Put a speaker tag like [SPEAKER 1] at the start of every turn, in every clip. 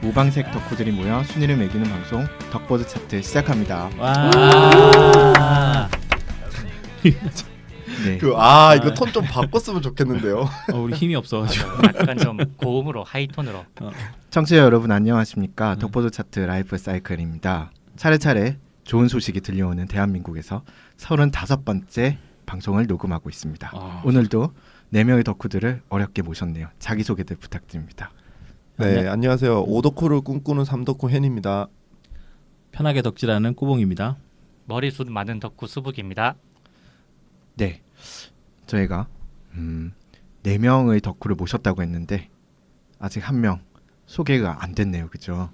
[SPEAKER 1] 무방색 덕후들이 모여 순위를 매기는 방송 덕보드 차트 시작합니다.
[SPEAKER 2] 와.
[SPEAKER 1] 네.
[SPEAKER 3] 이거 톤 좀 바꿨으면 좋겠는데요.
[SPEAKER 2] 우리 힘이 없어가지고.
[SPEAKER 4] 약간 좀 고음으로 하이톤으로.
[SPEAKER 1] 청취자 여러분 안녕하십니까? 덕보드 차트 라이프 사이클입니다. 차례차례 좋은 소식이 들려오는 대한민국에서 35번째 방송을 녹음하고 있습니다. 오늘도 4명의 덕후들을 어렵게 모셨네요. 자기소개들 부탁드립니다.
[SPEAKER 3] 네, 안녕하세요. 오덕후를 꿈꾸는 삼덕후 헨입니다.
[SPEAKER 2] 편하게 덕질하는 꾸봉입니다.
[SPEAKER 4] 머리숱 많은 덕후 수북입니다.
[SPEAKER 1] 네, 저희가 4명의 덕후를 모셨다고 했는데 아직 1명 소개가 안 됐네요. 그죠?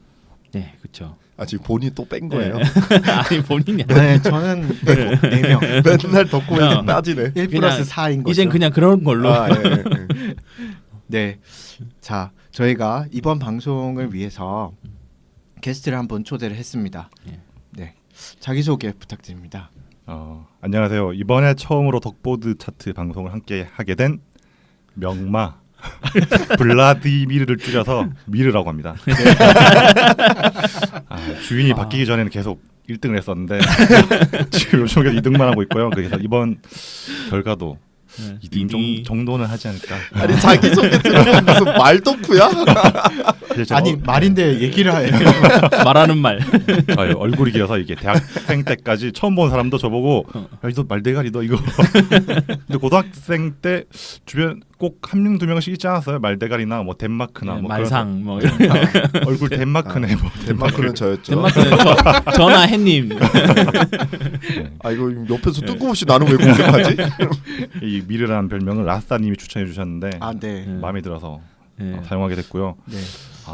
[SPEAKER 2] 네, 그렇죠.
[SPEAKER 3] 지금 본인 또 뺀 거예요?
[SPEAKER 2] 아니 본인이
[SPEAKER 1] 네, 저는 4명.
[SPEAKER 3] 맨날 덕후에서 빠지네.
[SPEAKER 1] 1 플러스 4인 거죠.
[SPEAKER 2] 이젠 그냥 그런 걸로.
[SPEAKER 1] 네, 자 저희가 이번 방송을 위해서 게스트를 한번 초대를 했습니다. 네, 자기소개 부탁드립니다.
[SPEAKER 5] 안녕하세요. 이번에 처음으로 덕보드 차트 방송을 함께 하게 된 명마 블라디미르를 줄여서 미르라고 합니다. 주인이 바뀌기 전에는 계속 1등을 했었는데 지금 요즘에 2등만 하고 있고요. 그래서 이번 결과도 2등 정도는 하지 않을까.
[SPEAKER 3] 아니 자기소개 들으면 무슨 말덕후야?
[SPEAKER 1] 아니 말인데 얘기를 해요.
[SPEAKER 2] 말하는 말.
[SPEAKER 5] 얼굴이 길어서 이게 대학생 때까지 처음 본 사람도 저보고 야, 너 말대가리 너 이거. 근데 고등학생 때 주변 꼭 한 명 두 명씩 있지 않았어요? 말대가리나 뭐 덴마크나 뭐
[SPEAKER 2] 말상
[SPEAKER 5] 그런
[SPEAKER 2] 뭐 이런.
[SPEAKER 5] 얼굴 덴마크네 뭐.
[SPEAKER 3] 덴마크는 저였죠.
[SPEAKER 2] 덴마크는 전화 햇님.
[SPEAKER 3] 이거 옆에서 뜬금없이 나는 왜 공격하지?
[SPEAKER 5] 이 미르라는 별명을 라스타님이 추천해 주셨는데
[SPEAKER 1] 네.
[SPEAKER 5] 마음에 들어서 사용하게 됐고요.
[SPEAKER 1] 네.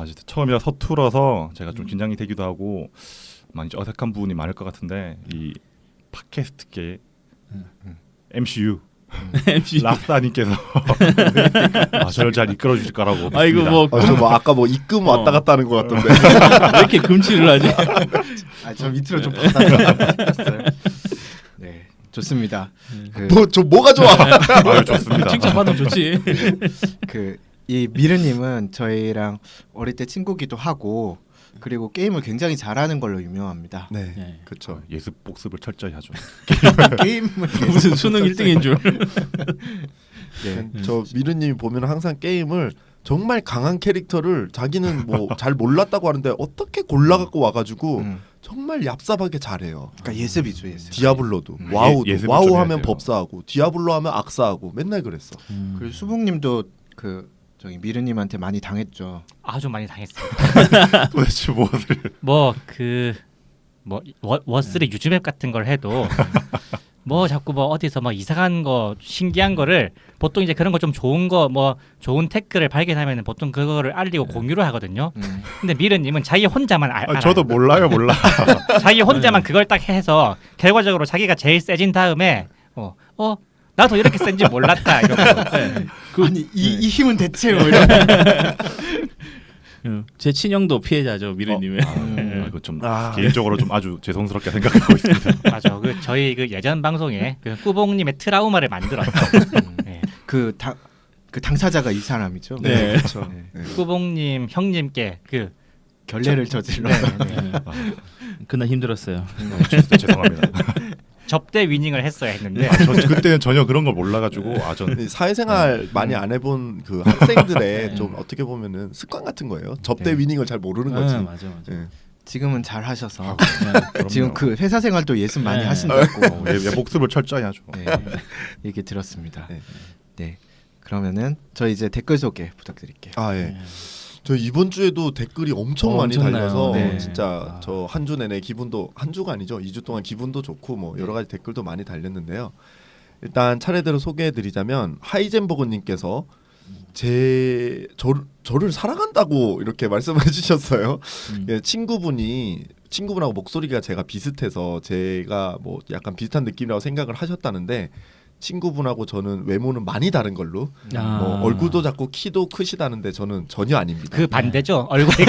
[SPEAKER 5] 진짜 처음이라 서툴어서 제가 좀 긴장이 되기도 하고 많이 어색한 부분이 많을 것 같은데 이 팟캐스트계 MCU 라스타님께서 저를 잘 이끌어 주실 거라고 믿습니다.
[SPEAKER 2] 이거 뭐
[SPEAKER 3] 아까 뭐 입금 왔다 갔다 하는 것 같던데.
[SPEAKER 2] 왜 이렇게 금치를 하지?
[SPEAKER 1] 저 밑으로 좀 받아주셨어요. 네, 좋습니다.
[SPEAKER 3] 뭐가 좋아?
[SPEAKER 5] 좋습니다.
[SPEAKER 2] 칭찬받으면 좋지.
[SPEAKER 1] 이 미르님은 저희랑 어릴 때 친구기도 하고 그리고 게임을 굉장히 잘하는 걸로 유명합니다.
[SPEAKER 3] 네, 그렇죠.
[SPEAKER 5] 예습 복습을 철저히 하죠.
[SPEAKER 1] 게임을
[SPEAKER 2] 무슨 수능 1등인 줄.
[SPEAKER 3] 저 미르님이 보면 항상 게임을 정말 강한 캐릭터를 자기는 뭐 잘 몰랐다고 하는데 어떻게 골라갖고 와가지고 정말 얍삽하게 잘해요.
[SPEAKER 1] 그러니까 예습이죠, 예습.
[SPEAKER 3] 디아블로도 와우도
[SPEAKER 5] 예습을
[SPEAKER 3] 와우
[SPEAKER 5] 좀 해야
[SPEAKER 3] 하면
[SPEAKER 5] 돼요.
[SPEAKER 3] 법사하고 디아블로 하면 악사하고 맨날 그랬어.
[SPEAKER 1] 그리고 수북님도 저기 미르님한테 많이 당했죠.
[SPEAKER 4] 아주 많이 당했어요.
[SPEAKER 5] 도대체 무엇을?
[SPEAKER 4] 워스리 유즈맵 같은 걸 해도 뭐 자꾸 뭐 어디서 뭐 이상한 거 신기한 거를 보통 이제 그런 거 좀 좋은 거 뭐 좋은 태클을 발견하면 보통 그거를 알리고 공유를 하거든요. 근데 미르님은 자기 혼자만 알아요.
[SPEAKER 5] 저도 몰라.
[SPEAKER 4] 자기 혼자만 그걸 딱 해서 결과적으로 자기가 제일 세진 다음에 나도 이렇게 센지 몰랐다 이러고.
[SPEAKER 1] 아니 이 힘은 대체 뭐
[SPEAKER 2] 제 친형도 피해자죠, 미르님의.
[SPEAKER 5] 이거 좀 개인적으로 좀 아주 죄송스럽게 생각하고 있습니다.
[SPEAKER 4] 맞아. 저희 예전 방송에 꾸봉님의 트라우마를 만들었죠.
[SPEAKER 1] 그 당사자가 이 사람이죠.
[SPEAKER 2] 네.
[SPEAKER 1] 그렇죠.
[SPEAKER 4] 꾸봉님 형님께
[SPEAKER 1] 결례를 저질러.
[SPEAKER 2] 그날 힘들었어요.
[SPEAKER 5] 진짜 죄송합니다.
[SPEAKER 4] 접대 위닝을 했어야 했는데
[SPEAKER 5] 저 그때는 전혀 그런 걸 몰라가지고 전
[SPEAKER 3] 사회생활 많이 안 해본 그 학생들의 좀 어떻게 보면은 습관 같은 거예요. 접대 위닝을 잘 모르는 거지.
[SPEAKER 2] 맞아.
[SPEAKER 1] 지금은 잘 하셔서
[SPEAKER 5] 그럼요.
[SPEAKER 1] 지금 그 회사 생활도 예습 많이 하신다고
[SPEAKER 5] 예, 복습을 철저히 하죠.
[SPEAKER 1] 얘기 들었습니다.
[SPEAKER 3] 네.
[SPEAKER 1] 네, 그러면은 저 이제 댓글 소개 부탁드릴게요.
[SPEAKER 3] 저 이번 주에도 댓글이 엄청 많이
[SPEAKER 2] 엄청나요.
[SPEAKER 3] 달려서
[SPEAKER 1] 네.
[SPEAKER 3] 진짜 저 한 주 내내 기분도 한 주가 아니죠. 2주 동안 기분도 좋고 뭐 여러 가지 댓글도 많이 달렸는데요. 일단 차례대로 소개해드리자면 하이젠버거님께서 저를 사랑한다고 이렇게 말씀해주셨어요. 친구분하고 목소리가 제가 비슷해서 제가 뭐 약간 비슷한 느낌이라고 생각을 하셨다는데 친구분하고 저는 외모는 많이 다른 걸로 뭐 얼굴도 작고 키도 크시다는데 저는 전혀 아닙니다.
[SPEAKER 4] 그 반대죠. 얼굴이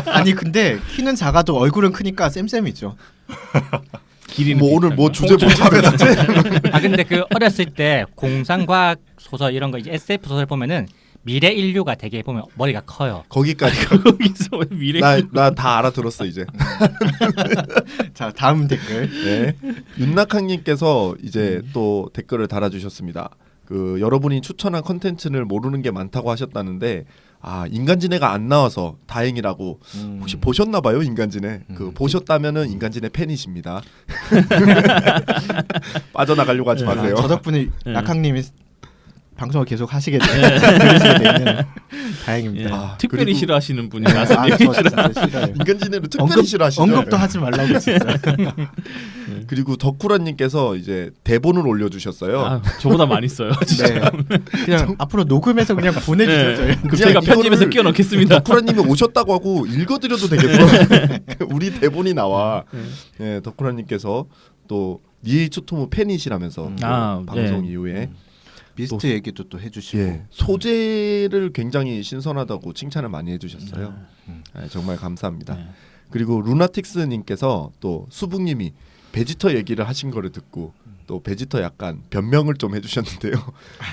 [SPEAKER 1] 아니 근데 키는 작아도 얼굴은 크니까 쌤쌤이죠.
[SPEAKER 3] 뭐 오늘 뭐 주제 뭐하면 되지?
[SPEAKER 4] 근데 어렸을 때 공상과학 소설 이런 거 이제 SF 소설 보면은 미래 인류가 되게 보면 머리가 커요.
[SPEAKER 3] 거기까지
[SPEAKER 2] 거기서 왜 미래?
[SPEAKER 3] 나 다 알아들었어 이제.
[SPEAKER 1] 자 다음 댓글.
[SPEAKER 3] 네. 윤낙항님께서 이제 또 댓글을 달아주셨습니다. 그 여러분이 추천한 컨텐츠를 모르는 게 많다고 하셨다는데 인간지네가 안 나와서 다행이라고. 혹시 보셨나봐요 인간지네. 그 보셨다면은 인간지네 팬이십니다. 빠져나가려고 하지 마세요.
[SPEAKER 1] 저 덕분에
[SPEAKER 2] 네.
[SPEAKER 1] 낙항님이 방송을 계속 하시게 되면 다행입니다.
[SPEAKER 2] 예. 특별히
[SPEAKER 3] 그리고-
[SPEAKER 2] 싫어하시는 분이
[SPEAKER 1] 저
[SPEAKER 2] 나서
[SPEAKER 1] 진짜 싫어요.
[SPEAKER 3] 인간지네를 특별히 싫어하시죠.
[SPEAKER 1] 언급도 하지 말라고 진짜.
[SPEAKER 3] 그리고 덕후라님께서 이제 대본을 올려주셨어요.
[SPEAKER 2] 저보다 많이 써요. 진짜.
[SPEAKER 1] 네. 그냥 앞으로 녹음해서 그냥 보내주세요. 저희.
[SPEAKER 2] 그럼 제가 편집해서 끼워 넣겠습니다.
[SPEAKER 3] 덕후라님이 오셨다고 하고 읽어드려도 되겠어. 우리 대본이 나와. 네, 덕후라님께서 또 니에이츠토무 팬이시라면서 또 방송
[SPEAKER 2] 네.
[SPEAKER 3] 이후에
[SPEAKER 1] 비스트 얘기도 또 해주시고.
[SPEAKER 3] 예, 소재를 굉장히 신선하다고 칭찬을 많이 해주셨어요. 정말 감사합니다.
[SPEAKER 2] 네.
[SPEAKER 3] 그리고 루나틱스님께서 또 수북님이 베지터 얘기를 하신 거를 듣고 또 베지터 약간 변명을 좀 해주셨는데요.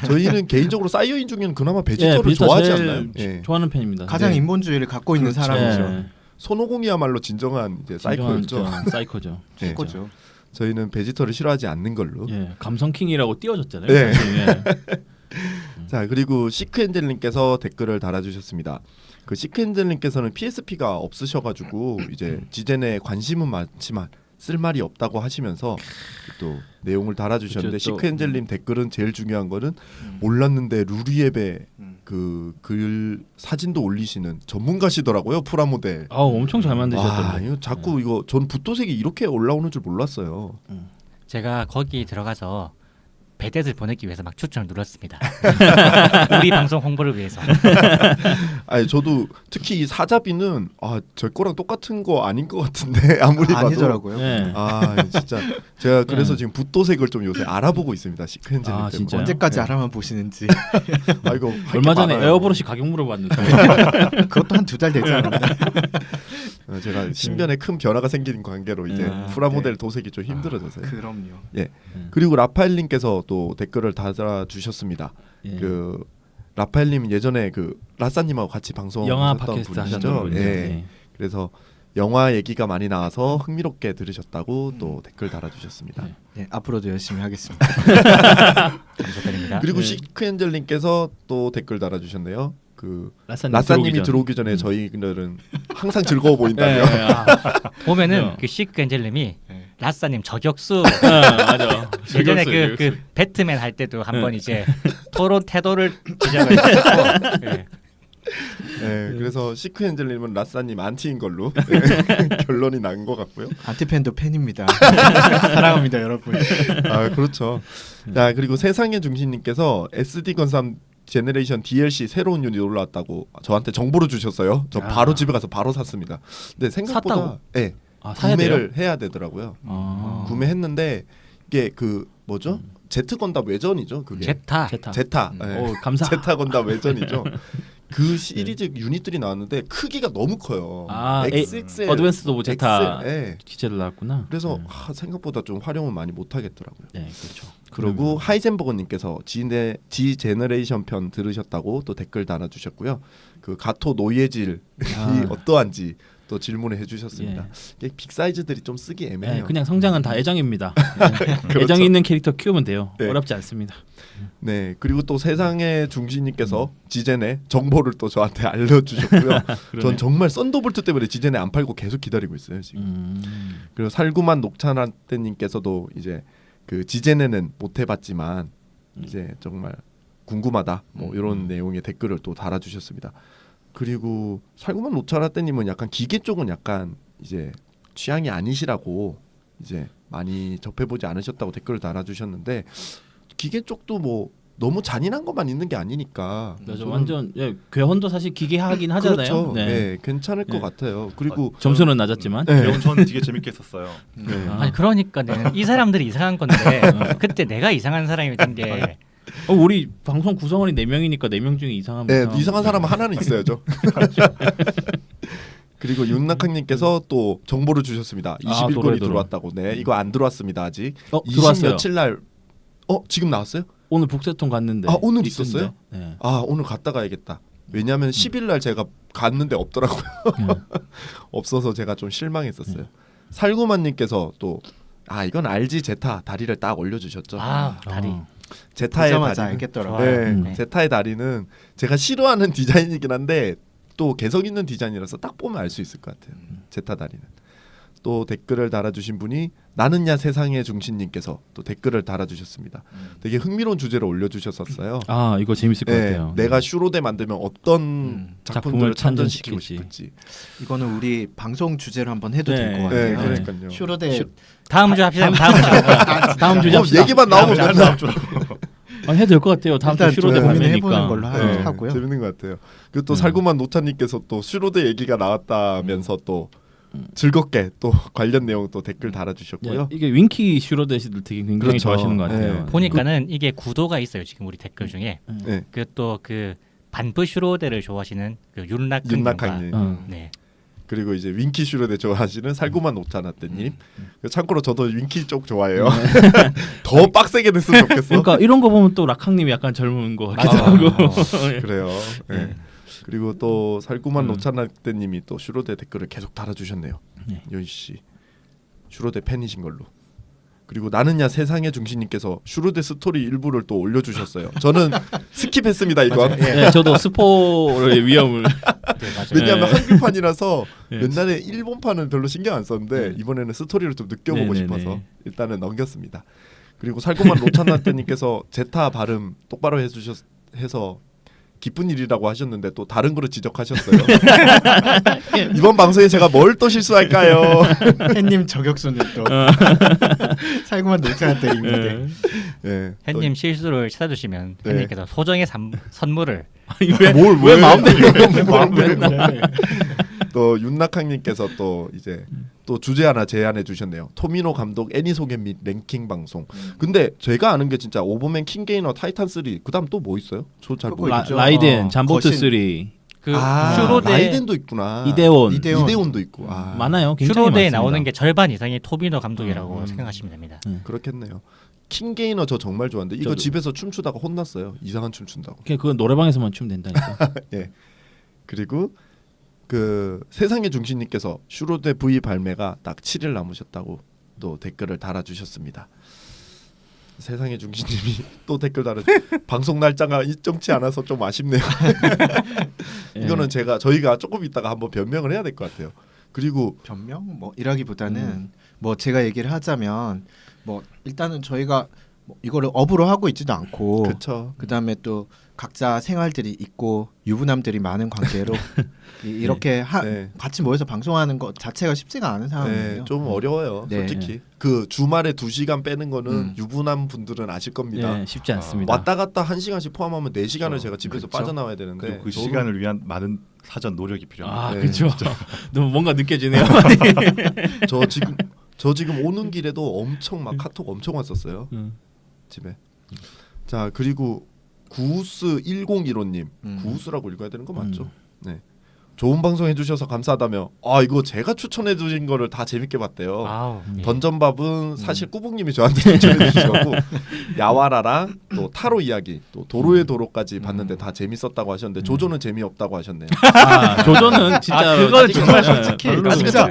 [SPEAKER 3] 저희는 개인적으로 사이어인 중에는 그나마 베지터를
[SPEAKER 2] 베지터
[SPEAKER 3] 좋아하지
[SPEAKER 2] 제일
[SPEAKER 3] 않나요? 예.
[SPEAKER 2] 좋아하는 편입니다.
[SPEAKER 1] 가장
[SPEAKER 3] 네.
[SPEAKER 1] 인본주의를 갖고 있는
[SPEAKER 3] 그렇죠.
[SPEAKER 1] 사람이죠.
[SPEAKER 2] 네.
[SPEAKER 3] 손오공이야말로 진정한 이제 사이코였죠.
[SPEAKER 2] 사이코죠.
[SPEAKER 3] 네.
[SPEAKER 1] 최고죠.
[SPEAKER 3] 저희는 베지터를 싫어하지 않는 걸로.
[SPEAKER 2] 예, 감성킹이라고 띄워줬잖아요.
[SPEAKER 3] 네.
[SPEAKER 2] 사실. 예.
[SPEAKER 3] 자 그리고 시크엔젤님께서 댓글을 달아주셨습니다. 그 시크엔젤님께서는 PSP가 없으셔가지고 이제 지젠에 관심은 많지만 쓸 말이 없다고 하시면서 또 내용을 달아주셨는데
[SPEAKER 2] 그쵸, 또,
[SPEAKER 3] 시크엔젤님 댓글은 제일 중요한 거는 몰랐는데 루리앱에 그 글 사진도 올리시는 전문가시더라고요 프라모델.
[SPEAKER 2] 엄청 잘
[SPEAKER 3] 와
[SPEAKER 2] 만드셨던데.
[SPEAKER 3] 이거 자꾸 이거 전 붓도색이 이렇게 올라오는 줄 몰랐어요.
[SPEAKER 4] 제가 거기 들어가서 배댓을 보내기 위해서 막 추천을 눌렀습니다. 우리 방송 홍보를 위해서.
[SPEAKER 3] 아니 저도 특히 이 사자비는 저 거랑 똑같은 거 아닌 것 같은데 아무리 봐도
[SPEAKER 1] 아니더라고요.
[SPEAKER 2] 예.
[SPEAKER 3] 진짜 제가 그래서
[SPEAKER 2] 네.
[SPEAKER 3] 지금 붓도색을 좀 요새 알아보고 있습니다. 시크엔젤님 때문에.
[SPEAKER 2] 진짜요?
[SPEAKER 1] 언제까지
[SPEAKER 3] 네.
[SPEAKER 1] 알아만 보시는지.
[SPEAKER 3] 이거 할게
[SPEAKER 2] 얼마 전에
[SPEAKER 3] 많아요.
[SPEAKER 2] 에어브러시 가격 물어봤는데.
[SPEAKER 1] 그것도 한 2달 되지 않았나?
[SPEAKER 3] 제가 신변에 큰 변화가 생기는 관계로 이제 프라모델
[SPEAKER 1] 네.
[SPEAKER 3] 도색이 좀 힘들어져서요.
[SPEAKER 1] 그럼요.
[SPEAKER 3] 그리고 라파엘님께서 또 댓글을 달아주셨습니다.
[SPEAKER 2] 예.
[SPEAKER 3] 그 라파엘님 예전에 그 라싸님하고 같이 방송하셨던
[SPEAKER 2] 영화 팟캐스트 하셨던
[SPEAKER 3] 분이시죠.
[SPEAKER 2] 분이죠.
[SPEAKER 3] 예.
[SPEAKER 2] 예.
[SPEAKER 3] 그래서 영화 얘기가 많이 나와서 흥미롭게 들으셨다고 또 댓글 달아주셨습니다.
[SPEAKER 2] 네.
[SPEAKER 1] 네, 앞으로도 열심히 하겠습니다.
[SPEAKER 4] 감사드립니다.
[SPEAKER 3] 그리고
[SPEAKER 2] 네.
[SPEAKER 3] 시크엔젤님께서 또 댓글 달아주셨네요. 그
[SPEAKER 2] 라싸님
[SPEAKER 3] 라싸님이 들어오기 전에 저희들은 항상 즐거워 보인다며.
[SPEAKER 4] 보면은
[SPEAKER 2] 네.
[SPEAKER 4] 그 시크엔젤님이
[SPEAKER 1] 네.
[SPEAKER 4] 라싸님 저격수
[SPEAKER 2] 맞아.
[SPEAKER 4] 예전에
[SPEAKER 2] 저격수,
[SPEAKER 4] 그 배트맨 할 때도 한 번
[SPEAKER 2] 네.
[SPEAKER 4] 이제 토론 태도를 지적을 했고 네.
[SPEAKER 3] 네, 그래서 시크엔젤님은 라싸님 안티인 걸로 네, 결론이 난 것 같고요.
[SPEAKER 1] 안티팬도 팬입니다. 사랑합니다, 여러분.
[SPEAKER 3] 그렇죠. 자 그리고 세상의 중심님께서 SD 건삼 제네레이션 DLC 새로운 유닛 올라왔다고 저한테 정보를 주셨어요. 저 바로 집에 가서 바로 샀습니다. 근데 생각보다
[SPEAKER 2] 샀다고?
[SPEAKER 3] 네,
[SPEAKER 2] 사야 돼요?
[SPEAKER 3] 구매를 해야 되더라고요. 구매했는데 이게 그 뭐죠? 제트 건담 외전이죠. 그게
[SPEAKER 4] 제타.
[SPEAKER 3] 제타. 네.
[SPEAKER 2] 감사.
[SPEAKER 3] 제타 건담 외전이죠. 그 시리즈 유닛들이 나왔는데 크기가 너무 커요. XXL,
[SPEAKER 2] 어드밴스드 오브 제타
[SPEAKER 3] XL, 네.
[SPEAKER 2] 기체를 나왔구나.
[SPEAKER 3] 그래서 생각보다 좀 활용을 많이 못 하겠더라고요.
[SPEAKER 2] 네, 그렇죠.
[SPEAKER 3] 그리고 하이젠버거님께서 지 제너레이션 편 들으셨다고 또 댓글 달아주셨고요. 그 가토 노예질이 어떠한지 또 질문을 해주셨습니다. 이게 빅 사이즈들이 좀 쓰기 애매해요.
[SPEAKER 2] 그냥 성장은 다 애정입니다.
[SPEAKER 3] 그렇죠.
[SPEAKER 2] 애정이 있는 캐릭터 키우면 돼요.
[SPEAKER 3] 네.
[SPEAKER 2] 어렵지 않습니다.
[SPEAKER 3] 네, 그리고 또 세상의 중시님께서 지젠의 정보를 또 저한테 알려주셨고요. 전 정말 썬더볼트 때문에 지젠에 안 팔고 계속 기다리고 있어요 지금. 그리고 살구만 녹차나떼님께서도 이제 그 지젠에는 못 해봤지만 이제 정말 궁금하다 뭐 이런 내용의 댓글을 또 달아주셨습니다. 그리고 살구만 녹차나떼님은 약간 기계 쪽은 약간 이제 취향이 아니시라고 이제 많이 접해보지 않으셨다고 댓글을 달아주셨는데 기계 쪽도 뭐 너무 잔인한 것만 있는 게 아니니까.
[SPEAKER 2] 맞아, 완전 괴헌도 사실 기계하긴 하잖아요.
[SPEAKER 3] 그렇죠.
[SPEAKER 2] 네.
[SPEAKER 3] 네, 괜찮을 것 같아요. 그리고
[SPEAKER 2] 점수는 낮았지만.
[SPEAKER 3] 네.
[SPEAKER 5] 배운 전 되게 재밌게 했었어요.
[SPEAKER 3] 네.
[SPEAKER 4] 아니 그러니까는 이 사람들이 이상한 건데 그때 내가 이상한 사람이 된 게
[SPEAKER 2] 우리 방송 구성원이 4명이니까 4명 중에 이상한
[SPEAKER 3] 네, 이상한 사람은 하나는 있어야죠. 그리고 윤낙학님께서 또 정보를 주셨습니다. 21권이
[SPEAKER 2] 도래.
[SPEAKER 3] 들어왔다고. 네, 이거 안 들어왔습니다 아직. 20
[SPEAKER 2] 들어왔어요.
[SPEAKER 3] 며칠 날 지금 나왔어요?
[SPEAKER 2] 오늘 북새통 갔는데.
[SPEAKER 3] 아, 오늘
[SPEAKER 2] 있던데.
[SPEAKER 3] 있었어요?
[SPEAKER 2] 네.
[SPEAKER 3] 아 오늘 갔다 가야겠다. 왜냐하면 10일 날 제가 갔는데 없더라고요. 없어서 제가 좀 실망했었어요. 살구만님께서 또 이건 알지 제타 다리를 딱 올려주셨죠.
[SPEAKER 4] 아 다리.
[SPEAKER 3] 제타의
[SPEAKER 1] 보자마자
[SPEAKER 3] 다리.
[SPEAKER 1] 알겠더라고요.
[SPEAKER 3] 네,
[SPEAKER 4] 네.
[SPEAKER 3] 제타의 다리는 제가 싫어하는 디자인이긴 한데 또 개성 있는 디자인이라서 딱 보면 알 수 있을 것 같아요. 제타 다리는. 또 댓글을 달아주신 분이 나는야 세상의 중심님께서 또 댓글을 달아주셨습니다. 되게 흥미로운 주제를 올려주셨었어요.
[SPEAKER 2] 아 이거 재밌을 것
[SPEAKER 3] 네,
[SPEAKER 2] 같아요.
[SPEAKER 3] 내가 슈로데 만들면 어떤 작품들을
[SPEAKER 2] 작품을
[SPEAKER 3] 참전시키고
[SPEAKER 2] 참전시킬지.
[SPEAKER 3] 싶을지.
[SPEAKER 1] 이거는 우리 방송 주제로 한번 해도
[SPEAKER 2] 네.
[SPEAKER 1] 될 것
[SPEAKER 3] 네,
[SPEAKER 1] 같아요.
[SPEAKER 3] 그러니까요.
[SPEAKER 1] 슈로데
[SPEAKER 4] 다음 주 합시다. 다음 주.
[SPEAKER 2] 다음 주에 합시다.
[SPEAKER 3] 얘기만 나오면 맨날
[SPEAKER 2] 해도 될 것 같아요. 다음 주
[SPEAKER 1] 일단
[SPEAKER 2] 슈로데
[SPEAKER 1] 고민을
[SPEAKER 2] 발매니까.
[SPEAKER 1] 해보는 걸로
[SPEAKER 3] 네,
[SPEAKER 1] 하고요.
[SPEAKER 3] 재밌는 것 같아요. 그리고 또 살구만 노차님께서 또 슈로데 얘기가 나왔다면서 또 즐겁게 또 관련 내용 또 댓글 달아주셨고요.
[SPEAKER 2] 네, 이게 윈키 슈로데시들 되게 굉장히
[SPEAKER 3] 그렇죠.
[SPEAKER 2] 좋아하시는 것 같아요.
[SPEAKER 3] 네.
[SPEAKER 4] 보니까는 이게 구도가 있어요. 지금 우리 댓글 중에
[SPEAKER 3] 네,
[SPEAKER 4] 그 또 그 반프 슈로데를 좋아하시는 그 윤락근님과
[SPEAKER 3] 윤낙하님
[SPEAKER 4] 네.
[SPEAKER 3] 그리고 이제 윈키 슈로데 좋아하시는 살구만 노차나떼님. 참고로 저도 윈키 쪽 좋아해요. 더 빡세게 됐으면 좋겠어.
[SPEAKER 2] 그러니까 이런 거 보면 또 락항님이 약간 젊은 거 같기도 하고.
[SPEAKER 3] 그래요. 네. 그리고 또 살구만 노차나떼님이 또 슈로데 댓글을 계속 달아주셨네요.
[SPEAKER 2] 네.
[SPEAKER 3] 요이 씨 슈로데 팬이신 걸로. 그리고 나는야 세상의 중심님께서 슈로데 스토리 일부를 또 올려주셨어요. 저는 스킵했습니다 이건.
[SPEAKER 2] 네, 저도 스포의 위험을.
[SPEAKER 4] 네, 맞아요.
[SPEAKER 3] 왜냐하면
[SPEAKER 2] 네.
[SPEAKER 3] 한글판이라서
[SPEAKER 2] 네.
[SPEAKER 3] 옛날에 일본판은 별로 신경 안 썼는데 이번에는 스토리를 좀 느껴보고
[SPEAKER 2] 네네네.
[SPEAKER 3] 싶어서 일단은 넘겼습니다. 그리고 살구만 노찬나떼님께서 제타 발음 똑바로 해서 기쁜 일이라고 하셨는데 또 다른 거를 지적하셨어요. 이번 방송에 제가 뭘 또 실수할까요?
[SPEAKER 1] 햇님 저격수는 또 살구만 놀자한 때입니다.
[SPEAKER 3] 네,
[SPEAKER 4] 햇님 실수를 찾아주시면
[SPEAKER 3] 네.
[SPEAKER 4] 햇님께서 소정의 선물을
[SPEAKER 2] 왜 마음대로
[SPEAKER 3] 또 윤낙항님께서 또 이제 또 주제 하나 제안해 주셨네요. 토미노 감독 애니 소개 및 랭킹 방송. 근데 제가 아는 게 진짜 오버맨 킹게이너 타이탄 3 그다음 또 뭐 있어요? 저 잘
[SPEAKER 1] 그거
[SPEAKER 3] 모르겠어요.
[SPEAKER 1] 있죠.
[SPEAKER 2] 라이덴, 잠보트
[SPEAKER 1] 거신.
[SPEAKER 2] 3
[SPEAKER 4] 그
[SPEAKER 3] 슈로데
[SPEAKER 4] 슈로데
[SPEAKER 3] 라이덴도 있구나.
[SPEAKER 2] 이대원.
[SPEAKER 3] 이대원도 있고.
[SPEAKER 2] 많아요. 굉장히
[SPEAKER 4] 슈로데에
[SPEAKER 2] 많습니다.
[SPEAKER 4] 나오는 게 절반 이상이 토비노 감독이라고 생각하시면 됩니다.
[SPEAKER 3] 그렇겠네요. 킹게이너 저 정말 좋아하는데 이거
[SPEAKER 2] 저도.
[SPEAKER 3] 집에서 춤추다가 혼났어요. 이상한 춤 춘다고.
[SPEAKER 2] 그건 노래방에서만 추면 된다니까.
[SPEAKER 3] 예. 그리고 그 세상의 중심님께서 슈로데 V 발매가 딱 7일 남으셨다고 또 댓글을 달아주셨습니다. 세상의 중심님이 또 댓글 방송 날짜가 일정치 않아서 좀 아쉽네요. 이거는 저희가 조금 있다가 한번 변명을 해야 될 것 같아요. 그리고
[SPEAKER 1] 변명 뭐 이라기보다는 뭐 제가 얘기를 하자면 뭐 일단은 저희가 뭐 이거를 업으로 하고 있지도 않고
[SPEAKER 3] 그렇죠.
[SPEAKER 1] 그다음에 또 각자 생활들이 있고 유부남들이 많은 관계로 이렇게
[SPEAKER 3] 네.
[SPEAKER 1] 같이 모여서 방송하는 것 자체가 쉽지가 않은 상황이에요.
[SPEAKER 3] 네, 좀 어려워요.
[SPEAKER 1] 네.
[SPEAKER 3] 솔직히 그 주말에 2시간 빼는 거는 유부남 분들은 아실 겁니다.
[SPEAKER 2] 네, 쉽지 않습니다.
[SPEAKER 3] 왔다 갔다 1시간씩 포함하면 4시간을
[SPEAKER 5] 그렇죠.
[SPEAKER 3] 제가 집에서
[SPEAKER 1] 그렇죠.
[SPEAKER 3] 빠져나와야 되는데
[SPEAKER 5] 그리고 그
[SPEAKER 3] 저는-
[SPEAKER 5] 시간을 위한 많은 사전 노력이 필요합니다.
[SPEAKER 2] 아,
[SPEAKER 3] 네,
[SPEAKER 2] 그렇죠. 너무 뭔가 느껴지네요.
[SPEAKER 3] 저 지금 오는 길에도 엄청 막 카톡 엄청 왔었어요. 집에. 자, 그리고 구우스 1015님. 구우스라고 읽어야 되는 거 맞죠? 네. 좋은 방송 해주셔서 감사하다며. 이거 제가 추천해주신 거를 다 재밌게 봤대요.
[SPEAKER 4] 아우, 예.
[SPEAKER 3] 던전밥은 사실 꾸북님이 저한테 추천해 주셨고 야와라랑 또 타로 이야기 또 도로의 도로까지 봤는데 다 재밌었다고 하셨는데 조조는 재미없다고 하셨네요.
[SPEAKER 2] 아, 조조는 진짜
[SPEAKER 4] 그건 정말
[SPEAKER 2] 솔직히
[SPEAKER 3] 아직은
[SPEAKER 1] 진짜.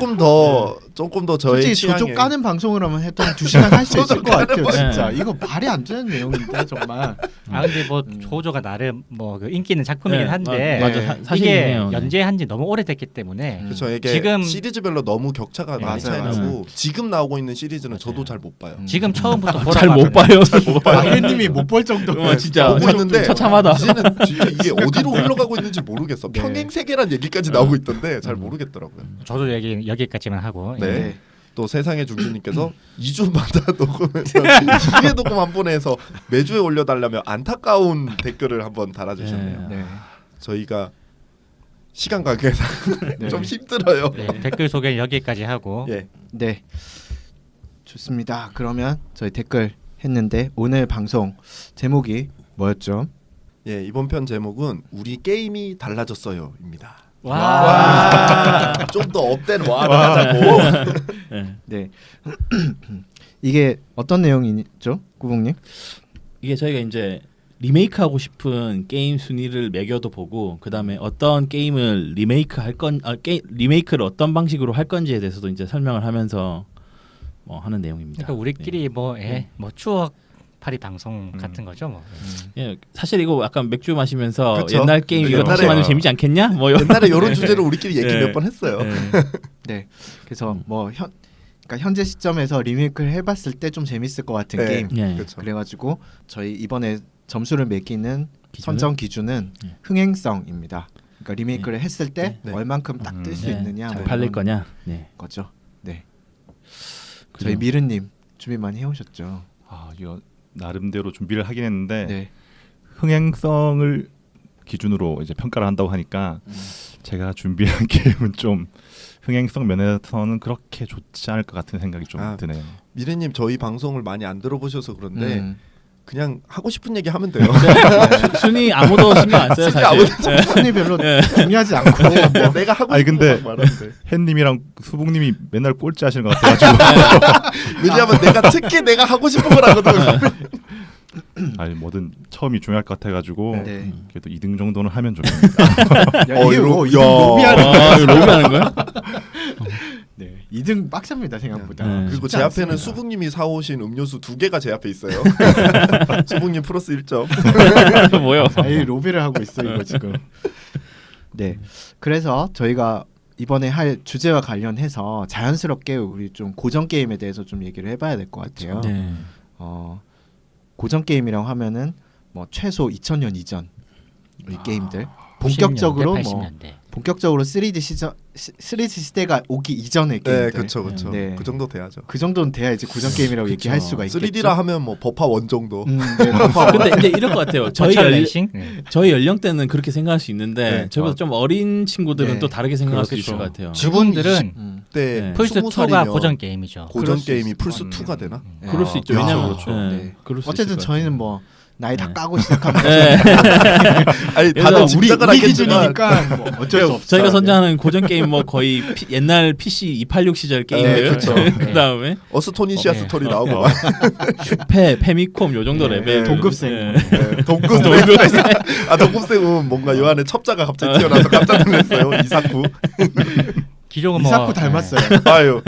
[SPEAKER 3] 조금 더 저의
[SPEAKER 1] 솔직히
[SPEAKER 3] 취향에
[SPEAKER 1] 조조 까는 방송을 하면 해도 한 2시간 할 수 있을 것 같아요.
[SPEAKER 2] 방송.
[SPEAKER 1] 진짜 이거 말이 안 되는 내용인데 정말.
[SPEAKER 4] 아 근데 뭐 조조가 나름 뭐 그 인기 있는 작품이긴
[SPEAKER 2] 네,
[SPEAKER 4] 한데
[SPEAKER 2] 맞아.
[SPEAKER 1] 네.
[SPEAKER 2] 사실이긴
[SPEAKER 4] 이게
[SPEAKER 2] 해요. 네.
[SPEAKER 4] 연재한 지 너무 오래됐기 때문에
[SPEAKER 3] 그렇죠. 이게
[SPEAKER 4] 지금-
[SPEAKER 3] 시리즈별로 너무 격차가 많이
[SPEAKER 1] 맞아요,
[SPEAKER 3] 차이
[SPEAKER 1] 맞아요.
[SPEAKER 3] 나고 지금 나오고 있는 시리즈는 저도 잘 못 봐요.
[SPEAKER 4] 지금 처음부터 보라고
[SPEAKER 2] 잘 못
[SPEAKER 4] 하면
[SPEAKER 2] 봐요.
[SPEAKER 1] 혜님이 못 볼 정도.
[SPEAKER 2] 진짜
[SPEAKER 3] 보고 있는데
[SPEAKER 2] 처참하다.
[SPEAKER 3] 이제는 진짜 이게 어디로 흘러가고 있는지 모르겠어.
[SPEAKER 1] 네.
[SPEAKER 3] 평행 세계란 얘기까지 나오고 있던데 잘 모르겠더라고요.
[SPEAKER 4] 저도 여기까지만 하고
[SPEAKER 3] 네.
[SPEAKER 4] 예.
[SPEAKER 3] 또 세상의 중심님께서 2주마다 녹음해서 2회 녹음 한 번에 해서 매주에 올려달라며 안타까운 댓글을 한번 달아주셨네요.
[SPEAKER 1] 네.
[SPEAKER 3] 저희가 시간 관계상
[SPEAKER 1] 네.
[SPEAKER 3] 좀 힘들어요.
[SPEAKER 4] 네, 댓글 소개는 여기까지 하고
[SPEAKER 3] 예.
[SPEAKER 1] 네. 좋습니다. 그러면 저희 댓글 했는데 오늘 방송 제목이 뭐였죠?
[SPEAKER 3] 예, 이번 편 제목은 우리 게임이 달라졌어요입니다.
[SPEAKER 4] 와.
[SPEAKER 3] 좀 더 업된 와를 하자고.
[SPEAKER 1] 네. 이게 어떤 내용이죠, 구봉님?
[SPEAKER 2] 이게 저희가 이제 리메이크하고 싶은 게임 순위를 매겨도 보고 그다음에 어떤 게임을 리메이크를 어떤 방식으로 할 건지에 대해서도 이제 설명을 하면서 뭐 하는 내용입니다.
[SPEAKER 4] 그러니까 우리끼리 뭐 추억 파리 방송 같은 거죠, 뭐.
[SPEAKER 2] 예, 사실 이거 약간 맥주 마시면서
[SPEAKER 3] 그쵸?
[SPEAKER 2] 옛날 게임 이거 다시
[SPEAKER 3] 옛날에-
[SPEAKER 2] 만들면 재밌지 않겠냐? 뭐
[SPEAKER 3] 옛날에 이런 주제로 우리끼리 얘기
[SPEAKER 2] 예.
[SPEAKER 3] 몇 번 했어요.
[SPEAKER 2] 예.
[SPEAKER 1] 네. 그래서 뭐 그러니까 현재 시점에서 리메이크를 해봤을 때 좀 재밌을 것 같은
[SPEAKER 3] 네.
[SPEAKER 1] 게임.
[SPEAKER 2] 예.
[SPEAKER 3] 그렇죠.
[SPEAKER 1] 그래가지고 저희 이번에 점수를 매기는
[SPEAKER 2] 기준은?
[SPEAKER 1] 선정 기준은
[SPEAKER 2] 네.
[SPEAKER 1] 흥행성입니다. 그러니까 리메이크를 했을 때
[SPEAKER 3] 네.
[SPEAKER 1] 얼만큼 딱 뜰 수
[SPEAKER 2] 네.
[SPEAKER 1] 있느냐
[SPEAKER 2] 잘
[SPEAKER 1] 뭐
[SPEAKER 2] 팔릴
[SPEAKER 1] 이런
[SPEAKER 2] 거냐? 네.
[SPEAKER 1] 거죠. 네.
[SPEAKER 2] 그죠.
[SPEAKER 1] 저희 미르님 준비 많이 해오셨죠.
[SPEAKER 5] 아 이거 나름대로 준비를 하긴 했는데
[SPEAKER 1] 네.
[SPEAKER 5] 흥행성을 기준으로 이제 평가를 한다고 하니까 제가 준비한 게임은 좀 흥행성 면에서는 그렇게 좋지 않을 것 같은 생각이 좀
[SPEAKER 3] 아,
[SPEAKER 5] 드네요.
[SPEAKER 3] 미래님 저희 방송을 많이 안 들어보셔서 그런데
[SPEAKER 1] 음.
[SPEAKER 3] 그냥 하고 싶은 얘기 하면 돼요.
[SPEAKER 2] 순위 아무도 신경 안 써요, 사실.
[SPEAKER 3] 아무도
[SPEAKER 1] 순위 별로 중요하지 않고 뭐
[SPEAKER 3] 내가 하고
[SPEAKER 5] 아니,
[SPEAKER 3] 싶은
[SPEAKER 5] 근데-
[SPEAKER 3] 거 말하는데.
[SPEAKER 5] 햇님이랑 수북님이 맨날 꼴찌 하시는 것 같아가지고
[SPEAKER 3] 왜냐하면 내가 특히 내가 하고 싶은 거라거든.
[SPEAKER 5] 아니 뭐든 처음이 중요할 것 같아가지고
[SPEAKER 1] 네.
[SPEAKER 5] 그래도 2등 정도는 하면 좋겠습니다.
[SPEAKER 1] 야, 이게
[SPEAKER 3] 이거-
[SPEAKER 1] 뭐
[SPEAKER 3] 야.
[SPEAKER 1] 2등 로비하는
[SPEAKER 2] 아, 이거 로비하는 거야?
[SPEAKER 1] 네. 2등 빡셉니다 생각보다.
[SPEAKER 2] 네.
[SPEAKER 3] 그리고
[SPEAKER 1] 쉽지
[SPEAKER 3] 제 앞에는
[SPEAKER 1] 않습니다.
[SPEAKER 3] 수북님이 사오신 음료수 2개가 제 앞에 있어요. 수북님 플러스 1점.
[SPEAKER 2] 뭐요?
[SPEAKER 1] 아예 로비를 하고 있어 이거 지금. 네. 그래서 저희가 이번에 할 주제와 관련해서 자연스럽게 우리 좀 고전 게임에 대해서 좀 얘기를 해봐야 될 것 같아요.
[SPEAKER 2] 네.
[SPEAKER 1] 고전 게임이라고 하면은 뭐 최소 2000년 이전 의 게임들.
[SPEAKER 4] 90년대,
[SPEAKER 1] 본격적으로 뭐
[SPEAKER 4] 80년대.
[SPEAKER 1] 본격적으로 3D 시대가 오기 이전의
[SPEAKER 3] 네,
[SPEAKER 1] 게임들.
[SPEAKER 3] 그렇죠, 그렇죠.
[SPEAKER 1] 네.
[SPEAKER 3] 그 정도 돼야죠.
[SPEAKER 1] 그 정도는 돼야지 고전 게임이라고
[SPEAKER 2] 그쵸.
[SPEAKER 1] 얘기할 수가 있겠죠.
[SPEAKER 3] 3D라 하면 뭐 버파 원 정도.
[SPEAKER 1] 네, 버퍼.
[SPEAKER 2] 근데 이제 이럴 것 같아요.
[SPEAKER 4] 버츄얼 레이싱? 네.
[SPEAKER 2] 저희 연령대는 그렇게 생각할 수 있는데
[SPEAKER 3] 네.
[SPEAKER 2] 저보다 좀 어린 친구들은
[SPEAKER 1] 네.
[SPEAKER 2] 또 다르게 생각할 수
[SPEAKER 5] 그렇겠죠.
[SPEAKER 2] 있을 것 같아요.
[SPEAKER 4] 그분들은
[SPEAKER 3] 때
[SPEAKER 2] 네.
[SPEAKER 4] 플스 2가 고전 게임이죠.
[SPEAKER 3] 고전
[SPEAKER 1] 그럴 수
[SPEAKER 3] 게임이
[SPEAKER 1] 있을
[SPEAKER 3] 플스
[SPEAKER 5] 것
[SPEAKER 3] 2가 되나?
[SPEAKER 1] 네.
[SPEAKER 2] 그럴 수 있죠.
[SPEAKER 3] 그렇죠,
[SPEAKER 2] 왜냐면
[SPEAKER 3] 그렇죠.
[SPEAKER 2] 네.
[SPEAKER 1] 네.
[SPEAKER 2] 그럴 수
[SPEAKER 1] 어쨌든
[SPEAKER 2] 있을 것
[SPEAKER 1] 저희는
[SPEAKER 2] 같아요.
[SPEAKER 1] 뭐 나이 다
[SPEAKER 2] 네.
[SPEAKER 1] 까고 시작하면
[SPEAKER 2] 네.
[SPEAKER 3] 아니
[SPEAKER 2] 그래서
[SPEAKER 3] 다들
[SPEAKER 1] 우리
[SPEAKER 3] 짐작을
[SPEAKER 1] 우리
[SPEAKER 3] 하겠지만
[SPEAKER 1] 기준이니까 뭐 어쩔 수 없어.
[SPEAKER 2] 저희가 선정하는 고전 게임 뭐 거의 옛날 PC 286 시절 게임들.
[SPEAKER 3] 그렇죠.
[SPEAKER 2] 그다음에
[SPEAKER 3] 어스토니시아
[SPEAKER 4] 네.
[SPEAKER 3] 스토리 나오고 막
[SPEAKER 2] 슈페, 페미콤 요 정도
[SPEAKER 1] 네.
[SPEAKER 2] 레벨.
[SPEAKER 1] 동급생.
[SPEAKER 2] 네.
[SPEAKER 3] 네, 동급생. 아 동급생은 뭔가 요 안에 첩자가 갑자기 튀어나와서 깜짝 놀랐어요. 이사쿠.
[SPEAKER 4] 기존은 뭐
[SPEAKER 1] 이사쿠 닮았어요.
[SPEAKER 3] 아유.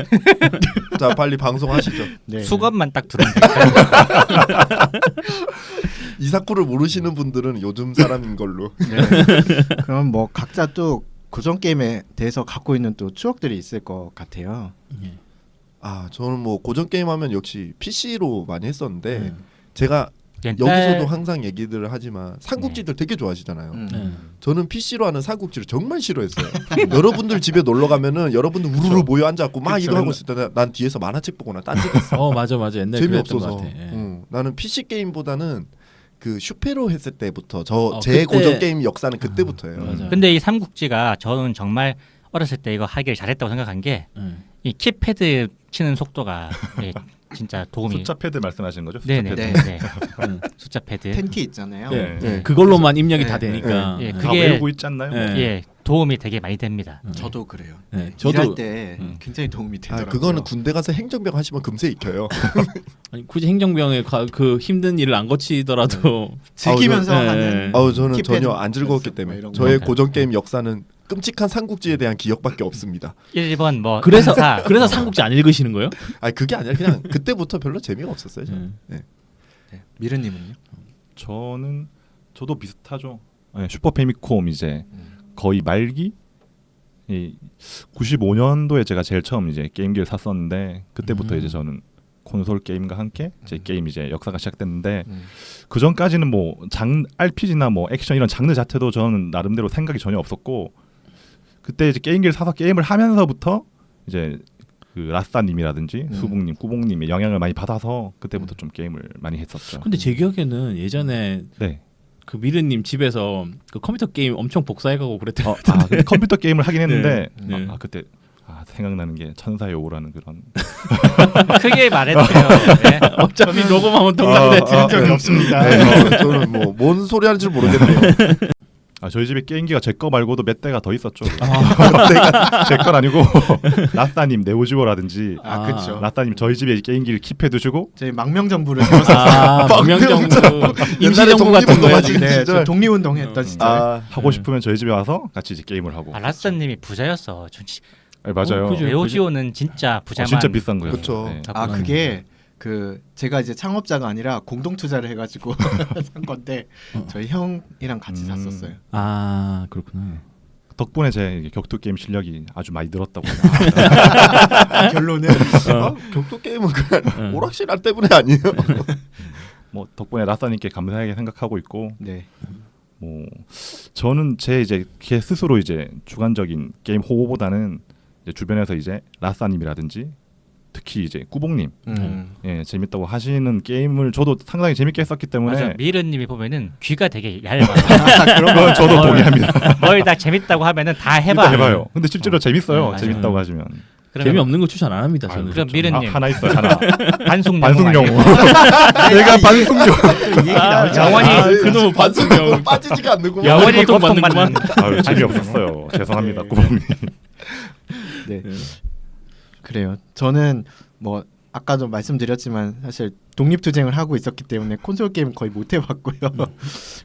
[SPEAKER 3] 자 빨리 방송하시죠.
[SPEAKER 1] 네.
[SPEAKER 4] 수건만 딱 들으면 돼요.
[SPEAKER 3] 이사쿠를 모르시는 분들은 요즘 사람인 걸로.
[SPEAKER 1] 네. 그럼 뭐 각자 또 고전 게임에 대해서 갖고 있는 또 추억들이 있을 것 같아요.
[SPEAKER 3] 아 저는 뭐 고전 게임 하면 역시 PC로 많이 했었는데
[SPEAKER 2] 네.
[SPEAKER 3] 제가
[SPEAKER 4] 옛날-
[SPEAKER 3] 여기서도 항상 얘기들을 하지만 삼국지들 되게 좋아하시잖아요.
[SPEAKER 2] 네.
[SPEAKER 3] 저는 PC로 하는 삼국지를 정말 싫어했어요. 여러분들 집에 놀러 가면은 여러분들 우르르 모여 앉아갖고 막
[SPEAKER 1] 그쵸.
[SPEAKER 3] 이거 하고 있을 때 난 뒤에서 만화책 보거나 딴짓했어.
[SPEAKER 2] 맞아 옛날 그랬던 것
[SPEAKER 3] 재미없어서.
[SPEAKER 2] 같아. 예.
[SPEAKER 3] 나는 PC 게임보다는 그 슈페로 했을 때부터 제
[SPEAKER 2] 그때-
[SPEAKER 3] 고전 게임 역사는 그때부터예요.
[SPEAKER 2] 맞아.
[SPEAKER 4] 근데 이 삼국지가 저는 정말 어렸을 때 이거 하길 잘했다고 생각한 게 이
[SPEAKER 2] 예.
[SPEAKER 4] 키패드 치는 속도가 예, 진짜 도움이.
[SPEAKER 5] 숫자 패드 말씀하시는 거죠? 숫자
[SPEAKER 4] 네네.
[SPEAKER 5] 패드.
[SPEAKER 4] 네. 숫자 패드.
[SPEAKER 1] 텐키 있잖아요.
[SPEAKER 2] 네.
[SPEAKER 5] 네.
[SPEAKER 2] 그걸로만 입력이
[SPEAKER 1] 네.
[SPEAKER 2] 다 되니까.
[SPEAKER 4] 네.
[SPEAKER 2] 예.
[SPEAKER 5] 다
[SPEAKER 4] 그게-
[SPEAKER 5] 외우고 있지 않나요?
[SPEAKER 2] 네.
[SPEAKER 4] 예, 도움이 되게 많이 됩니다.
[SPEAKER 1] 저도 그래요.
[SPEAKER 2] 네.
[SPEAKER 1] 일할
[SPEAKER 2] 저도
[SPEAKER 1] 때 굉장히 도움이
[SPEAKER 3] 아
[SPEAKER 1] 되더라고요.
[SPEAKER 3] 그거는 군대 가서 행정병 하시면 금세 익혀요.
[SPEAKER 2] 아니, 굳이 행정병에 그 힘든 일을 안 거치더라도
[SPEAKER 1] 즐기면서
[SPEAKER 2] 아우, 저-
[SPEAKER 1] 하는.
[SPEAKER 3] 아우 저는
[SPEAKER 1] 키패드
[SPEAKER 3] 전혀 안 즐거웠기
[SPEAKER 1] 뭐
[SPEAKER 3] 때문에
[SPEAKER 1] 이런
[SPEAKER 3] 저의
[SPEAKER 4] 거.
[SPEAKER 3] 고전 게임 역사는 끔찍한 삼국지에 대한 기억밖에 없습니다.
[SPEAKER 4] 1번 뭐
[SPEAKER 2] 그래서
[SPEAKER 4] 항사,
[SPEAKER 2] 그래서 삼국지 안 읽으시는 거예요?
[SPEAKER 3] 아니 그게 아니라 그냥 그때부터 별로 재미가 없었어요. 저는.
[SPEAKER 2] 네.
[SPEAKER 1] 네. 미르님은요?
[SPEAKER 5] 저도 비슷하죠. 네, 슈퍼 패미콤 이제 거의 말기 95년도에 제가 제일 처음 이제 게임기를 샀었는데 그때부터 이제 저는 콘솔 게임과 함께 제 게임 이제 역사가 시작됐는데 그 전까지는 뭐 RPG나 뭐 액션 이런 장르 자체도 저는 나름대로 생각이 전혀 없었고 그때 이제 게임기를 사서 게임을 하면서부터 이제 그 라싸님이라든지 수북님, 꾸봉님의 영향을 많이 받아서 그때부터 좀 게임을 많이 했었죠.
[SPEAKER 2] 근데 제 기억에는 예전에
[SPEAKER 5] 네.
[SPEAKER 2] 그 미르님 집에서 그 컴퓨터 게임 엄청 복사해가고 그랬던 것
[SPEAKER 5] 아, 근데 컴퓨터 게임을 하긴 했는데
[SPEAKER 2] 네. 네.
[SPEAKER 5] 그때 생각나는 게 천사의 오라는 그런
[SPEAKER 4] 크게 말해도요. 네.
[SPEAKER 2] 어차피 녹음하면 똑같아.
[SPEAKER 1] 들은 적이 없습니다.
[SPEAKER 3] 네, 저는 뭐 뭔 소리 하는지 모르겠네요.
[SPEAKER 5] 저희 집에 게임기가 제 거 말고도 몇 대가 더 있었죠. 제 건 아니고 라싸님 네오지오라든지
[SPEAKER 1] 그렇죠.
[SPEAKER 5] 라싸님 저희 집에 게임기를 킵해 두시고
[SPEAKER 1] 저희 망명 정부를 세웠었어요.
[SPEAKER 2] 망명정부 임시정부 같은
[SPEAKER 3] 독립운동
[SPEAKER 2] 거야.
[SPEAKER 3] 하신
[SPEAKER 1] 네, 저
[SPEAKER 3] 시절.
[SPEAKER 1] 독립운동 했던 시절.
[SPEAKER 5] 하고 싶으면 저희 집에 와서 같이 이제 게임을 하고.
[SPEAKER 4] 라스님이 부자였어.
[SPEAKER 5] 네, 맞아요.
[SPEAKER 2] 그죠.
[SPEAKER 4] 네오지오는 진짜 부자만.
[SPEAKER 5] 진짜 비싼 거예요.
[SPEAKER 3] 그쵸.
[SPEAKER 5] 네.
[SPEAKER 1] 그게 제가 이제 창업자가 아니라 공동 투자를 해가지고 산 건데 저희 형이랑 같이 샀었어요.
[SPEAKER 2] 그렇구나.
[SPEAKER 5] 덕분에 제 격투 게임 실력이 아주 많이 늘었다고.
[SPEAKER 1] 결론은
[SPEAKER 3] 격투 게임은 그냥 오락실할 때문에 아니에요.
[SPEAKER 5] 뭐 덕분에 라싸님께 감사하게 생각하고 있고.
[SPEAKER 1] 네.
[SPEAKER 5] 뭐 저는 제 스스로 이제 주관적인 게임 호보다는 이제 주변에서 이제 라싸님이라든지 특히 이제 꾸봉님 예 재밌다고 하시는 게임을 저도 상당히 재밌게 했었기 때문에
[SPEAKER 4] 맞아. 미르님이 보면은 귀가 되게 얇아.
[SPEAKER 5] 그런 건 저도 동의합니다.
[SPEAKER 4] 뭘 다 재밌다고 하면은 다 해봐.
[SPEAKER 5] 일단 해봐요. 근데 실제로 재밌어요.
[SPEAKER 4] 맞아요.
[SPEAKER 5] 재밌다고 하시면.
[SPEAKER 2] 재미없는 거 추천 안 합니다. 저는.
[SPEAKER 4] 그럼 미르님
[SPEAKER 5] 하나 있어요. 하나.
[SPEAKER 4] 반숙
[SPEAKER 5] 반숙영웅. 내가 반숙영웅.
[SPEAKER 4] 영원히
[SPEAKER 2] 그놈 반숙영.
[SPEAKER 3] 빠지지가 않는구만.
[SPEAKER 4] 영원히
[SPEAKER 2] 고통받는구만.
[SPEAKER 4] 고통받는.
[SPEAKER 5] 재미없었어요. 죄송합니다. 꾸봉님.
[SPEAKER 1] 네. 그래요. 저는 뭐 아까도 말씀드렸지만 사실 독립투쟁을 하고 있었기 때문에 콘솔 게임 거의 못 해봤고요.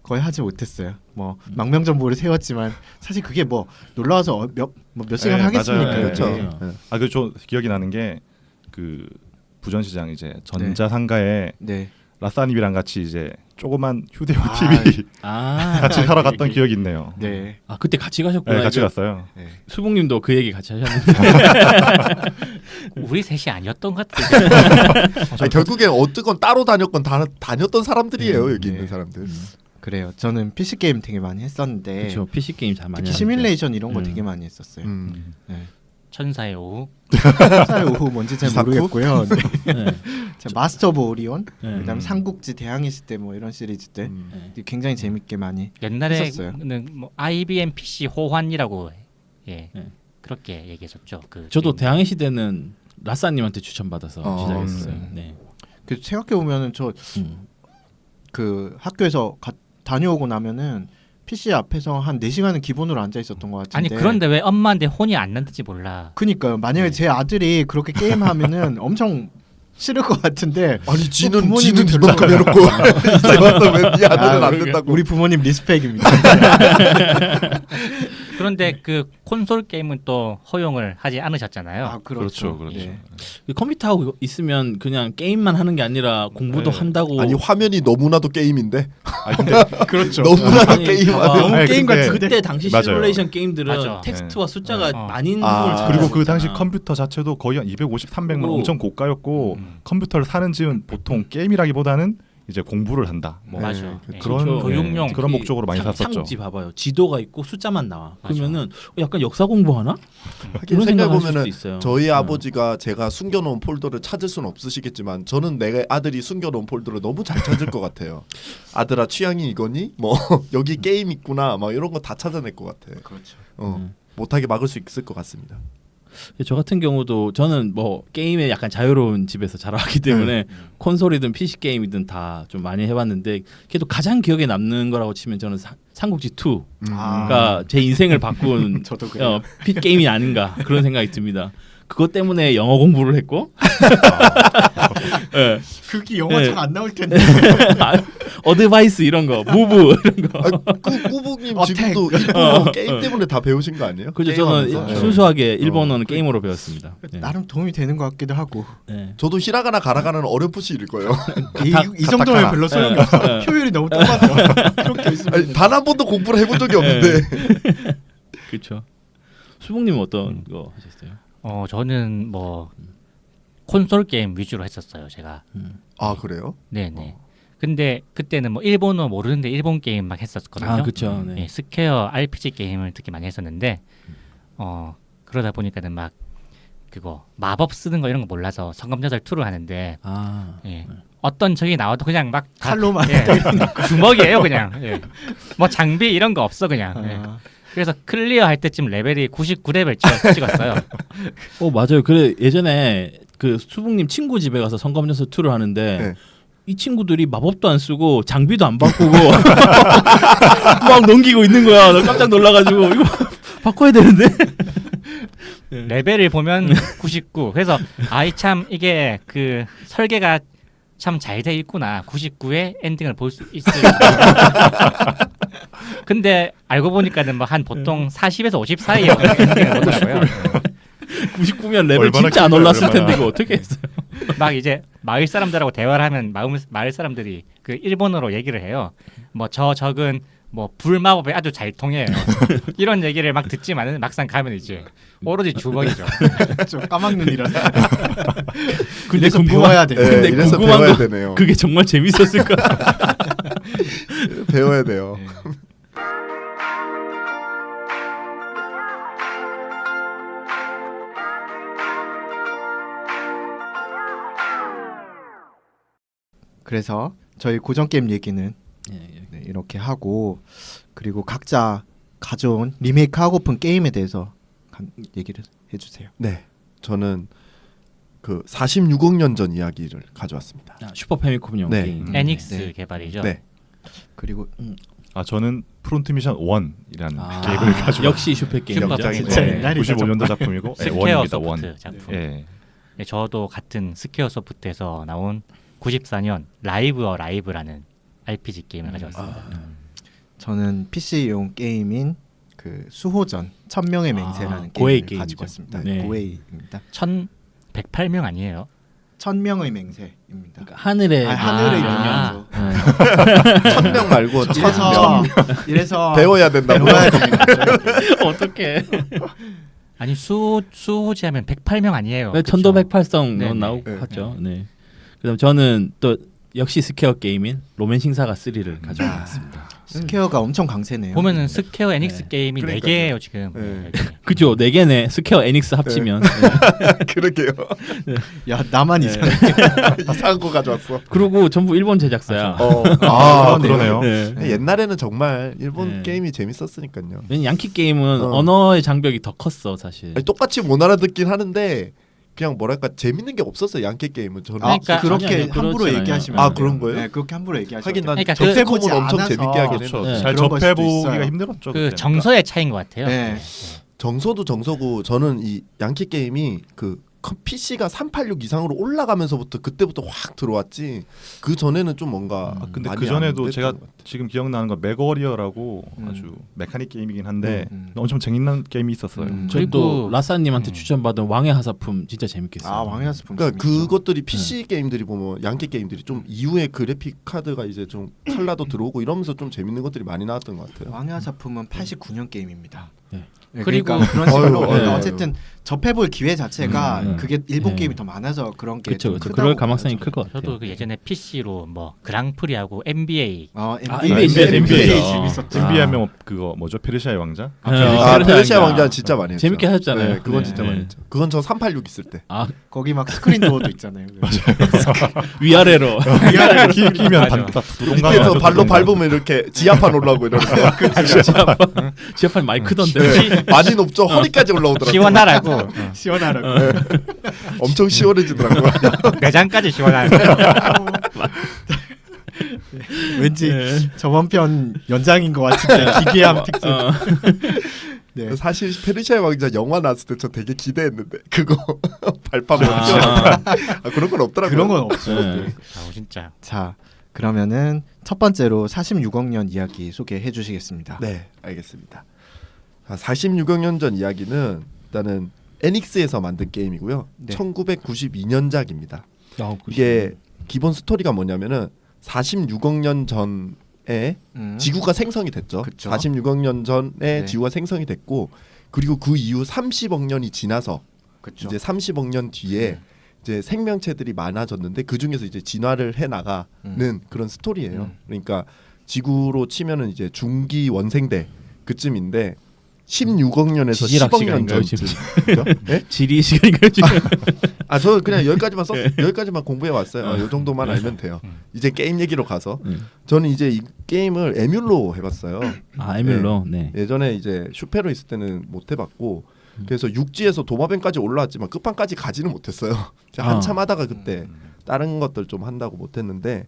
[SPEAKER 1] 거의 하지 못했어요. 뭐 망명정보를 세웠지만 사실 그게 뭐 놀러와서 몇 시간
[SPEAKER 5] 네,
[SPEAKER 1] 하겠습니까?
[SPEAKER 5] 맞아요.
[SPEAKER 3] 그렇죠.
[SPEAKER 1] 네.
[SPEAKER 5] 저 기억이 나는 게 그 부전시장 이제 전자상가에
[SPEAKER 1] 네.
[SPEAKER 5] 라싸님이랑 같이 이제 조그만 휴대용
[SPEAKER 1] 아,
[SPEAKER 5] TV
[SPEAKER 2] 아,
[SPEAKER 5] 같이 사러 갔던 기억이 있네요.
[SPEAKER 1] 네.
[SPEAKER 2] 그때 같이 가셨구나.
[SPEAKER 5] 네, 같이
[SPEAKER 2] 이거
[SPEAKER 5] 갔어요.
[SPEAKER 1] 네.
[SPEAKER 2] 수봉님도 그 얘기 같이 하셨는데.
[SPEAKER 4] 우리 셋이 아니었던 것 같아.
[SPEAKER 3] 결국엔 어쨌건 따로 다녔건 다녔던 사람들이에요. 여기
[SPEAKER 1] 네.
[SPEAKER 3] 있는 사람들.
[SPEAKER 1] 그래요. 저는 PC 게임 되게 많이 했었는데
[SPEAKER 2] 그렇죠. PC 게임 잘 많이
[SPEAKER 1] 특히
[SPEAKER 2] 하는데.
[SPEAKER 1] 시뮬레이션 이런 거 되게 많이 했었어요. 네.
[SPEAKER 4] 천사의 오후.
[SPEAKER 1] 살 오후 뭔지 잘
[SPEAKER 3] 이사쿠?
[SPEAKER 1] 모르겠고요. 네.
[SPEAKER 2] 네.
[SPEAKER 1] 제가 마스터 오브 오리온,
[SPEAKER 2] 네.
[SPEAKER 1] 그다음에 삼국지 대항해 시대 뭐 이런 시리즈들 굉장히 재밌게 많이 했었어요.
[SPEAKER 4] 옛날에는 뭐 IBM PC 호환이라고
[SPEAKER 2] 네.
[SPEAKER 4] 그렇게 얘기했었죠.
[SPEAKER 2] 저도 대항해 시대는 라싸님한테 추천받아서 시작했어요.
[SPEAKER 1] 네.
[SPEAKER 2] 네.
[SPEAKER 1] 그 생각해 보면은 저 그 학교에서 다녀오고 나면은 PC 앞에서 한 4시간은 기본으로 앉아 있었던 것 같은데.
[SPEAKER 4] 아니 그런데 왜 엄마한테 혼이 안 났는지 몰라.
[SPEAKER 1] 그니까요. 만약에 제 아들이 그렇게 게임하면은 엄청 싫을 것 같은데.
[SPEAKER 3] 아니 지는
[SPEAKER 1] 부모님은
[SPEAKER 3] 이만큼 해놓고 이제 와서 왜 네 아들은 안 된다고.
[SPEAKER 1] 우리 부모님 리스펙입니다.
[SPEAKER 4] 그런데 그 콘솔 게임은 또 허용을 하지 않으셨잖아요.
[SPEAKER 5] 그렇죠.
[SPEAKER 1] 네.
[SPEAKER 2] 컴퓨터 하고 있으면 그냥 게임만 하는 게 아니라 공부도
[SPEAKER 5] 네.
[SPEAKER 2] 한다고.
[SPEAKER 3] 아니 화면이 너무나도 게임인데.
[SPEAKER 5] 근데
[SPEAKER 1] 그렇죠.
[SPEAKER 3] 너무나도
[SPEAKER 2] 아니,
[SPEAKER 3] 게임하는.
[SPEAKER 2] 너무
[SPEAKER 5] 아니,
[SPEAKER 2] 게임
[SPEAKER 5] 근데-
[SPEAKER 2] 같은 그때 당시
[SPEAKER 5] 맞아요.
[SPEAKER 2] 시뮬레이션 게임들은
[SPEAKER 4] 맞아.
[SPEAKER 2] 텍스트와 숫자가
[SPEAKER 4] 네.
[SPEAKER 2] 많은
[SPEAKER 3] 아,
[SPEAKER 2] 걸
[SPEAKER 5] 그리고
[SPEAKER 2] 찾아서
[SPEAKER 5] 그 당시
[SPEAKER 2] 있잖아.
[SPEAKER 5] 컴퓨터 자체도 거의 한 250, 300만
[SPEAKER 2] 오.
[SPEAKER 5] 엄청 고가였고 컴퓨터를 사는 집은 보통 게임이라기보다는 이제 공부를 한다. 뭐
[SPEAKER 4] 맞아.
[SPEAKER 1] 네,
[SPEAKER 5] 그런
[SPEAKER 2] 그렇죠.
[SPEAKER 4] 교육용
[SPEAKER 5] 네, 그런 목적으로 많이 샀었죠.
[SPEAKER 2] 삼국지 봐봐요. 지도가 있고 숫자만 나와.
[SPEAKER 4] 맞아.
[SPEAKER 2] 그러면은 약간 역사 공부하나?
[SPEAKER 3] 하긴
[SPEAKER 2] 그런 생각할 수도
[SPEAKER 3] 생각해보면은
[SPEAKER 2] 있어요.
[SPEAKER 3] 저희 아버지가 제가 숨겨놓은 폴더를 찾을 수는 없으시겠지만 저는 내 아들이 숨겨놓은 폴더를 너무 잘 찾을 것 같아요. 아들아 취향이 이거니? 뭐 여기 게임 있구나. 막 이런 거 다 찾아낼 것 같아.
[SPEAKER 1] 그렇죠.
[SPEAKER 3] 못하게 막을 수 있을 것 같습니다.
[SPEAKER 2] 저 같은 경우도 저는 뭐 게임에 약간 자유로운 집에서 자라왔기 때문에 콘솔이든 PC 게임이든 다 좀 많이 해봤는데 그래도 가장 기억에 남는 거라고 치면 저는 삼국지 2가 제 인생을 바꾼
[SPEAKER 1] 저도 그래요.
[SPEAKER 2] 게임이 아닌가 그런 생각이 듭니다. 그것 때문에 영어 공부를 했고 네.
[SPEAKER 1] 그게 영어
[SPEAKER 2] 네.
[SPEAKER 1] 잘 안 나올 텐데.
[SPEAKER 2] 어드바이스 이런 거 무브 이런 거
[SPEAKER 3] 꾸북님
[SPEAKER 1] 어택.
[SPEAKER 3] 지금도 일본어 게임 때문에 다 배우신 거 아니에요?
[SPEAKER 2] 그죠. 저는
[SPEAKER 3] 게임하면서.
[SPEAKER 2] 순수하게 일본어는 게임으로 배웠습니다. 네.
[SPEAKER 1] 나름 도움이 되는 것 같기도 하고.
[SPEAKER 2] 네.
[SPEAKER 3] 저도 히라가나 가라가나는 어렴풋이 읽어요.
[SPEAKER 1] 이 정도면 별로 소용이 없어.
[SPEAKER 2] 네.
[SPEAKER 1] 효율이 너무 똑같아. 그렇게 있으면.
[SPEAKER 3] 단 한 번도 공부를 해본 적이 없는데.
[SPEAKER 2] 그렇죠. 수봉님은 어떤 거 하셨어요?
[SPEAKER 4] 저는 뭐 콘솔 게임 위주로 했었어요. 제가.
[SPEAKER 3] 아 그래요?
[SPEAKER 4] 네네. 근데 그때는 뭐 일본어 모르는데 일본 게임 막 했었거든요.
[SPEAKER 2] 아 그렇죠. 네.
[SPEAKER 4] 예, 스퀘어 RPG 게임을 특히 많이 했었는데 그러다 보니까는 막 그거 마법 쓰는 거 이런 거 몰라서 성검자들 2를 하는데
[SPEAKER 2] 아
[SPEAKER 4] 예. 어떤 적이 나와도 그냥 막
[SPEAKER 1] 칼로만
[SPEAKER 4] 예, 주먹이에요 그냥. 예. 뭐 장비 이런 거 없어 그냥. 예. 그래서 클리어 할 때쯤 레벨이 99레벨 찍었어요.
[SPEAKER 2] 맞아요. 그래 예전에 그 수봉님 친구 집에 가서 성검전서 2를 하는데
[SPEAKER 3] 네.
[SPEAKER 2] 이 친구들이 마법도 안 쓰고 장비도 안 바꾸고 막 넘기고 있는 거야. 나 깜짝 놀라가지고 이거 바꿔야 되는데.
[SPEAKER 4] 레벨을 보면 99. 그래서 아이 참 이게 그 설계가 참 잘 돼 있구나. 99의 엔딩을 볼 수 있을. 근데 알고 보니까는 뭐 한 보통 40에서 50 사이에 엔딩을 보더라고요.
[SPEAKER 2] 99면 레벨
[SPEAKER 5] 얼마나
[SPEAKER 2] 진짜 안
[SPEAKER 5] 큰
[SPEAKER 2] 올랐을
[SPEAKER 5] 거야,
[SPEAKER 2] 텐데
[SPEAKER 5] 얼마나.
[SPEAKER 2] 이거 어떻게 했어요?
[SPEAKER 4] 막 이제 마을 사람들하고 대화를 하면 마을 사람들이 그 일본어로 얘기를 해요. 뭐 저 적은 뭐 불마법에 아주 잘 통해요. 이런 얘기를 막 듣지만은 막상 가면 이제 오로지 주먹이죠.
[SPEAKER 1] 좀 까막눈이라서.
[SPEAKER 2] 근데
[SPEAKER 1] 이래서 배워야 돼.
[SPEAKER 3] 네,
[SPEAKER 2] 근데
[SPEAKER 3] 이래서
[SPEAKER 2] 궁금한
[SPEAKER 3] 배워야
[SPEAKER 2] 거
[SPEAKER 3] 되네요.
[SPEAKER 2] 그게 정말 재밌었을까?
[SPEAKER 3] 배워야 돼요.
[SPEAKER 1] 그래서 저희 고전 게임 얘기는
[SPEAKER 2] 예, 예.
[SPEAKER 1] 네, 이렇게 하고 그리고 각자 가져온 리메이크 하고픈 게임에 대해서 얘기를 해주세요.
[SPEAKER 3] 네, 저는 그 46억 년 전 이야기를 가져왔습니다.
[SPEAKER 2] 아, 슈퍼 패미컴용
[SPEAKER 3] 네.
[SPEAKER 2] 게임.
[SPEAKER 4] 애닉스
[SPEAKER 1] 네.
[SPEAKER 4] 개발이죠.
[SPEAKER 3] 네.
[SPEAKER 1] 그리고
[SPEAKER 5] 아 저는 프론트 미션 1이라는
[SPEAKER 2] 아,
[SPEAKER 5] 게임을 가지고
[SPEAKER 2] 역시 슈퍼 게임.
[SPEAKER 4] 슈퍼
[SPEAKER 3] 역장이네.
[SPEAKER 1] 진짜 옛날이다,
[SPEAKER 5] 95년도 작품이고
[SPEAKER 4] 스퀘어
[SPEAKER 5] 원입니다.
[SPEAKER 4] 소프트
[SPEAKER 5] 원.
[SPEAKER 4] 작품.
[SPEAKER 5] 예.
[SPEAKER 4] 네, 저도 같은 스퀘어 소프트에서 나온 94년 라이브어 라이브라는 RPG 게임을 가져왔습니다.
[SPEAKER 1] 저는 PC용 게임인 그 수호전 천명의 맹세라는
[SPEAKER 2] 고에이
[SPEAKER 1] 게임을 가지고
[SPEAKER 2] 게임이죠.
[SPEAKER 1] 왔습니다.
[SPEAKER 2] 네.
[SPEAKER 1] 고에이입니다.
[SPEAKER 4] 1108명 아니에요?
[SPEAKER 1] 천명의 맹세입니다.
[SPEAKER 2] 그러니까 하늘의
[SPEAKER 1] 하늘의
[SPEAKER 4] 아.
[SPEAKER 1] 명령조.
[SPEAKER 3] 천명 말고
[SPEAKER 1] 이래서
[SPEAKER 3] 천명
[SPEAKER 1] 이래서
[SPEAKER 3] 배워야 된다고.
[SPEAKER 1] 배워야 되는 거죠.
[SPEAKER 2] 어떻게?
[SPEAKER 4] 아니 수호지 하면 108명 아니에요.
[SPEAKER 2] 네,
[SPEAKER 4] 그쵸?
[SPEAKER 2] 천도백팔성
[SPEAKER 4] 네네.
[SPEAKER 2] 나오고
[SPEAKER 3] 네.
[SPEAKER 2] 하죠. 네. 그다음 저는 또 역시 스퀘어 게임인 로맨싱사가 3를 가져왔습니다.
[SPEAKER 1] 스퀘어가 엄청 강세네요.
[SPEAKER 4] 보면은 스퀘어 애닉스
[SPEAKER 2] 네.
[SPEAKER 4] 게임이
[SPEAKER 3] 그러니까요.
[SPEAKER 4] 4개예요 지금.
[SPEAKER 3] 네.
[SPEAKER 2] 그죠? 4개네. 스퀘어 애닉스 합치면. 네.
[SPEAKER 3] 그러게요.
[SPEAKER 1] 야 나만
[SPEAKER 2] 네.
[SPEAKER 1] 이상해.
[SPEAKER 3] 이상한 거 가져왔어.
[SPEAKER 2] 그리고 전부 일본 제작사야.
[SPEAKER 5] 그러네요.
[SPEAKER 2] 네.
[SPEAKER 3] 옛날에는 정말 일본
[SPEAKER 2] 네.
[SPEAKER 3] 게임이 재밌었으니까요.
[SPEAKER 2] 왜냐면 양키 게임은
[SPEAKER 3] 어.
[SPEAKER 2] 언어의 장벽이 더 컸어 사실.
[SPEAKER 3] 아니, 똑같이 못 알아듣긴 하는데 그냥 뭐랄까 재밌는 게 없었어요. 양키 게임은 저는.
[SPEAKER 1] 아,
[SPEAKER 4] 그러니까-
[SPEAKER 1] 그렇게
[SPEAKER 2] 아니, 아니,
[SPEAKER 1] 함부로
[SPEAKER 2] 그렇진
[SPEAKER 1] 얘기하시면
[SPEAKER 3] 않아요.
[SPEAKER 1] 안
[SPEAKER 3] 아, 그런
[SPEAKER 1] 돼요.
[SPEAKER 3] 거예요?
[SPEAKER 1] 네, 그렇게 함부로 얘기하시면
[SPEAKER 3] 하긴 난
[SPEAKER 4] 그러니까
[SPEAKER 3] 접해보면
[SPEAKER 1] 접해보지
[SPEAKER 3] 엄청
[SPEAKER 1] 않아서
[SPEAKER 3] 재밌게 하긴
[SPEAKER 5] 그렇죠.
[SPEAKER 3] 했는데
[SPEAKER 2] 네.
[SPEAKER 5] 잘
[SPEAKER 1] 그런 걸 수도
[SPEAKER 5] 접해보기가
[SPEAKER 1] 있어요.
[SPEAKER 5] 힘들었죠.
[SPEAKER 4] 그
[SPEAKER 5] 그때는.
[SPEAKER 4] 정서의 차이인 것 같아요.
[SPEAKER 1] 네.
[SPEAKER 3] 정서도 정서고 저는 이 양키 게임이 그 PC가 386 이상으로 올라가면서부터 그때부터 확 들어왔지. 그 전에는 좀 뭔가
[SPEAKER 5] 근데
[SPEAKER 3] 많이
[SPEAKER 5] 그 전에도
[SPEAKER 3] 안
[SPEAKER 5] 제가
[SPEAKER 3] 됐던 것 같아요.
[SPEAKER 5] 지금 기억나는 건 맥워리어라고
[SPEAKER 1] 음.
[SPEAKER 5] 아주 메카닉 게임이긴 한데
[SPEAKER 1] 음.
[SPEAKER 5] 엄청 재밌는 게임이 있었어요.
[SPEAKER 1] 그리고-
[SPEAKER 2] 저도 라사님한테 추천받은 왕의 하사품 진짜 재밌겠어요.
[SPEAKER 1] 아 왕야스 품.
[SPEAKER 3] 그러니까 그것들이 PC 게임들이 보면 양키 게임들이 좀 이후에 그래픽 카드가 이제 좀 칼라도 들어오고 이러면서 좀 재밌는 것들이 많이 나왔던 것 같아요.
[SPEAKER 1] 왕야사품은 89년 게임입니다.
[SPEAKER 2] 네.
[SPEAKER 1] 네,
[SPEAKER 4] 그리고-
[SPEAKER 1] 그러니까 그런 식으로
[SPEAKER 3] 어휴,
[SPEAKER 1] 그러니까
[SPEAKER 2] 네.
[SPEAKER 1] 어쨌든 접해볼 기회 자체가 그게 일본
[SPEAKER 2] 네.
[SPEAKER 1] 게임이 더 많아서 그런 게
[SPEAKER 2] 그렇죠.
[SPEAKER 1] 좀
[SPEAKER 2] 그렇죠.
[SPEAKER 1] 크다고
[SPEAKER 2] 그럴 가망성이
[SPEAKER 1] 봐야죠.
[SPEAKER 2] 클 것 같아요.
[SPEAKER 4] 저도 그 예전에 PC로 뭐 그랑프리하고 NBA
[SPEAKER 1] NBA
[SPEAKER 2] NBA
[SPEAKER 1] 재밌었죠.
[SPEAKER 2] 아.
[SPEAKER 5] NBA 하면 그거 뭐죠? 페르시아의 왕자?
[SPEAKER 3] 아,
[SPEAKER 2] 페르시아
[SPEAKER 3] 페르시아
[SPEAKER 2] 왕자.
[SPEAKER 3] 왕자 진짜 많이 했죠.
[SPEAKER 2] 재밌게 하셨잖아요.
[SPEAKER 3] 네, 그건
[SPEAKER 2] 네.
[SPEAKER 3] 진짜
[SPEAKER 2] 네.
[SPEAKER 3] 많이 했죠. 그건 저 386 있을 때.
[SPEAKER 2] 아
[SPEAKER 1] 거기 막 스크린 도어도 있잖아요.
[SPEAKER 2] 위아래로.
[SPEAKER 5] 끼면
[SPEAKER 4] 맞아.
[SPEAKER 5] 다
[SPEAKER 3] 밑에서 발로 밟으면 이렇게 지하판 올라오고 이러는데
[SPEAKER 2] 지하판 많이 크던데.
[SPEAKER 3] 네, 많이 높죠. 허리까지 올라오더라고요.
[SPEAKER 4] 시원하라고
[SPEAKER 1] 시원하라고.
[SPEAKER 3] 엄청 시원해지더라고요.
[SPEAKER 4] 내장까지 시원하고.
[SPEAKER 1] 왠지
[SPEAKER 2] 네.
[SPEAKER 1] 저번 편 연장인 것 같은데 기괴함 특징. 네.
[SPEAKER 3] 사실 페르시아 왕자 영화 나왔을 때 저 되게 기대했는데 그거 발판
[SPEAKER 2] 아.
[SPEAKER 3] 그런 건 없더라고요.
[SPEAKER 1] 그런 건 없죠.
[SPEAKER 2] 네.
[SPEAKER 4] 아 진짜.
[SPEAKER 1] 자 그러면은 첫 번째로 46억 년 이야기 소개해 주시겠습니다.
[SPEAKER 3] 네, 알겠습니다. 46억 년 전 이야기는 일단은 애닉스에서 만든 게임이고요.
[SPEAKER 1] 네.
[SPEAKER 3] 1992년작입니다.
[SPEAKER 2] 야,
[SPEAKER 3] 이게 기본 스토리가 뭐냐면은 46억 년 전에 지구가 생성이 됐죠.
[SPEAKER 1] 그쵸.
[SPEAKER 3] 46억 년 전에
[SPEAKER 1] 네.
[SPEAKER 3] 지구가 생성이 됐고 그리고 그 이후 30억 년이 지나서
[SPEAKER 1] 그렇죠.
[SPEAKER 3] 이제 30억 년 뒤에 이제 생명체들이 많아졌는데 그 중에서 이제 진화를 해 나가는 그런 스토리예요. 그러니까 지구로 치면은 이제 중기 원생대 그쯤인데 16억 년에서
[SPEAKER 2] 지질학
[SPEAKER 3] 10억 년
[SPEAKER 2] 시간인가요,
[SPEAKER 3] 전쯤.
[SPEAKER 2] 지금?
[SPEAKER 3] 그죠? 네?
[SPEAKER 2] 지리 시간인가요 지금?
[SPEAKER 3] 아, 저 그냥 여기까지만 여기까지만 공부해 왔어요. 아, 요 정도만 알면 돼요. 이제 게임 얘기로 가서 저는 이제 이 게임을 에뮬로 해봤어요.
[SPEAKER 2] 아 에뮬로. 네.
[SPEAKER 3] 예전에 이제 슈페로 있을 때는 못 해봤고 그래서 육지에서 도마뱀까지 올라왔지만 끝판까지 가지는 못했어요. 제가 한참 하다가 그때 다른 것들 좀 한다고 못했는데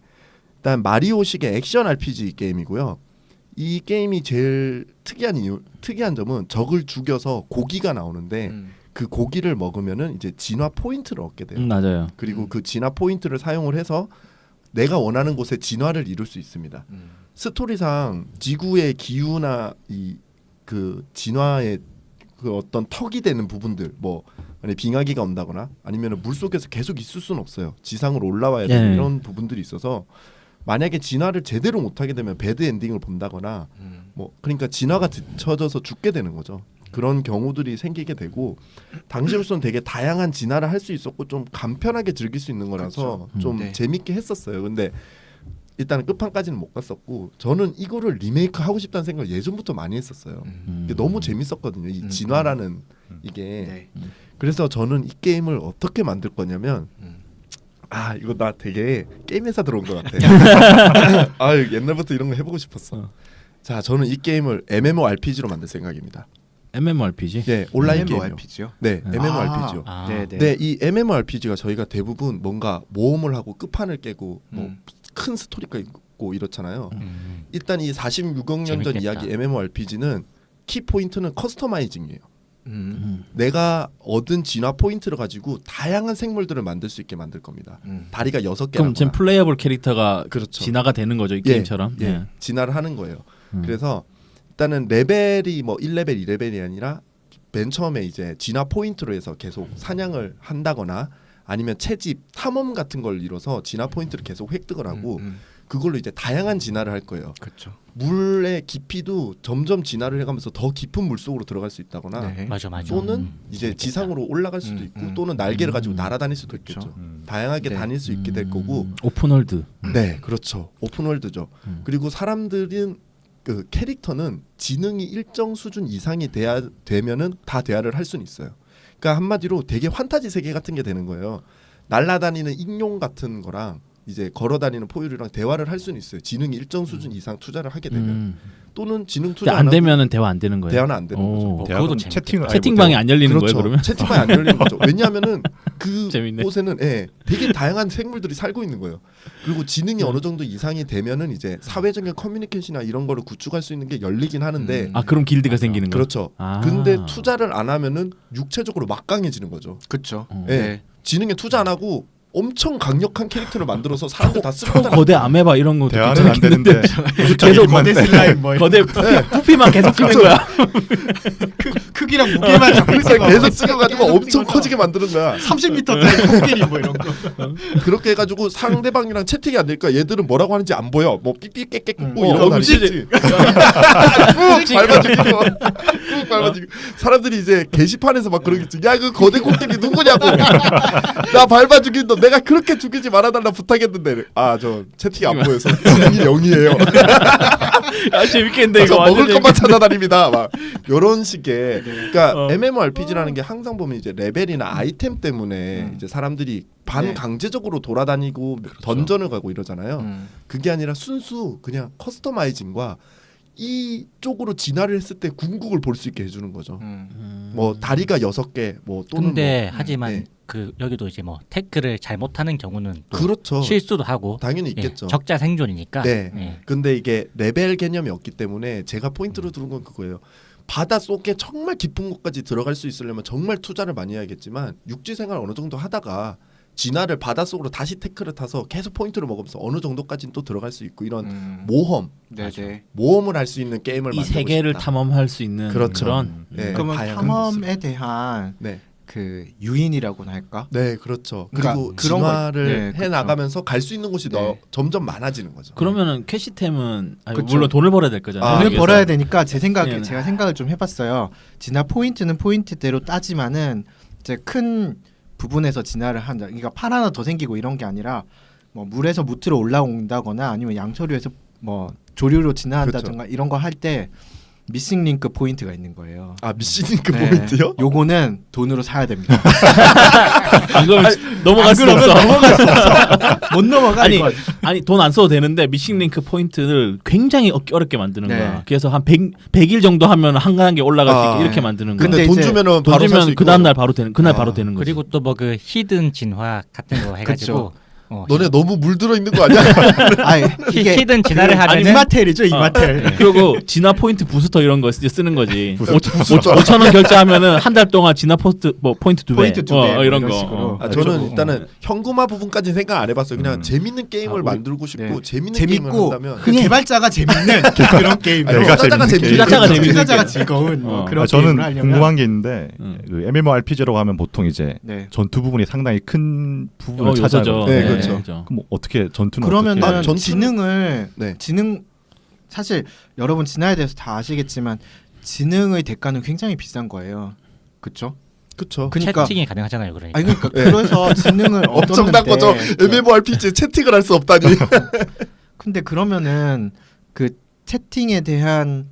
[SPEAKER 3] 일단 마리오식의 액션 RPG 게임이고요. 이 게임이 제일 특이한 점은 적을 죽여서 고기가 나오는데 그 고기를 먹으면은 이제 진화 포인트를 얻게 돼요.
[SPEAKER 2] 맞아요.
[SPEAKER 3] 그리고 그 진화 포인트를 사용을 해서 내가 원하는 곳에 진화를 이룰 수 있습니다. 스토리상 지구의 기후나 이 그 진화의 그 어떤 턱이 되는 부분들, 뭐 만약 빙하기가 온다거나 아니면 물 속에서 계속 있을 수는 없어요. 지상으로 올라와야 되는
[SPEAKER 2] 예.
[SPEAKER 3] 이런 부분들이 있어서 만약에 진화를 제대로 못하게 되면 배드 엔딩을 본다거나 뭐 그러니까 진화가 뒤처져서 죽게 되는 거죠. 그런 경우들이 생기게 되고 당시로서는 되게 다양한 진화를 할 수 있었고 좀 간편하게 즐길 수 있는 거라서 좀
[SPEAKER 1] 네.
[SPEAKER 3] 재밌게 했었어요. 근데 일단은 끝판까지는 못 갔었고 저는 이거를 리메이크 하고 싶다는 생각을 예전부터 많이 했었어요. 이게 너무 재밌었거든요. 이 진화라는 이게.
[SPEAKER 1] 네.
[SPEAKER 3] 그래서 저는 이 게임을 어떻게 만들 거냐면 아 이거 나 되게 게임 회사 들어온 것 같아. 아 옛날부터 이런 거 해보고 싶었어. 자 저는 이 게임을 MMORPG로 만들 생각입니다.
[SPEAKER 2] MMORPG.
[SPEAKER 3] 예 온라인 게임이요.
[SPEAKER 1] MMORPG요?
[SPEAKER 3] 네 MMORPG요.
[SPEAKER 4] 아.
[SPEAKER 1] 네네.
[SPEAKER 3] 네, 이 MMORPG가 저희가 대부분 뭔가 모험을 하고 끝판을 깨고 뭐 큰 스토리가 있고 이렇잖아요. 일단 이 46억 년 전
[SPEAKER 4] 재밌겠다.
[SPEAKER 3] 이야기 MMORPG는 키 포인트는 커스터마이징이에요. 내가 얻은 진화 포인트를 가지고 다양한 생물들을 만들 수 있게 만들 겁니다. 다리가 6개라거나.
[SPEAKER 2] 그럼 지금 플레이어블 캐릭터가
[SPEAKER 3] 그렇죠.
[SPEAKER 2] 진화가 되는 거죠, 이 게임처럼.
[SPEAKER 3] 예,
[SPEAKER 2] 예.
[SPEAKER 3] 진화를 하는 거예요. 그래서 일단은 레벨이 뭐 1레벨, 2레벨이 아니라 맨 처음에 이제 진화 포인트로 해서 계속 사냥을 한다거나 아니면 채집, 탐험 같은 걸 이뤄서 진화 포인트를 계속 획득을 하고 그걸로 이제 다양한 진화를 할 거예요.
[SPEAKER 1] 그렇죠.
[SPEAKER 3] 물의 깊이도 점점 진화를 해가면서 더 깊은 물 속으로 들어갈 수 있다거나
[SPEAKER 1] 네.
[SPEAKER 4] 맞아.
[SPEAKER 3] 또는 이제
[SPEAKER 4] 재밌겠다.
[SPEAKER 3] 지상으로 올라갈 수도 있고 또는 날개를 가지고 날아다닐 수도
[SPEAKER 1] 그렇죠.
[SPEAKER 3] 있겠죠. 다양하게
[SPEAKER 1] 네.
[SPEAKER 3] 다닐 수 있게 될 거고
[SPEAKER 2] 오픈월드.
[SPEAKER 3] 네, 그렇죠. 오픈월드죠. 그리고 사람들은 그 캐릭터는 지능이 일정 수준 이상이 되면은 다 대화를 할 수는 있어요. 그러니까 한마디로 되게 환타지 세계 같은 게 되는 거예요. 날아다니는 익룡 같은 거랑 이제 걸어다니는 포유류랑 대화를 할 수는 있어요. 지능이 일정 수준 이상 투자를 하게 되면 또는 지능
[SPEAKER 2] 근데
[SPEAKER 3] 투자
[SPEAKER 2] 안 되면은 대화 안 되는 거예요.
[SPEAKER 3] 대화는 안 되는
[SPEAKER 2] 오.
[SPEAKER 3] 거죠.
[SPEAKER 4] 그것도
[SPEAKER 5] 대학은
[SPEAKER 4] 재밌겠다.
[SPEAKER 2] 채팅방이 안 열리는
[SPEAKER 3] 그렇죠.
[SPEAKER 2] 거예요, 그러면?
[SPEAKER 3] 채팅방이 안 열리는 거죠. 왜냐하면은 그
[SPEAKER 2] 재밌네.
[SPEAKER 3] 곳에는 되게 다양한 생물들이 살고 있는 거예요. 그리고 지능이 어느 정도 이상이 되면은 이제 사회적인 커뮤니케이션이나 이런 거를 구축할 수 있는 게 열리긴 하는데
[SPEAKER 2] 아, 그럼 길드가 생기는 거예요?
[SPEAKER 3] 그렇죠.
[SPEAKER 2] 아.
[SPEAKER 3] 근데 투자를 안 하면은 육체적으로 막강해지는 거죠.
[SPEAKER 1] 그렇죠.
[SPEAKER 3] 예. 지능에 투자 안 하고 엄청 강력한 캐릭터를 만들어서 사람들 다 쓰고
[SPEAKER 2] 거대 아메바 이런 거
[SPEAKER 5] 대화는 안 되는데
[SPEAKER 2] 계속
[SPEAKER 5] 거대
[SPEAKER 1] 슬라임 뭐
[SPEAKER 2] 거대 부피만 계속 크는 거야.
[SPEAKER 1] 크기랑 무게만
[SPEAKER 3] 그러니까 계속 찍어가지고 엄청 커지게 만드는 거야.
[SPEAKER 1] 30m짜리 코끼리 뭐 이런 거.
[SPEAKER 3] 그렇게 해가지고 상대방이랑 채팅이 안 되니까 얘들은 뭐라고 하는지 안 보여. 뭐 삐삐깨깨 꾹
[SPEAKER 2] 어,
[SPEAKER 3] 이러고
[SPEAKER 2] 움직이지.
[SPEAKER 3] 다니지. 꾹 밟아주기고 꾹 밟아주기. 사람들이 이제 게시판에서 막 그러겠지. 야 그 거대 코끼리 누구냐고. 나 밟아주긴다. 내가 그렇게 죽이지 말아달라 부탁했는데 저 채팅이 안 보여서 지능이 0이에요.
[SPEAKER 2] 아, 재밌겠는데
[SPEAKER 3] 저
[SPEAKER 2] 이거
[SPEAKER 3] 먹을
[SPEAKER 2] 완전
[SPEAKER 3] 것만 찾아다닙니다. 막 이런 식의 그러니까 MMORPG라는 게 항상 보면 이제 레벨이나 아이템 때문에 이제 사람들이 반강제적으로 돌아다니고 던전을 가고 이러잖아요. 그게 아니라 순수 그냥 커스터마이징과 이쪽으로 진화를 했을 때 궁극을 볼 수 있게 해주는 거죠. 뭐 다리가 6개 뭐 또는
[SPEAKER 4] 근데
[SPEAKER 3] 뭐,
[SPEAKER 4] 하지만
[SPEAKER 3] 네.
[SPEAKER 4] 그 여기도 이제 뭐 태클을 잘못하는 경우는 또
[SPEAKER 3] 그렇죠.
[SPEAKER 4] 실수도 하고
[SPEAKER 3] 당연히
[SPEAKER 4] 예,
[SPEAKER 3] 있겠죠.
[SPEAKER 4] 적자 생존이니까.
[SPEAKER 3] 네.
[SPEAKER 4] 예.
[SPEAKER 3] 근데 이게 레벨 개념이 없기 때문에 제가 포인트로 두는 건 그거예요. 바다 속에 정말 깊은 곳까지 들어갈 수 있으려면 정말 투자를 많이 해야겠지만 육지 생활 어느 정도 하다가 진화를 바닷속으로 다시 태클을 타서 계속 포인트를 먹으면서 어느 정도까지는 또 들어갈 수 있고 이런 모험을 할 수 있는 게임을
[SPEAKER 2] 이
[SPEAKER 3] 만들고
[SPEAKER 2] 세계를
[SPEAKER 3] 싶다.
[SPEAKER 2] 탐험할 수 있는
[SPEAKER 3] 그렇죠.
[SPEAKER 2] 그런
[SPEAKER 3] 네,
[SPEAKER 1] 그러면
[SPEAKER 3] 다양한
[SPEAKER 1] 탐험에 대한
[SPEAKER 3] 네,
[SPEAKER 1] 그 유인이라고나 할까?
[SPEAKER 3] 네, 그렇죠.
[SPEAKER 1] 그러니까
[SPEAKER 3] 그리고
[SPEAKER 1] 그런 거-
[SPEAKER 3] 진화를
[SPEAKER 1] 네,
[SPEAKER 3] 해
[SPEAKER 1] 그렇죠.
[SPEAKER 3] 나가면서 갈 수 있는 곳이
[SPEAKER 1] 네.
[SPEAKER 3] 점점 많아지는 거죠.
[SPEAKER 2] 그러면은 캐시템은 아니,
[SPEAKER 1] 그쵸.
[SPEAKER 2] 물론 돈을 벌어야 될 거잖아요.
[SPEAKER 3] 아,
[SPEAKER 1] 돈을
[SPEAKER 2] 여기에서.
[SPEAKER 1] 벌어야 되니까 제가
[SPEAKER 2] 네.
[SPEAKER 1] 생각을 좀 해봤어요. 진화 포인트는 포인트대로 따지만은 이제 큰 부분에서 진화를 한다. 그러니까 팔 하나 더 생기고 이런 게 아니라 뭐 물에서 무트로 올라온다거나 아니면 양서류에서 뭐 조류로 진화한다든가 이런 거 할 때 미싱 링크 포인트가 있는 거예요.
[SPEAKER 3] 아 미시링 그
[SPEAKER 1] 네.
[SPEAKER 3] 포인트요?
[SPEAKER 1] 요거는 돈으로 사야 됩니다.
[SPEAKER 2] 이걸 넘어갈 수 없어.
[SPEAKER 1] 못 넘어가.
[SPEAKER 2] 아니
[SPEAKER 1] 이건.
[SPEAKER 2] 아니 돈 안 써도 되는데 미싱 링크 포인트를 굉장히 어렵게 만드는
[SPEAKER 1] 네.
[SPEAKER 2] 거야. 그래서 한 100일 정도 하면 한 단계 올라갈 수 있게 이렇게 만드는 거야.
[SPEAKER 3] 근데
[SPEAKER 1] 근데
[SPEAKER 3] 돈
[SPEAKER 1] 이제
[SPEAKER 3] 주면은
[SPEAKER 2] 돈
[SPEAKER 3] 바로 살수
[SPEAKER 2] 주면
[SPEAKER 3] 있고.
[SPEAKER 2] 그 다음 날 바로 되는 그날
[SPEAKER 3] 아,
[SPEAKER 2] 바로 되는 거지.
[SPEAKER 4] 그리고 또 뭐 그 히든 진화 같은 거 해가지고
[SPEAKER 3] 너네 너무 물들어 있는 거 아니야?
[SPEAKER 1] 아니, 이게
[SPEAKER 4] 히든 진화를 하면은
[SPEAKER 1] 이마텔이죠, 이마텔.
[SPEAKER 2] 그리고 진화 포인트 부스터 이런 거 이제 쓰는 거지.
[SPEAKER 3] 부스터.
[SPEAKER 2] 5,000원 결제하면은 한 달 동안 진화 포인트 2배.
[SPEAKER 1] 포인트 2배
[SPEAKER 2] 이런
[SPEAKER 1] 이런
[SPEAKER 2] 거.
[SPEAKER 1] 식으로.
[SPEAKER 3] 저는 일단은 현금화 부분까지는 생각 안 해봤어요. 그냥 재밌는 게임을 만들고 싶고 재밌는 게임을 한다면
[SPEAKER 1] 그 개발자가 재밌는 그런 게임.
[SPEAKER 5] 내가
[SPEAKER 3] 투자자가
[SPEAKER 5] 재밌는
[SPEAKER 3] 재밌는
[SPEAKER 2] 투자자가
[SPEAKER 3] 게임.
[SPEAKER 2] 재밌는
[SPEAKER 1] 투자자가
[SPEAKER 2] 게임.
[SPEAKER 1] 즐거운 뭐 그런
[SPEAKER 5] 저는
[SPEAKER 1] 게임을 하려면
[SPEAKER 5] 궁금한 게 있는데 그 MMORPG라고 하면 보통 이제
[SPEAKER 1] 네.
[SPEAKER 5] 전투 부분이 상당히 큰 부분을
[SPEAKER 2] 요소죠.
[SPEAKER 5] 차지하죠.
[SPEAKER 3] 네, 그렇죠.
[SPEAKER 5] 그럼 뭐 어떻게 전투는
[SPEAKER 1] 그러면은
[SPEAKER 5] 어떻게
[SPEAKER 1] 지능을
[SPEAKER 3] 네.
[SPEAKER 1] 지능 사실 여러분 진화에 대해서 다 아시겠지만 지능의 대가는 굉장히 비싼 거예요. 그렇죠?
[SPEAKER 3] 그렇죠.
[SPEAKER 1] 그러니까
[SPEAKER 4] 채팅이 가능하잖아요. 그러니까.
[SPEAKER 1] 아니 그러니까 그래서 지능을
[SPEAKER 3] 엄청난
[SPEAKER 1] 얻었는데
[SPEAKER 3] 거죠. MMORPG에 채팅을 할 수 없다니.
[SPEAKER 1] 근데 그러면은 그 채팅에 대한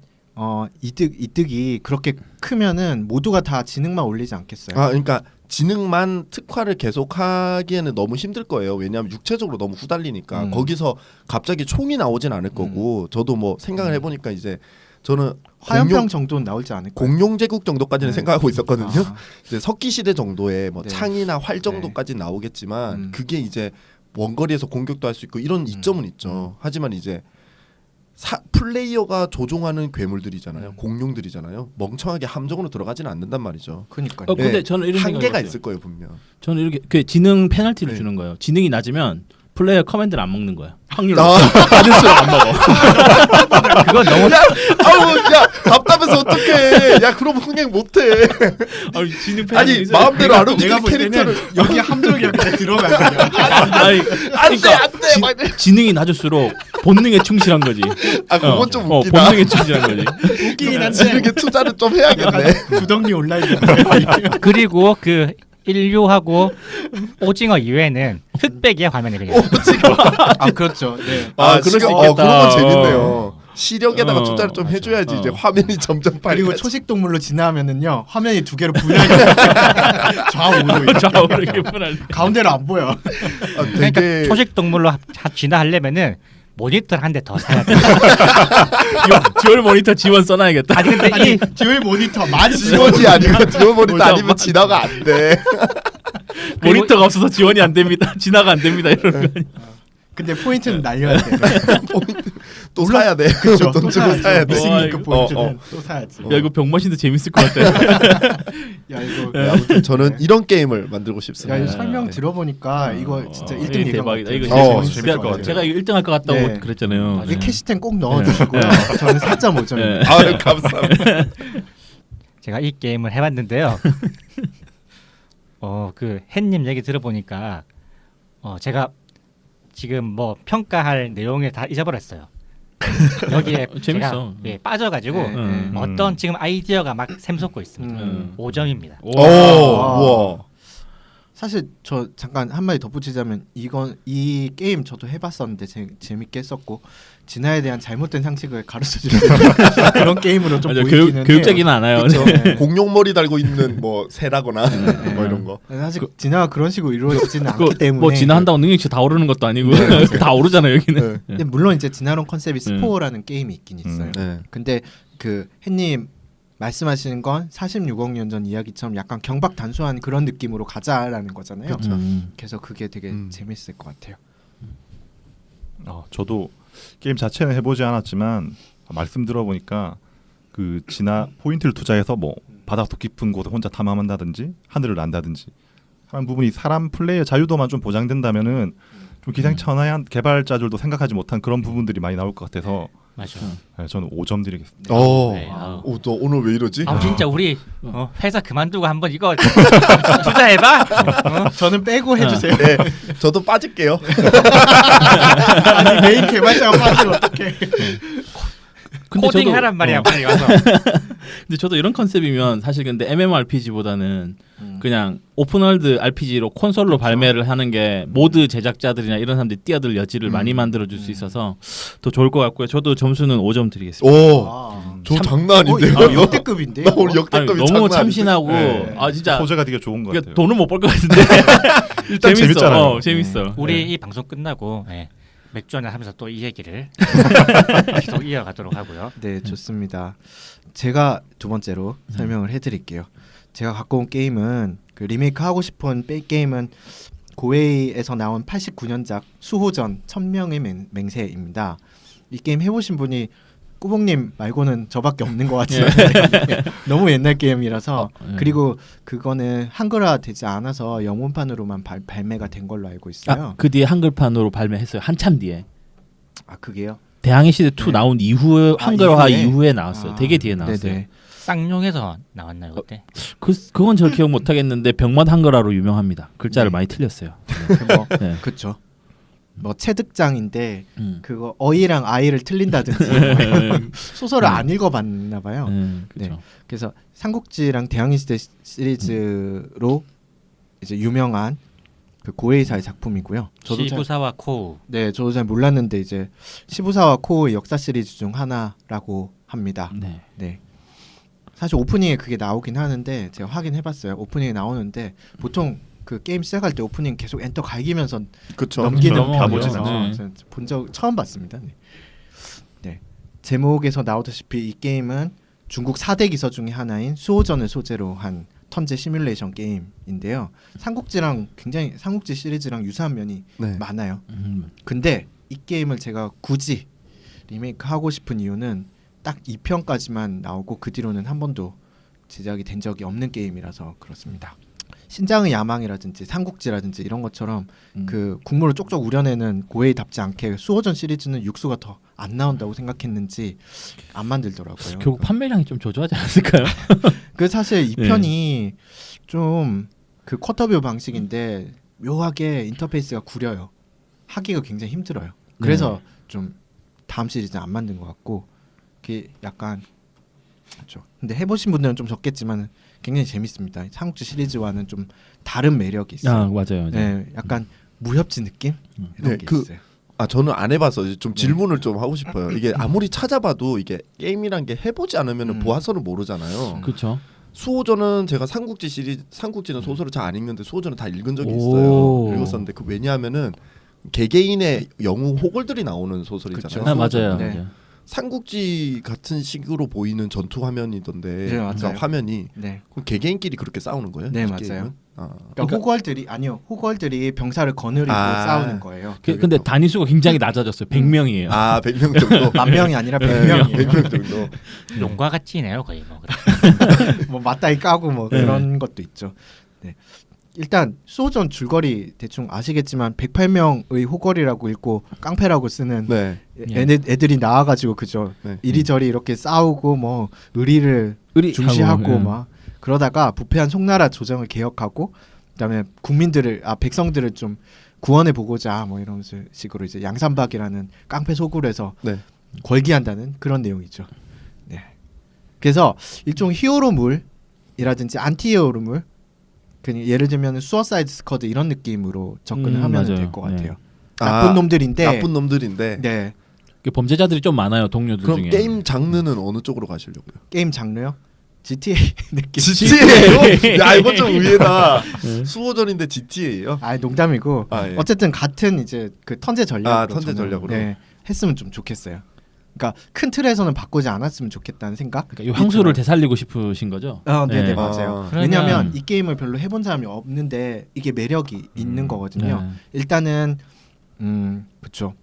[SPEAKER 1] 이득이 그렇게 크면은 모두가 다 지능만 올리지 않겠어요?
[SPEAKER 3] 그러니까 지능만 특화를 계속하기에는 너무 힘들 거예요. 왜냐하면 육체적으로 너무 후달리니까 거기서 갑자기 총이 나오진 않을 거고 저도 뭐 생각을 해보니까 이제 저는
[SPEAKER 1] 화염병 정도는 나올지 않을까요?
[SPEAKER 3] 공룡 제국 정도까지는
[SPEAKER 1] 네.
[SPEAKER 3] 생각하고 있었거든요.
[SPEAKER 1] 아.
[SPEAKER 3] 이제 석기 시대 정도의 뭐
[SPEAKER 1] 네.
[SPEAKER 3] 창이나 활 정도까지 나오겠지만 그게 이제 원거리에서 공격도 할 수 있고 이런 이점은 있죠. 하지만 이제 플레이어가 조종하는 괴물들이잖아요. 공룡들이잖아요. 멍청하게 함정으로 들어가지는 않는단 말이죠.
[SPEAKER 1] 그러니까요.
[SPEAKER 2] 근데
[SPEAKER 3] 네.
[SPEAKER 2] 저는 이런
[SPEAKER 3] 한계가
[SPEAKER 2] 생각을
[SPEAKER 3] 있을 거예요 분명.
[SPEAKER 2] 저는 이렇게 그 지능 페널티를
[SPEAKER 3] 네.
[SPEAKER 2] 주는 거예요. 지능이 낮으면 플레이어 커맨드를 안 먹는 거야. 확률로
[SPEAKER 3] 아.
[SPEAKER 2] 낮을수록 안 먹어.
[SPEAKER 4] 그건 너무
[SPEAKER 3] 아우 야 답답해서 어떡해. 야 그럼 흥행 못해.
[SPEAKER 2] 아니, 지능
[SPEAKER 3] 아니
[SPEAKER 2] 페널티
[SPEAKER 3] 마음대로 안
[SPEAKER 1] 내가
[SPEAKER 3] 움직이는
[SPEAKER 1] 볼 때는
[SPEAKER 3] 캐릭터를
[SPEAKER 1] 여기 함정이 그냥 들어가요.
[SPEAKER 2] 아니, 그러니까
[SPEAKER 3] 안돼.
[SPEAKER 2] 지능이 낮을수록 본능에 충실한 거지.
[SPEAKER 3] 아 그건 좀 웃기다.
[SPEAKER 2] 본능에 충실한 거지.
[SPEAKER 1] 웃기긴 한데
[SPEAKER 3] 지능에 투자를 좀 해야겠네.
[SPEAKER 1] 구덩이 온라인
[SPEAKER 4] 그리고 그 인류하고 오징어 이외에는 흑백이야 화면이 그냥.
[SPEAKER 1] 아 그렇죠. 네.
[SPEAKER 2] 그럴 수 있겠다.
[SPEAKER 3] 그런 건 재밌네요. 시력에다가 투자를 좀
[SPEAKER 2] 맞아.
[SPEAKER 3] 해줘야지 이제 화면이 점점
[SPEAKER 1] 그리고
[SPEAKER 3] 밝아지.
[SPEAKER 1] 초식 동물로 진화하면은요 화면이 두 개로 분할이 좌우로
[SPEAKER 2] 좌우로 이렇게 분할.
[SPEAKER 1] 가운데로 안 보여.
[SPEAKER 3] 아,
[SPEAKER 4] 그러니까
[SPEAKER 3] 되게
[SPEAKER 4] 초식 동물로 진화하려면은 모니터를 한 대 더 사야 돼.
[SPEAKER 2] 듀얼 모니터 지원 써놔야겠다.
[SPEAKER 4] 아니 근데
[SPEAKER 1] 아니
[SPEAKER 4] 이
[SPEAKER 1] 듀얼 모니터 많이
[SPEAKER 3] 지원이 아니고 지원머리도
[SPEAKER 2] 뭐죠?
[SPEAKER 3] 아니면 진화가 안 돼.
[SPEAKER 2] 모니터가 없어서 지원이 안 됩니다. 진화가 안 됩니다. 이런 거.
[SPEAKER 1] 근데 포인트는 날려야 돼.
[SPEAKER 3] 또 사야 돼.
[SPEAKER 1] 그렇죠.
[SPEAKER 3] 돈 주고 사야 돼.
[SPEAKER 1] 미식니까 포인트는
[SPEAKER 3] 어.
[SPEAKER 1] 또 사야지.
[SPEAKER 2] 야 이거 병머신도 재밌을 것 같아.
[SPEAKER 1] 야 이거
[SPEAKER 3] 네, 아무튼 저는 이런 게임을 만들고
[SPEAKER 1] 야
[SPEAKER 3] 싶습니다.
[SPEAKER 1] 이거 설명 들어보니까 이거 진짜 1등
[SPEAKER 2] 이게
[SPEAKER 1] 예감
[SPEAKER 2] 대박이다.
[SPEAKER 1] 같아요.
[SPEAKER 2] 이거
[SPEAKER 3] 재밌을
[SPEAKER 2] 제가,
[SPEAKER 3] 것 같아요.
[SPEAKER 2] 제가 이거 1등 할 것 같다고
[SPEAKER 1] 네.
[SPEAKER 2] 그랬잖아요.
[SPEAKER 1] 이게 캐시텐 꼭 넣어주시고요. 저는 4.5점입니다.
[SPEAKER 2] 네.
[SPEAKER 3] 아유 감사합니다.
[SPEAKER 4] 제가 이 게임을 해봤는데요. 그 햇님 얘기 들어보니까 제가 지금 뭐 평가할 내용을 다 잊어버렸어요. 여기에
[SPEAKER 2] 재밌어.
[SPEAKER 4] 제가 빠져가지고
[SPEAKER 1] 네.
[SPEAKER 4] 어떤 지금 아이디어가 막 샘솟고 있습니다. 5점입니다.
[SPEAKER 3] 오, 우와.
[SPEAKER 1] 사실 저 잠깐 한마디 덧붙이자면 이 게임 저도 해봤었는데 재밌게 했었고 진화에 대한 잘못된 상식을 가르쳐주는 그런 게임으로 좀
[SPEAKER 2] 맞아,
[SPEAKER 1] 보이기는
[SPEAKER 2] 교육적이는 않아요.
[SPEAKER 3] 그렇죠.
[SPEAKER 1] 네.
[SPEAKER 3] 공룡 머리 달고 있는 뭐 새라거나 뭐 이런 거.
[SPEAKER 1] 사실 진화가 그런 식으로 이루어지지는 않기
[SPEAKER 2] 그
[SPEAKER 1] 때문에
[SPEAKER 2] 뭐 진화한다고 능력치 다 오르는 것도 아니고 다 오르잖아요 여기는.
[SPEAKER 3] 네.
[SPEAKER 1] 근데 물론 이제 진화론 컨셉이 스포어라는 게임이 있긴 있어요.
[SPEAKER 3] 네.
[SPEAKER 1] 근데 그 햇님 말씀하시는 건 46억 년 전 이야기처럼 약간 경박단소한 그런 느낌으로 가자라는 거잖아요.
[SPEAKER 3] 그렇죠.
[SPEAKER 1] 그래서 그게 되게 재밌을 것 같아요.
[SPEAKER 5] 저도 게임 자체는 해보지 않았지만 말씀 들어보니까 그 진화 포인트를 투자해서 뭐 바닷속 깊은 곳에 혼자 탐험한다든지 하늘을 난다든지 하는 부분이 사람 플레이의 자유도만 좀 보장된다면은 좀 기상천외한 개발자들도 생각하지 못한 그런 부분들이 많이 나올 것 같아서
[SPEAKER 4] 맞아.
[SPEAKER 5] 네, 저는 5점 드리겠습니다.
[SPEAKER 4] 네, 아우.
[SPEAKER 3] 오, 너 오늘 왜 이러지?
[SPEAKER 4] 진짜 우리 회사 그만두고 한번 이거 투자해봐.
[SPEAKER 1] 저는 빼고 해주세요.
[SPEAKER 3] 네, 저도 빠질게요.
[SPEAKER 1] 아니 메인 개발자가 빠지면 어떡해.
[SPEAKER 2] 근데
[SPEAKER 4] 코딩
[SPEAKER 2] 저도-
[SPEAKER 4] 하란 말이야 빨리 와서.
[SPEAKER 2] 근데 저도 이런 컨셉이면 사실 근데 MMORPG보다는 그냥 오픈월드 RPG로 콘솔로 발매를 하는 게 모드 제작자들이나 이런 사람들이 뛰어들 여지를 많이 만들어줄 수 있어서 더 좋을 것 같고요. 저도 점수는 5점 드리겠습니다.
[SPEAKER 3] 오, 저 장난 아닌데요?
[SPEAKER 1] 역대급인데.
[SPEAKER 3] 나 오늘
[SPEAKER 2] 아니,
[SPEAKER 3] 역대급이
[SPEAKER 2] 너무
[SPEAKER 3] 장난
[SPEAKER 2] 참신하고
[SPEAKER 3] 아닌데?
[SPEAKER 2] 진짜
[SPEAKER 5] 소재가 되게 좋은 것
[SPEAKER 2] 그러니까
[SPEAKER 5] 같아요.
[SPEAKER 2] 돈은 못 벌 것 같은데
[SPEAKER 5] 일단
[SPEAKER 2] 재밌어.
[SPEAKER 5] 재밌잖아요.
[SPEAKER 2] 재밌어.
[SPEAKER 4] 우리 이 방송 끝나고 맥주 한잔 하면서 또 이 얘기를 계속 이어가도록 하고요.
[SPEAKER 1] 네, 좋습니다. 제가 두 번째로 설명을 해드릴게요. 제가 갖고 온 게임은 그 리메이크 하고 싶은 게임은 고에이에서 나온 89년작 수호전 천명의 맹세입니다. 이 게임 해보신 분이 꾸봉님 말고는 저밖에 없는 것 같은데 너무 옛날 게임이라서 그리고 그거는 한글화 되지 않아서 영문판으로만 발매가 된 걸로 알고 있어요.
[SPEAKER 2] 그 뒤에 한글판으로 발매했어요. 한참 뒤에.
[SPEAKER 1] 아 그게요?
[SPEAKER 2] 대항해 시대 2
[SPEAKER 1] 네.
[SPEAKER 2] 나온 이후에 한글화
[SPEAKER 1] 이후에?
[SPEAKER 2] 이후에 나왔어요. 되게 뒤에 나왔어요.
[SPEAKER 1] 네네.
[SPEAKER 4] 쌍용에서 나왔나요 그때?
[SPEAKER 2] 그건 저 기억 못 하겠는데 병맛 한글화로 유명합니다. 글자를
[SPEAKER 1] 네.
[SPEAKER 2] 많이 틀렸어요.
[SPEAKER 1] 뭐
[SPEAKER 2] 네.
[SPEAKER 1] 그쵸. 뭐 체득장인데 그거 어이랑 아이를 틀린다든지 소설을 안 읽어봤나 봐요.
[SPEAKER 2] 그렇죠.
[SPEAKER 1] 그래서 삼국지랑 대항해 시대 시리즈로 이제 유명한 그 고에이사의 작품이고요.
[SPEAKER 4] 시부사와 코우.
[SPEAKER 1] 저도 잘 몰랐는데 이제 시부사와 코우의 역사 시리즈 중 하나라고 합니다.
[SPEAKER 2] 네.
[SPEAKER 1] 네. 사실 오프닝에 그게 나오긴 하는데 제가 확인해봤어요. 오프닝에 나오는데 보통 그 게임 시작할 때 오프닝 계속 엔터 갈기면서
[SPEAKER 3] 그쵸.
[SPEAKER 1] 넘기는
[SPEAKER 2] 그쵸.
[SPEAKER 1] 편이어서
[SPEAKER 2] 가보진 않죠.
[SPEAKER 1] 본 적 처음 봤습니다. 네. 네. 제목에서 나오다시피 이 게임은 중국 4대 기서 중에 하나인 수호전을 소재로 한 턴제 시뮬레이션 게임인데요. 삼국지 시리즈랑 유사한 면이
[SPEAKER 3] 네.
[SPEAKER 1] 많아요. 근데 이 게임을 제가 굳이 리메이크 하고 싶은 이유는 딱 2편까지만 나오고 그 뒤로는 한 번도 제작이 된 적이 없는 게임이라서 그렇습니다. 신장의 야망이라든지 삼국지라든지 이런 것처럼 그 국물을 쪽쪽 우려내는 고에이답지 않게 수호전 시리즈는 육수가 더 안 나온다고 생각했는지 안 만들더라고요.
[SPEAKER 2] 결국 판매량이 좀 저조하지 않았을까요?
[SPEAKER 1] 그 사실 이 편이 좀 그 쿼터뷰 방식인데 묘하게 인터페이스가 구려요. 하기가 굉장히 힘들어요. 그래서 좀 다음 시리즈는 안 만든 것 같고 그게 약간 그렇죠. 근데 해보신 분들은 좀 적겠지만 굉장히 재밌습니다. 삼국지 시리즈와는 좀 다른 매력이 있어요.
[SPEAKER 2] 아 맞아요.
[SPEAKER 1] 네, 약간 무협지 느낌 이런
[SPEAKER 3] 네,
[SPEAKER 1] 게
[SPEAKER 3] 그
[SPEAKER 1] 있어요.
[SPEAKER 3] 저는 안 해봐서 좀 질문을 좀 하고 싶어요. 이게 아무리 찾아봐도 이게 게임이란 게 해보지 않으면 보아서는 모르잖아요.
[SPEAKER 2] 그렇죠.
[SPEAKER 3] 수호전은 제가 삼국지는 소설을 잘 안 읽는데 수호전은 다 읽은 적이
[SPEAKER 2] 오.
[SPEAKER 3] 있어요. 읽었었는데 그 왜냐하면은 개개인의 영웅 호걸들이 나오는 소설이잖아요.
[SPEAKER 1] 그쵸.
[SPEAKER 2] 맞아요.
[SPEAKER 3] 수호전은.
[SPEAKER 1] 네.
[SPEAKER 2] 맞아요.
[SPEAKER 3] 삼국지 같은 식으로 보이는 전투 화면이던데
[SPEAKER 1] 네, 맞아요.
[SPEAKER 3] 그러니까 화면이
[SPEAKER 1] 네,
[SPEAKER 3] 그럼 개개인끼리 그렇게 싸우는 거예요?
[SPEAKER 1] 네
[SPEAKER 3] 이
[SPEAKER 1] 맞아요.
[SPEAKER 3] 게임은? 아.
[SPEAKER 1] 그러니까 호걸들이 병사를 거느리고 싸우는 거예요.
[SPEAKER 2] 근데 단위 수가 굉장히 낮아졌어요. 100명이에요.
[SPEAKER 3] 100명 정도.
[SPEAKER 1] 만 명이 아니라
[SPEAKER 3] 네,
[SPEAKER 1] 100명이에요.
[SPEAKER 3] 100명 정도.
[SPEAKER 4] 용과 같이네요 거의 뭐.
[SPEAKER 1] 뭐 맞다이 까고 뭐 그런 것도 있죠. 네. 일단 수호전 줄거리 대충 아시겠지만 108명의 호걸이라고 읽고 깡패라고 쓰는
[SPEAKER 3] 네.
[SPEAKER 1] 애들이 나와가지고 그죠.
[SPEAKER 3] 네.
[SPEAKER 1] 이리저리 이렇게 싸우고 뭐 의리를 중시하고
[SPEAKER 2] 하고,
[SPEAKER 1] 막 그러다가 부패한 송나라 조정을 개혁하고 그다음에 백성들을 좀 구원해 보고자 뭐 이런 식으로 이제 양산박이라는 깡패 소굴에서
[SPEAKER 3] 네.
[SPEAKER 1] 걸기한다는 그런 내용이죠. 네. 그래서 일종 히어로물이라든지 안티 히어로물, 그냥 예를 들면 수어사이드 스쿼드 이런 느낌으로 접근을 하면
[SPEAKER 2] 맞아요.
[SPEAKER 1] 될 것
[SPEAKER 2] 네.
[SPEAKER 1] 같아요. 나쁜 놈들인데.
[SPEAKER 3] 나쁜 놈들인데.
[SPEAKER 1] 네.
[SPEAKER 2] 범죄자들이 좀 많아요. 동료들
[SPEAKER 3] 그럼
[SPEAKER 2] 중에.
[SPEAKER 3] 게임 장르는 어느 쪽으로 가시려고요?
[SPEAKER 1] 게임 장르요? GTA 느낌.
[SPEAKER 3] GTA요? 야 이건 좀 의외다. 수호전인데 GTA요?
[SPEAKER 1] 아 농담이고
[SPEAKER 3] 예.
[SPEAKER 1] 어쨌든 같은 이제 그 턴제 전략으로
[SPEAKER 3] 턴제 전략으로.
[SPEAKER 1] 네, 했으면 좀 좋겠어요. 그러니까 큰 틀에서는 바꾸지 않았으면 좋겠다는 생각.
[SPEAKER 2] 그러니까 이 황수를 되살리고 싶으신 거죠?
[SPEAKER 1] 네네
[SPEAKER 2] 네.
[SPEAKER 1] 맞아요.
[SPEAKER 3] 아,
[SPEAKER 1] 왜냐하면 이 게임을 별로 해본 사람이 없는데 이게 매력이 있는 거거든요.
[SPEAKER 2] 네.
[SPEAKER 1] 일단은 그렇죠.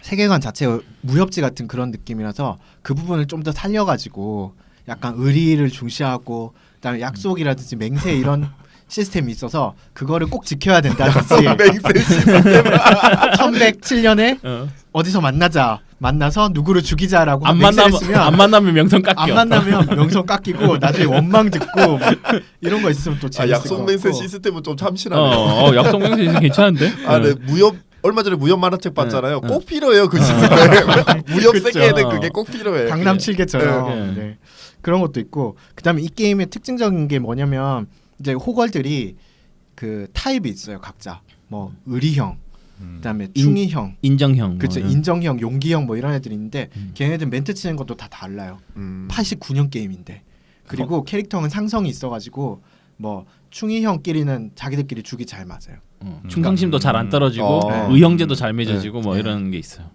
[SPEAKER 1] 세계관 자체가 무협지 같은 그런 느낌이라서 그 부분을 좀 더 살려가지고 약간 의리를 중시하고 그다음에 약속이라든지 맹세 이런 시스템이 있어서 그거를 꼭 지켜야 된다든지
[SPEAKER 3] 맹세 시스템.
[SPEAKER 1] 1107년에 어디서 만나서 누구를 죽이자라고
[SPEAKER 2] 안
[SPEAKER 1] 맹세했으면
[SPEAKER 2] 만나면 명성 깎여.
[SPEAKER 1] 안 만나면 명성 깎이고 나중에 원망 듣고 막 이런 거 있으면 또 재밌을
[SPEAKER 3] 약속
[SPEAKER 1] 것
[SPEAKER 3] 맹세
[SPEAKER 1] 같고.
[SPEAKER 3] 시스템은 좀 참신하네요.
[SPEAKER 2] 약속 맹세 괜찮은데?
[SPEAKER 3] 네. 무협 얼마 전에 무협 만화책 봤잖아요. 꼭 필요해요 그 시스템. 무협
[SPEAKER 1] 그쵸.
[SPEAKER 3] 세계에는 그게 꼭 필요해요.
[SPEAKER 1] 강남 칠개처럼
[SPEAKER 2] 네.
[SPEAKER 1] 네. 그런 것도 있고 그다음에 이 게임의 특징적인 게 뭐냐면 이제 호걸들이 그 타입이 있어요 각자 뭐 의리형 그다음에 충의형
[SPEAKER 2] 인정형.
[SPEAKER 1] 그쵸
[SPEAKER 2] 뭐.
[SPEAKER 1] 인정형 용기형 뭐 이런 애들이 있는데 걔네들 멘트 치는 것도 다 달라요. 89년 게임인데 그리고 캐릭터는 상성이 있어가지고 뭐 충의형끼리는 자기들끼리 죽이 잘 맞아요.
[SPEAKER 2] 충성심도 잘 안 떨어지고 의형제도 잘 맺어지고 뭐
[SPEAKER 1] 네.
[SPEAKER 2] 이런 게 있어요.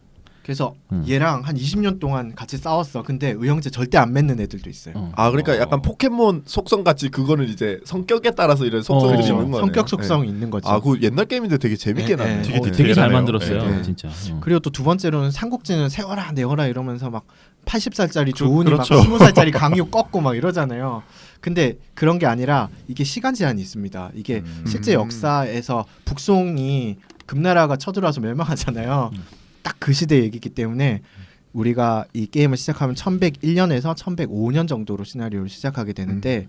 [SPEAKER 1] 그래서 얘랑 한 20년 동안 같이 싸웠어. 근데 의형제 절대 안 맺는 애들도 있어요.
[SPEAKER 3] 아 그러니까 약간 포켓몬 속성 같이 그거는 이제 성격에 따라서 이런 속성이
[SPEAKER 1] 그렇죠.
[SPEAKER 3] 있는 거네요.
[SPEAKER 1] 성격 속성이 있는 거죠.
[SPEAKER 3] 아 그 옛날 게임인데 되게 재밌게
[SPEAKER 1] 네,
[SPEAKER 3] 나네.
[SPEAKER 1] 네.
[SPEAKER 2] 되게 잘
[SPEAKER 5] 대단해요.
[SPEAKER 2] 만들었어요,
[SPEAKER 5] 네.
[SPEAKER 2] 진짜.
[SPEAKER 1] 그리고 또 두 번째로는 삼국지는 세워라 내워라 이러면서 막 80살짜리 조은이
[SPEAKER 5] 그렇죠.
[SPEAKER 1] 막 20살짜리 강유 꺾고 막 이러잖아요. 근데 그런 게 아니라 이게 시간 제한이 있습니다. 이게 실제 역사에서 북송이 금나라가 쳐들어와서 멸망하잖아요. 딱 그 시대 얘기이기 때문에 우리가 이 게임을 시작하면 1101년에서 1105년 정도로 시나리오를 시작하게 되는데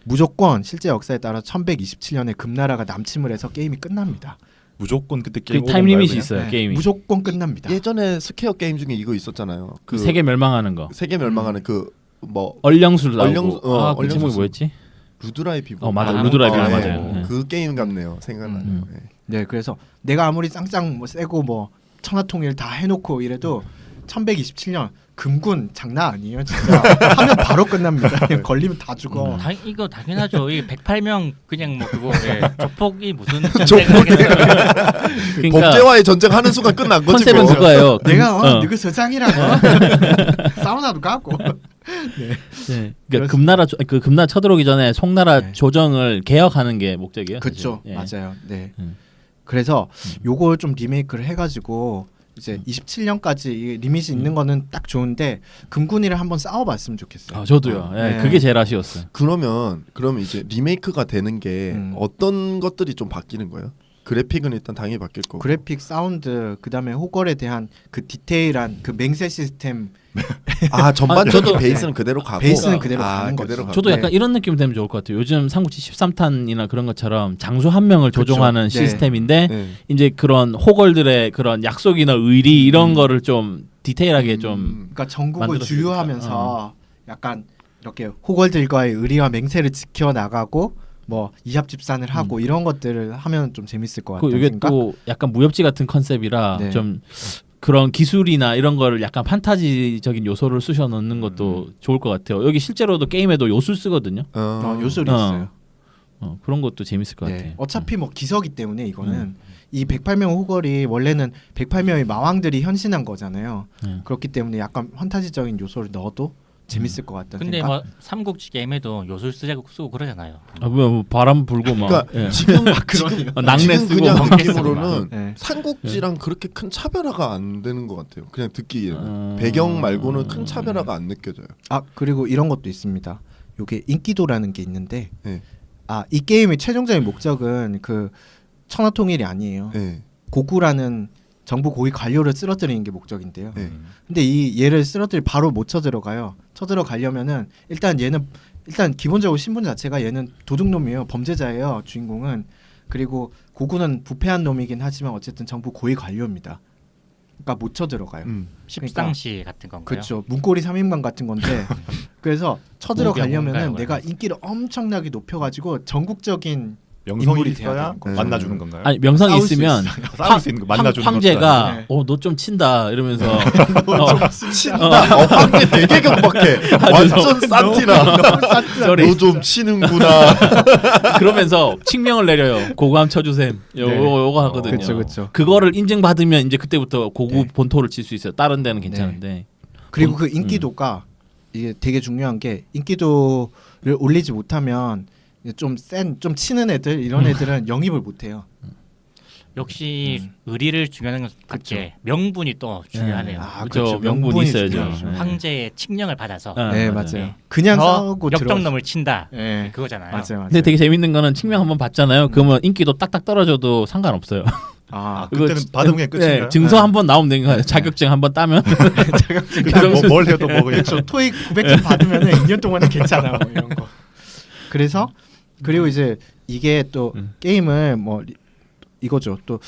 [SPEAKER 1] 무조건 실제 역사에 따라 1127년에 금나라가 남침을 해서 게임이 끝납니다.
[SPEAKER 5] 무조건 그때
[SPEAKER 2] 그
[SPEAKER 5] 게임
[SPEAKER 2] 타임 리밋이
[SPEAKER 5] 오버인가요,
[SPEAKER 2] 있어요,
[SPEAKER 1] 네,
[SPEAKER 2] 게임이.
[SPEAKER 1] 무조건 끝납니다.
[SPEAKER 3] 예전에 스퀘어 게임 중에 이거 있었잖아요.
[SPEAKER 2] 그 세계 멸망하는 거.
[SPEAKER 3] 세계 멸망하는 그 뭐
[SPEAKER 2] 얼령술 나오고.
[SPEAKER 3] 얼령- 어,
[SPEAKER 2] 아, 그
[SPEAKER 3] 얼령술.
[SPEAKER 2] 제목이 뭐였지?
[SPEAKER 3] 루드라이비보.
[SPEAKER 2] 맞아.
[SPEAKER 4] 아,
[SPEAKER 2] 루드라이비
[SPEAKER 4] 아,
[SPEAKER 2] 맞아요.
[SPEAKER 4] 네.
[SPEAKER 2] 네.
[SPEAKER 3] 그 게임 같네요. 생각나네요. 네.
[SPEAKER 1] 네, 그래서 내가 아무리 짱짱 뭐 세고 뭐 천하통일 다 해놓고 이래도 1127년 금군 장난 아니에요, 진짜. 하면 바로 끝납니다. 그냥 걸리면 다 죽어.
[SPEAKER 4] 이거 당연하죠. 이 108명 그냥 뭐 그거 조폭이 무슨 전쟁을 하겠어요.
[SPEAKER 2] 그러니까
[SPEAKER 3] 범죄와의 전쟁하는 순간 끝난 거지.
[SPEAKER 2] 컨셉은
[SPEAKER 3] 뭐.
[SPEAKER 2] 그거예요.
[SPEAKER 1] 내가 누구 서장이라고 사우나도 가고.
[SPEAKER 2] 네. 그러니까 그 금나라 쳐들어오기 전에 송나라
[SPEAKER 1] 네.
[SPEAKER 2] 조정을 개혁하는 게 목적이에요.
[SPEAKER 1] 그렇죠,
[SPEAKER 2] 사실. 예.
[SPEAKER 1] 맞아요. 네.
[SPEAKER 2] 음.
[SPEAKER 1] 그래서 요걸 좀 리메이크를 해가지고 이제 27년까지 이 리밋이 있는 거는 딱 좋은데 금군이를 한번 싸워봤으면 좋겠어요.
[SPEAKER 2] 아, 저도요. 예,
[SPEAKER 1] 네.
[SPEAKER 2] 그게 제일 아쉬웠어요.
[SPEAKER 3] 그러면 이제 리메이크가 되는 게 어떤 것들이 좀 바뀌는 거예요? 그래픽은 일단 당연히 바뀔 거고.
[SPEAKER 1] 그래픽, 사운드, 그다음에 호걸에 대한 그 디테일한 그 맹세 시스템.
[SPEAKER 3] 아 전반적인
[SPEAKER 2] 저도-
[SPEAKER 3] 베이스는 그대로 가고.
[SPEAKER 1] 베이스는 그대로 가는 거죠.
[SPEAKER 3] 그대로 가고.
[SPEAKER 2] 저도 약간
[SPEAKER 1] 네.
[SPEAKER 2] 이런 느낌 되면 좋을 것 같아요. 요즘 삼국지 13탄이나 그런 것처럼 장수 한 명을
[SPEAKER 1] 그렇죠.
[SPEAKER 2] 조종하는
[SPEAKER 1] 네.
[SPEAKER 2] 시스템인데
[SPEAKER 3] 네.
[SPEAKER 2] 이제 그런 호걸들의 그런 약속이나 의리 이런 거를 좀 디테일하게 좀
[SPEAKER 1] 그러니까 전국을
[SPEAKER 2] 만들었으니까.
[SPEAKER 1] 주유하면서 약간 이렇게 호걸들과의 의리와 맹세를 지켜 나가고 뭐 이합집산을 하고 이런 것들을 하면 좀 재밌을 것 같아요.
[SPEAKER 2] 이게 또 약간 무협지 같은 컨셉이라
[SPEAKER 1] 네.
[SPEAKER 2] 좀 그런 기술이나 이런 거를 약간 판타지적인 요소를 쑤셔 넣는 것도 좋을 것 같아요. 여기 실제로도 게임에도 요술 쓰거든요.
[SPEAKER 1] 요소리 있어요.
[SPEAKER 2] 그런 것도 재밌을 것 같아요.
[SPEAKER 1] 어차피 뭐 기서기 때문에 이거는 이 108명 호걸이 원래는 108명의 마왕들이 현신한 거잖아요. 그렇기 때문에 약간 판타지적인 요소를 넣어도 재밌을 것 같다.
[SPEAKER 4] 근데 뭐 삼국지 게임에도 요술 쓰고 그러잖아요.
[SPEAKER 2] 뭐 바람 불고 막
[SPEAKER 3] 그러니까
[SPEAKER 2] 예.
[SPEAKER 3] 지금
[SPEAKER 2] 낙뢰
[SPEAKER 3] 지금
[SPEAKER 2] 쓰고
[SPEAKER 3] 그냥
[SPEAKER 2] 막
[SPEAKER 3] 느낌으로는
[SPEAKER 1] 네.
[SPEAKER 3] 삼국지랑 그렇게 큰 차별화가 안 되는 것 같아요. 그냥 듣기에는 배경 말고는 큰 차별화가 안 느껴져요.
[SPEAKER 1] 아 그리고 이런 것도 있습니다. 요게 인기도라는 게 있는데
[SPEAKER 3] 네.
[SPEAKER 1] 이 게임의 최종적인 목적은 그 천하통일이 아니에요.
[SPEAKER 3] 네.
[SPEAKER 1] 고구라는 정부 고위 관료를 쓰러뜨리는 게 목적인데요.
[SPEAKER 3] 네.
[SPEAKER 1] 근데 이 얘를 쓰러뜨리 바로 못 쳐들어가요. 쳐들어가려면은 일단 기본적으로 신분 자체가 얘는 도둑놈이에요. 범죄자예요. 주인공은. 그리고 고구는 부패한 놈이긴 하지만 어쨌든 정부 고위 관료입니다. 그러니까 못 쳐들어가요.
[SPEAKER 4] 십상시 같은 건가요?
[SPEAKER 1] 그렇죠. 문고리 3인방 같은 건데 그래서 쳐들어가려면은
[SPEAKER 4] 뭔가요,
[SPEAKER 1] 내가 인기를 엄청나게 높여가지고 전국적인
[SPEAKER 5] 명성이
[SPEAKER 1] 인물이 돼야
[SPEAKER 5] 있어야
[SPEAKER 1] 되는 거죠.
[SPEAKER 5] 만나주는 건가요?
[SPEAKER 2] 아니 명성이
[SPEAKER 1] 싸울 수
[SPEAKER 2] 있으면
[SPEAKER 5] 싸울 수 있는 거 만나주는 것도
[SPEAKER 2] 황제가
[SPEAKER 1] 아니고.
[SPEAKER 2] 너 좀 친다 이러면서
[SPEAKER 3] 친다. 황제 되게 경박해. 완전 산티나.
[SPEAKER 2] 쏘리.
[SPEAKER 3] 너 좀 치는구나.
[SPEAKER 2] 그러면서 칙명을 내려요. 고구 함 쳐주셈. 요거 하거든요.
[SPEAKER 1] 그쵸.
[SPEAKER 2] 그거를 인증받으면 이제 그때부터 고구
[SPEAKER 1] 네.
[SPEAKER 2] 본토를 칠 수 있어요. 다른 데는 괜찮은데.
[SPEAKER 1] 그리고 그 인기도가 이게 되게 중요한 게 인기도를 올리지 못하면 좀 치는 애들 이런 애들은 영입을 못해요.
[SPEAKER 4] 역시 의리를 중요한 것 같게 명분이 또 중요하네요.
[SPEAKER 2] 그렇죠. 명분이 있어야죠.
[SPEAKER 1] 중요하죠.
[SPEAKER 2] 네.
[SPEAKER 4] 황제의 칙령을 받아서
[SPEAKER 1] 네 맞아요. 그냥 싸우고
[SPEAKER 4] 역적놈을 친다.
[SPEAKER 1] 네.
[SPEAKER 4] 그거잖아요.
[SPEAKER 1] 맞아요.
[SPEAKER 2] 근데 되게 재밌는 거는 칙명 한번 받잖아요. 그러면 인기도 딱딱 떨어져도 상관없어요.
[SPEAKER 5] 그때는 받은 게 끝인가요?
[SPEAKER 2] 네, 증서 한번 나오면 되는 거예요. 자격증 한번 따면.
[SPEAKER 5] 뭘 해도 뭐 그냥
[SPEAKER 1] 그렇죠. 토익 900점 받으면은 2년 동안은 괜찮아 뭐 이런 거. 그래서 그리고 이제 이게 또 게임을 뭐 이거죠. 또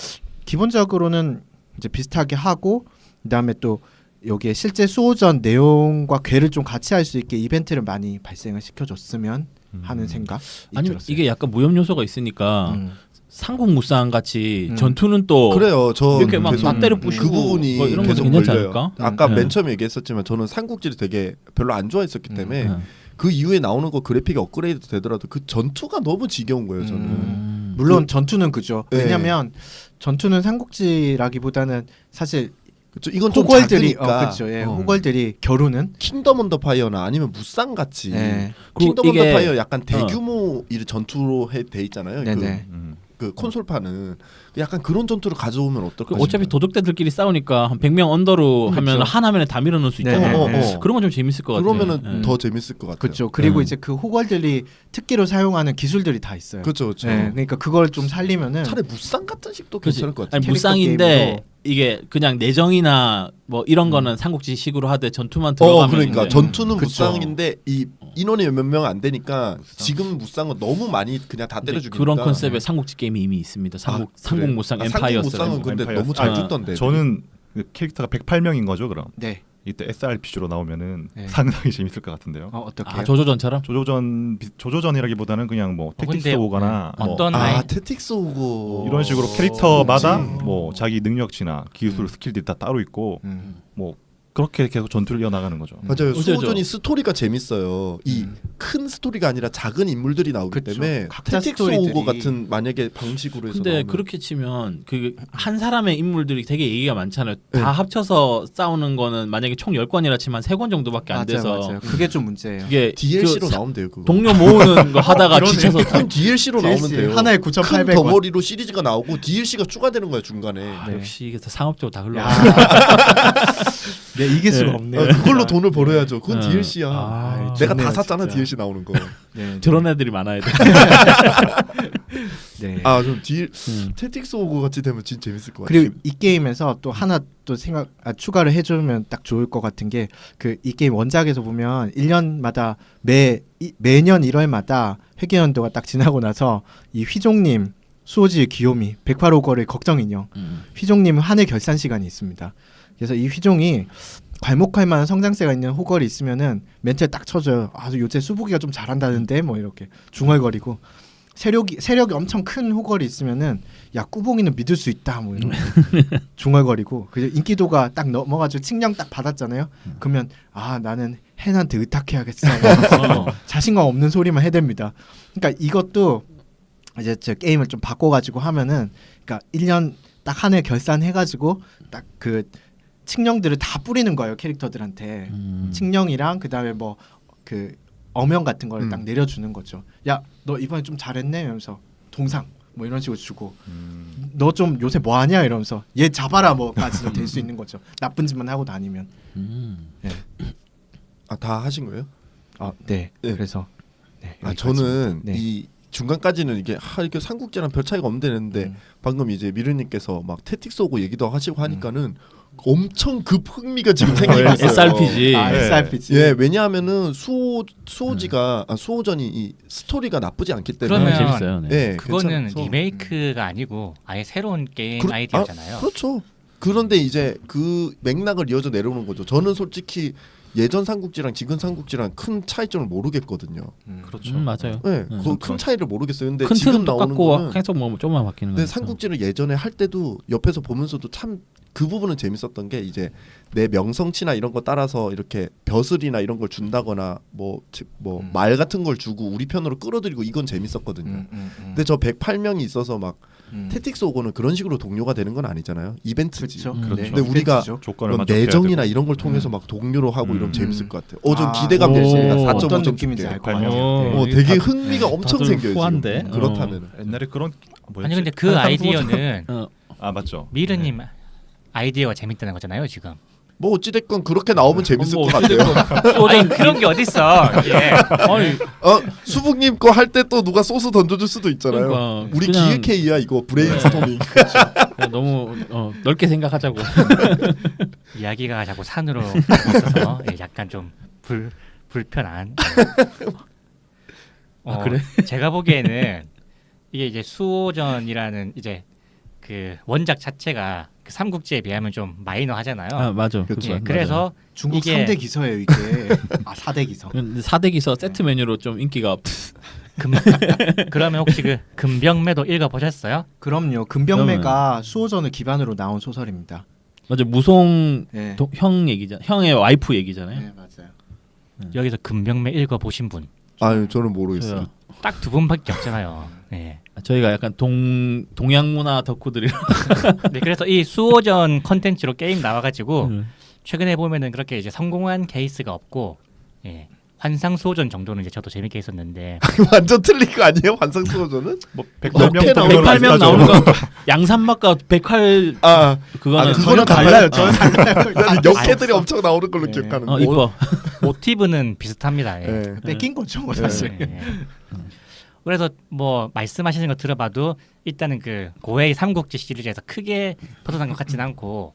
[SPEAKER 1] 기본적으로는 이제 비슷하게 하고 그다음에 또 여기에 실제 수호전 내용과 괴를 좀 같이 할 수 있게 이벤트를 많이 발생을 시켜줬으면 하는 생각이
[SPEAKER 2] 아니
[SPEAKER 1] 들었어요.
[SPEAKER 2] 이게 약간 무협 요소가 있으니까 삼국무쌍 같이 전투는 또
[SPEAKER 3] 그래요. 저
[SPEAKER 2] 이렇게 막
[SPEAKER 3] 계속
[SPEAKER 2] 맞대로 부시고
[SPEAKER 3] 그 부분이
[SPEAKER 2] 뭐 이런
[SPEAKER 3] 계속
[SPEAKER 2] 것도 괜찮지
[SPEAKER 3] 걸려요.
[SPEAKER 2] 않을까?
[SPEAKER 3] 아까
[SPEAKER 2] 네.
[SPEAKER 3] 맨 처음에 얘기했었지만 저는 삼국지를 되게 별로 안 좋아했었기 때문에 그 이후에 나오는 거 그래픽이 업그레이드 되더라도 그 전투가 너무 지겨운 거예요. 저는.
[SPEAKER 1] 물론 전투는 그죠.
[SPEAKER 3] 네.
[SPEAKER 1] 왜냐하면 전투는 삼국지라기보다는 사실
[SPEAKER 3] 그렇죠. 이건 좀
[SPEAKER 1] 호걸들이
[SPEAKER 3] 작으니까.
[SPEAKER 1] 그렇죠. 예. 호걸들이 겨루는
[SPEAKER 3] 킹덤 언더 파이어나 아니면 무쌍 같이
[SPEAKER 1] 예.
[SPEAKER 3] 킹덤
[SPEAKER 2] 그리고
[SPEAKER 3] 언더
[SPEAKER 2] 이게-
[SPEAKER 3] 파이어 약간 대규모 이 전투로 돼 있잖아요.
[SPEAKER 1] 네네.
[SPEAKER 3] 그 콘솔판은 약간 그런 전투를 가져오면 어떨까?
[SPEAKER 2] 어차피
[SPEAKER 3] 싶어요.
[SPEAKER 2] 도둑들끼리 싸우니까 한 100명 언더로 하면
[SPEAKER 3] 그렇죠.
[SPEAKER 2] 한 화면에 다 밀어넣을 수 있잖아요.
[SPEAKER 1] 네네.
[SPEAKER 2] 그런 건 좀 재밌을 것 같아요.
[SPEAKER 3] 그러면은 더 재밌을 것 같아요.
[SPEAKER 1] 그렇죠. 그리고
[SPEAKER 2] 음.
[SPEAKER 1] 이제 그 호걸들이 특기로 사용하는 기술들이 다 있어요.
[SPEAKER 3] 그렇죠, 그렇죠.
[SPEAKER 1] 예. 그러니까 그걸 좀 살리면은
[SPEAKER 3] 차라리 무쌍 같은 식도
[SPEAKER 2] 그치.
[SPEAKER 3] 괜찮을 것 같아요.
[SPEAKER 2] 아니,
[SPEAKER 1] 캐릭터
[SPEAKER 2] 무쌍인데
[SPEAKER 1] 게임으로.
[SPEAKER 2] 이게 그냥 내정이나 뭐 이런 거는 삼국지식으로 하되 전투만 들어가면
[SPEAKER 3] 그러니까
[SPEAKER 2] 이제
[SPEAKER 3] 전투는
[SPEAKER 1] 그쵸.
[SPEAKER 3] 무쌍인데 이 인원이 몇 명 안 되니까 지금 무쌍은 너무 많이 그냥 다
[SPEAKER 2] 근데
[SPEAKER 3] 때려주니까
[SPEAKER 2] 그런 컨셉의 삼국지 게임이 이미 있습니다. 삼국 무쌍 엠파이어
[SPEAKER 3] 무쌍은 근데
[SPEAKER 5] 엠파이어
[SPEAKER 3] 너무
[SPEAKER 5] 스타일.
[SPEAKER 3] 잘 줬던데.
[SPEAKER 5] 저는 그 캐릭터가 108명인 거죠, 그럼.
[SPEAKER 1] 네.
[SPEAKER 5] 이때 SRPG로 나오면은
[SPEAKER 1] 네.
[SPEAKER 5] 상당히 재밌을 것 같은데요.
[SPEAKER 1] 어떻게?
[SPEAKER 2] 조조전처럼
[SPEAKER 5] 조조전이라기보다는 그냥 뭐 텍틱스
[SPEAKER 4] 근데
[SPEAKER 5] 오거나 뭐
[SPEAKER 4] 어떤
[SPEAKER 3] 테틱스 오고
[SPEAKER 5] 이런 식으로 캐릭터마다
[SPEAKER 3] 그렇지.
[SPEAKER 5] 뭐 자기 능력치나 기술 스킬들이 다 따로 있고 뭐 그렇게 계속 전투를 이어나가는 거죠.
[SPEAKER 3] 맞아요.
[SPEAKER 2] 그죠.
[SPEAKER 3] 수호전이 스토리가 재밌어요. 이 큰 스토리가 아니라 작은 인물들이 나오기
[SPEAKER 1] 그쵸.
[SPEAKER 3] 때문에
[SPEAKER 1] 각자
[SPEAKER 3] 테틱스
[SPEAKER 1] 스토리들이.
[SPEAKER 3] 오고 같은 만약에 방식으로 해서
[SPEAKER 2] 근데
[SPEAKER 3] 나오면
[SPEAKER 2] 그렇게 치면 그 한 사람의 인물들이 되게 얘기가 많잖아요.
[SPEAKER 3] 네.
[SPEAKER 2] 다 합쳐서 싸우는 거는 만약에 총 10권이라 치면 3권 정도밖에 안 돼서
[SPEAKER 1] 맞아요. 그게 좀 문제예요.
[SPEAKER 2] 이게
[SPEAKER 3] DLC로
[SPEAKER 2] 그
[SPEAKER 3] 나오면 돼요. 그거.
[SPEAKER 2] 동료 모으는 거 하다가 지쳐서
[SPEAKER 3] 그건 DLC로 나오면 돼요.
[SPEAKER 1] 하나에
[SPEAKER 3] 큰
[SPEAKER 1] 9,800원.
[SPEAKER 3] 덩어리로 시리즈가 나오고 DLC가 추가되는 거야 중간에.
[SPEAKER 1] 네.
[SPEAKER 2] 역시 이게 다 상업적으로 다 흘러.
[SPEAKER 1] 네, 이길 수가
[SPEAKER 2] 네.
[SPEAKER 1] 없네요.
[SPEAKER 3] 그걸로 돈을 벌어야죠. 그건
[SPEAKER 2] 네.
[SPEAKER 3] DLC야.
[SPEAKER 2] 아,
[SPEAKER 3] 내가 다
[SPEAKER 1] 좋네요,
[SPEAKER 3] 샀잖아
[SPEAKER 1] 진짜.
[SPEAKER 3] DLC 나오는 거.
[SPEAKER 1] 네.
[SPEAKER 2] 저런 애들이 많아야 돼.
[SPEAKER 1] 네.
[SPEAKER 3] 좀 테틱스 오고 같이 되면 진짜 재밌을 것 같아요.
[SPEAKER 1] 그리고 이 게임에서 또 하나 또 추가를 해주면 딱 좋을 것 같은 게 그 이 게임 원작에서 보면 1년마다 매년 1월마다 회계연도가 딱 지나고 나서 이 휘종님 수호지의 귀요미 108호거의 걱정 인형 휘종님 한 해 결산 시간이 있습니다. 그래서 이 휘종이 괄목할 만한 성장세가 있는 호걸이 있으면은 멘트에 딱 쳐줘요. 요새 수복이가 좀 잘한다는데 뭐 이렇게 중얼거리고 세력이 엄청 큰 호걸이 있으면은 야 꾸봉이는 믿을 수 있다 뭐 이런 중얼거리고 그 인기도가 딱 넘어가지고 칭령 딱 받았잖아요. 그러면 나는 헨한테 의탁해야겠어. 자신감 없는 소리만 해댑니다. 그러니까 이것도 이제 저 게임을 좀 바꿔가지고 하면은 그러니까 1년 딱 한 해 결산해가지고 딱 그 칭령들을 다 뿌리는 거예요 캐릭터들한테. 칭령이랑 그다음에 뭐 그 어명 같은 거를 딱 내려주는 거죠. 야 너 이번에 좀 잘했네 이러면서 동상 뭐 이런 식으로 주고 너 좀 요새 뭐 하냐 이러면서 얘 잡아라 뭐까지도 될 수 있는 거죠. 나쁜 짓만 하고 다니면. 네.
[SPEAKER 3] 다 하신 거예요?
[SPEAKER 1] 네.
[SPEAKER 3] 네.
[SPEAKER 1] 그래서 네,
[SPEAKER 3] 저는
[SPEAKER 1] 네.
[SPEAKER 3] 이 중간까지는 이게 이게 삼국지랑 별 차이가 없는데 방금 이제 미르님께서 막 테틱스 오고 얘기도 하시고 하니까는 엄청 급 흥미가 지금 생기고 있어요.
[SPEAKER 2] SRPG.
[SPEAKER 1] SRPG.
[SPEAKER 3] 예, 왜냐하면은 수호지가 수호전이 이 스토리가 나쁘지 않기 때문에
[SPEAKER 4] 그러면
[SPEAKER 2] 재밌어요. 네.
[SPEAKER 3] 예,
[SPEAKER 4] 그거는
[SPEAKER 3] 괜찮아서.
[SPEAKER 4] 리메이크가 아니고 아예 새로운 게임
[SPEAKER 3] 그렇-
[SPEAKER 4] 아이디어잖아요.
[SPEAKER 3] 그렇죠. 그런데 이제 그 맥락을 이어져 내려오는 거죠. 저는 솔직히 예전 삼국지랑 지금 삼국지랑 큰 차이점을 모르겠거든요.
[SPEAKER 1] 그렇죠.
[SPEAKER 2] 맞아요.
[SPEAKER 3] 네,
[SPEAKER 2] 음,
[SPEAKER 3] 큰 차이를 모르겠어요. 근데
[SPEAKER 2] 큰
[SPEAKER 3] 지금
[SPEAKER 2] 틀은
[SPEAKER 3] 나오는
[SPEAKER 2] 똑같고
[SPEAKER 3] 거는
[SPEAKER 2] 계속 뭐 조금만 바뀌는
[SPEAKER 3] 근데
[SPEAKER 2] 거니까.
[SPEAKER 3] 삼국지를 예전에 할 때도 옆에서 보면서도 참 그 부분은 재밌었던 게 이제 내 명성치나 이런 거 따라서 이렇게 벼슬이나 이런 걸 준다거나 뭐 말 같은 걸 주고 우리 편으로 끌어들이고 이건 재밌었거든요. 근데 저 108명이 있어서 막 테틱스 오고는 그런 식으로 동료가 되는 건 아니잖아요. 이벤트지.
[SPEAKER 1] 그렇죠.
[SPEAKER 5] 그렇죠.
[SPEAKER 3] 근데 우리가
[SPEAKER 5] 조건을
[SPEAKER 3] 그런
[SPEAKER 5] 만족해야
[SPEAKER 3] 내정이나
[SPEAKER 5] 되고.
[SPEAKER 3] 이런 걸 통해서 막 동료로 하고 이러면 재밌을 것 같아요. 좀
[SPEAKER 1] 아,
[SPEAKER 3] 기대감
[SPEAKER 2] 오.
[SPEAKER 3] 되시니까
[SPEAKER 1] 어떤
[SPEAKER 3] 4.5점
[SPEAKER 1] 느낌인지
[SPEAKER 3] 줄게.
[SPEAKER 1] 알 것
[SPEAKER 5] 오.
[SPEAKER 1] 같아요. 네.
[SPEAKER 3] 되게 흥미가 엄청
[SPEAKER 2] 다들
[SPEAKER 3] 생겨요.
[SPEAKER 2] 후한데?
[SPEAKER 3] 지금. 그렇다면
[SPEAKER 5] 옛날에 그런 뭐였지?
[SPEAKER 4] 아니 근데 그 아이디어는
[SPEAKER 5] 맞죠.
[SPEAKER 4] 미르님 아이디어가 재밌다는 거잖아요 지금.
[SPEAKER 3] 뭐 어찌됐건 그렇게 나오면 재밌을
[SPEAKER 2] 뭐
[SPEAKER 3] 것 같아요.
[SPEAKER 4] 아니 그런 게 어딨어. 예.
[SPEAKER 3] 수북님 거 할 때 또 누가 소스 던져줄 수도 있잖아요.
[SPEAKER 2] 그러니까
[SPEAKER 3] 우리
[SPEAKER 2] 그냥-
[SPEAKER 3] 기획회의야 이거 브레인스토밍.
[SPEAKER 2] 그냥 너무 넓게 생각하자고.
[SPEAKER 4] 이야기가 자꾸 산으로 있어서 약간 좀 불편한.
[SPEAKER 2] 그래?
[SPEAKER 4] 제가 보기에는 이게 이제 수호전이라는 이제 그 원작 자체가 그 삼국지에 비하면 좀 마이너하잖아요.
[SPEAKER 2] 맞아.
[SPEAKER 3] 그렇죠.
[SPEAKER 4] 예, 그래서
[SPEAKER 1] 중국
[SPEAKER 4] 이게-
[SPEAKER 1] 3대 기서예요 이게. 4대 기서.
[SPEAKER 2] 4대 기서 세트 메뉴로 좀 인기가
[SPEAKER 4] 그러면 혹시 그 금병매도 읽어보셨어요?
[SPEAKER 1] 그럼요. 금병매가 수호전을 기반으로 나온 소설입니다.
[SPEAKER 2] 맞아. 무송
[SPEAKER 1] 네.
[SPEAKER 2] 형 얘기잖아. 형의 와이프 얘기잖아요.
[SPEAKER 1] 네, 맞아요.
[SPEAKER 4] 여기서 금병매 읽어보신 분 딱
[SPEAKER 3] 아유 저는 모르겠어요.
[SPEAKER 4] 두 분밖에 없잖아요. 네.
[SPEAKER 2] 저희가 약간 동양 문화 덕후들이
[SPEAKER 4] 네, 그래서 이 수호전 컨텐츠로 게임 나와가지고 최근에 보면은 그렇게 이제 성공한 케이스가 없고, 예. 환상 수호전 정도는 이제 저도 재밌게 했었는데
[SPEAKER 3] 완전 틀린 거 아니에요? 환상 수호전은?
[SPEAKER 5] 뭐
[SPEAKER 3] 몇 개
[SPEAKER 2] 108명 나오는 거 양산막과 백활 그거는
[SPEAKER 3] 그거는
[SPEAKER 1] 달라요. 저는 달라요.
[SPEAKER 3] 나는 역캐들이 엄청 나오는 걸로 기억하는데.
[SPEAKER 2] 이뻐.
[SPEAKER 4] 모티브는 비슷합니다. 예.
[SPEAKER 3] 네.
[SPEAKER 1] 뺏긴 거죠, 뭐 사실.
[SPEAKER 4] 예, 예. 그래서 뭐 말씀하시는 거 들어봐도 일단은 그 고해의 삼국지 시리즈에서 크게 벗어난 것 같진 않고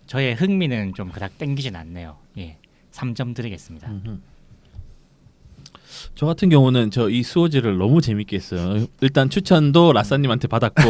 [SPEAKER 4] 저의 흥미는 좀 그닥 땡기진 않네요. 예. 3점 드리겠습니다.
[SPEAKER 2] 저 같은 경우는 저 이 수호지를 너무 재밌게 했어요. 일단 추천도 라싸님한테 받았고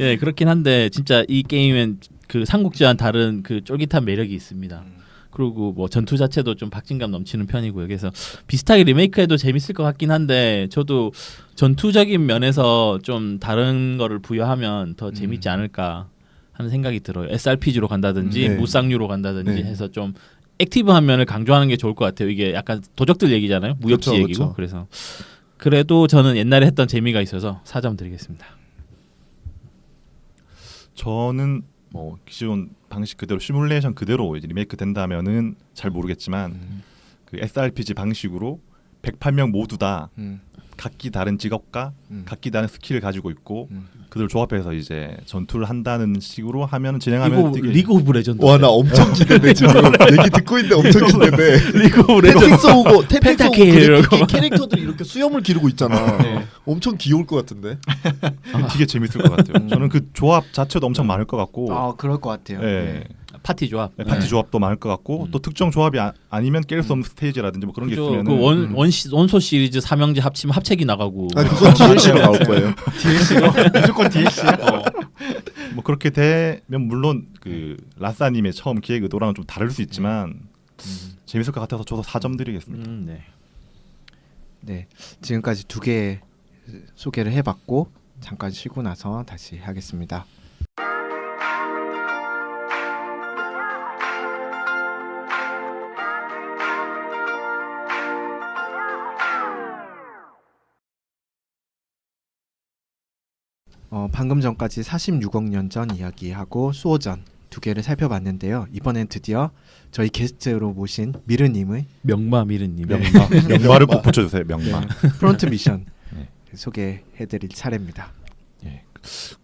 [SPEAKER 2] 예, 그렇긴 한데 진짜 이 게임엔 그 삼국지와는 다른 그 쫄깃한 매력이 있습니다. 그리고 뭐 전투 자체도 좀 박진감 넘치는 편이고요. 그래서 비슷하게 리메이크해도 재밌을 것 같긴 한데 저도 전투적인 면에서 좀 다른 거를 부여하면 더 재밌지 않을까 하는 생각이 들어요. SRPG로 간다든지
[SPEAKER 3] 네.
[SPEAKER 2] 무쌍류로 간다든지
[SPEAKER 3] 네.
[SPEAKER 2] 해서 좀 액티브한 면을 강조하는 게 좋을 것 같아요. 이게 약간 도적들 얘기잖아요. 무협지
[SPEAKER 3] 그쵸,
[SPEAKER 2] 얘기고.
[SPEAKER 3] 그쵸.
[SPEAKER 2] 그래서 그래도 저는 옛날에 했던 재미가 있어서 4점 드리겠습니다.
[SPEAKER 5] 저는 뭐 기존 방식 그대로 시뮬레이션 그대로 이제 리메이크 된다면은 잘 모르겠지만 그 SRPG 방식으로 108명 모두 다 각기 다른 직업과 각기 다른 스킬을 가지고 있고 그들 조합해서 이제 전투를 한다는 식으로 하면 진행하면 되게
[SPEAKER 2] 리그 오브 레전드.
[SPEAKER 3] 와, 나 엄청 기대돼 지금. 얘기 듣고 있는데 엄청 기대돼.
[SPEAKER 2] 리그 오브 레전드.
[SPEAKER 3] 텍틱스 오고
[SPEAKER 2] 이러고.
[SPEAKER 3] 캐릭터들이 이렇게 수염을 기르고 있잖아.
[SPEAKER 2] 네.
[SPEAKER 3] 엄청 귀여울 것 같은데.
[SPEAKER 5] 되게 재밌을 것 같아요. 저는 그 조합 자체도 엄청 많을 것 같고
[SPEAKER 1] 아, 그럴 것 같아요.
[SPEAKER 5] 예.
[SPEAKER 2] 파티 조합.
[SPEAKER 5] 네, 파티 조합도 많을 것 같고 또 특정 조합이 아니면 깰 수 없는 스테이지라든지 뭐 그런 게 있으면
[SPEAKER 2] 그 원소 시리즈 삼형제 합치면 합책이 나가고.
[SPEAKER 3] 아, 그건 DLC로 나올 거예요.
[SPEAKER 1] DLC로 무조건 DLC.
[SPEAKER 5] 뭐 그렇게 되면 물론 그 라싸님의 처음 기획 의도랑은 좀 다를 수 있지만 재밌을 것 같아서 저도 4점 드리겠습니다.
[SPEAKER 2] 네.
[SPEAKER 1] 네, 지금까지 2개 소개를 해봤고 잠깐 쉬고 나서 다시 하겠습니다. 방금 전까지 46억 년 전 이야기하고 수호전 2개를 살펴봤는데요. 이번엔 드디어 저희 게스트로 모신 미르님의
[SPEAKER 2] 명마 미르님.
[SPEAKER 5] 명마를 꼭 붙여주세요. 명마.
[SPEAKER 1] 프론트 미션
[SPEAKER 5] 네.
[SPEAKER 1] 소개해드릴 차례입니다.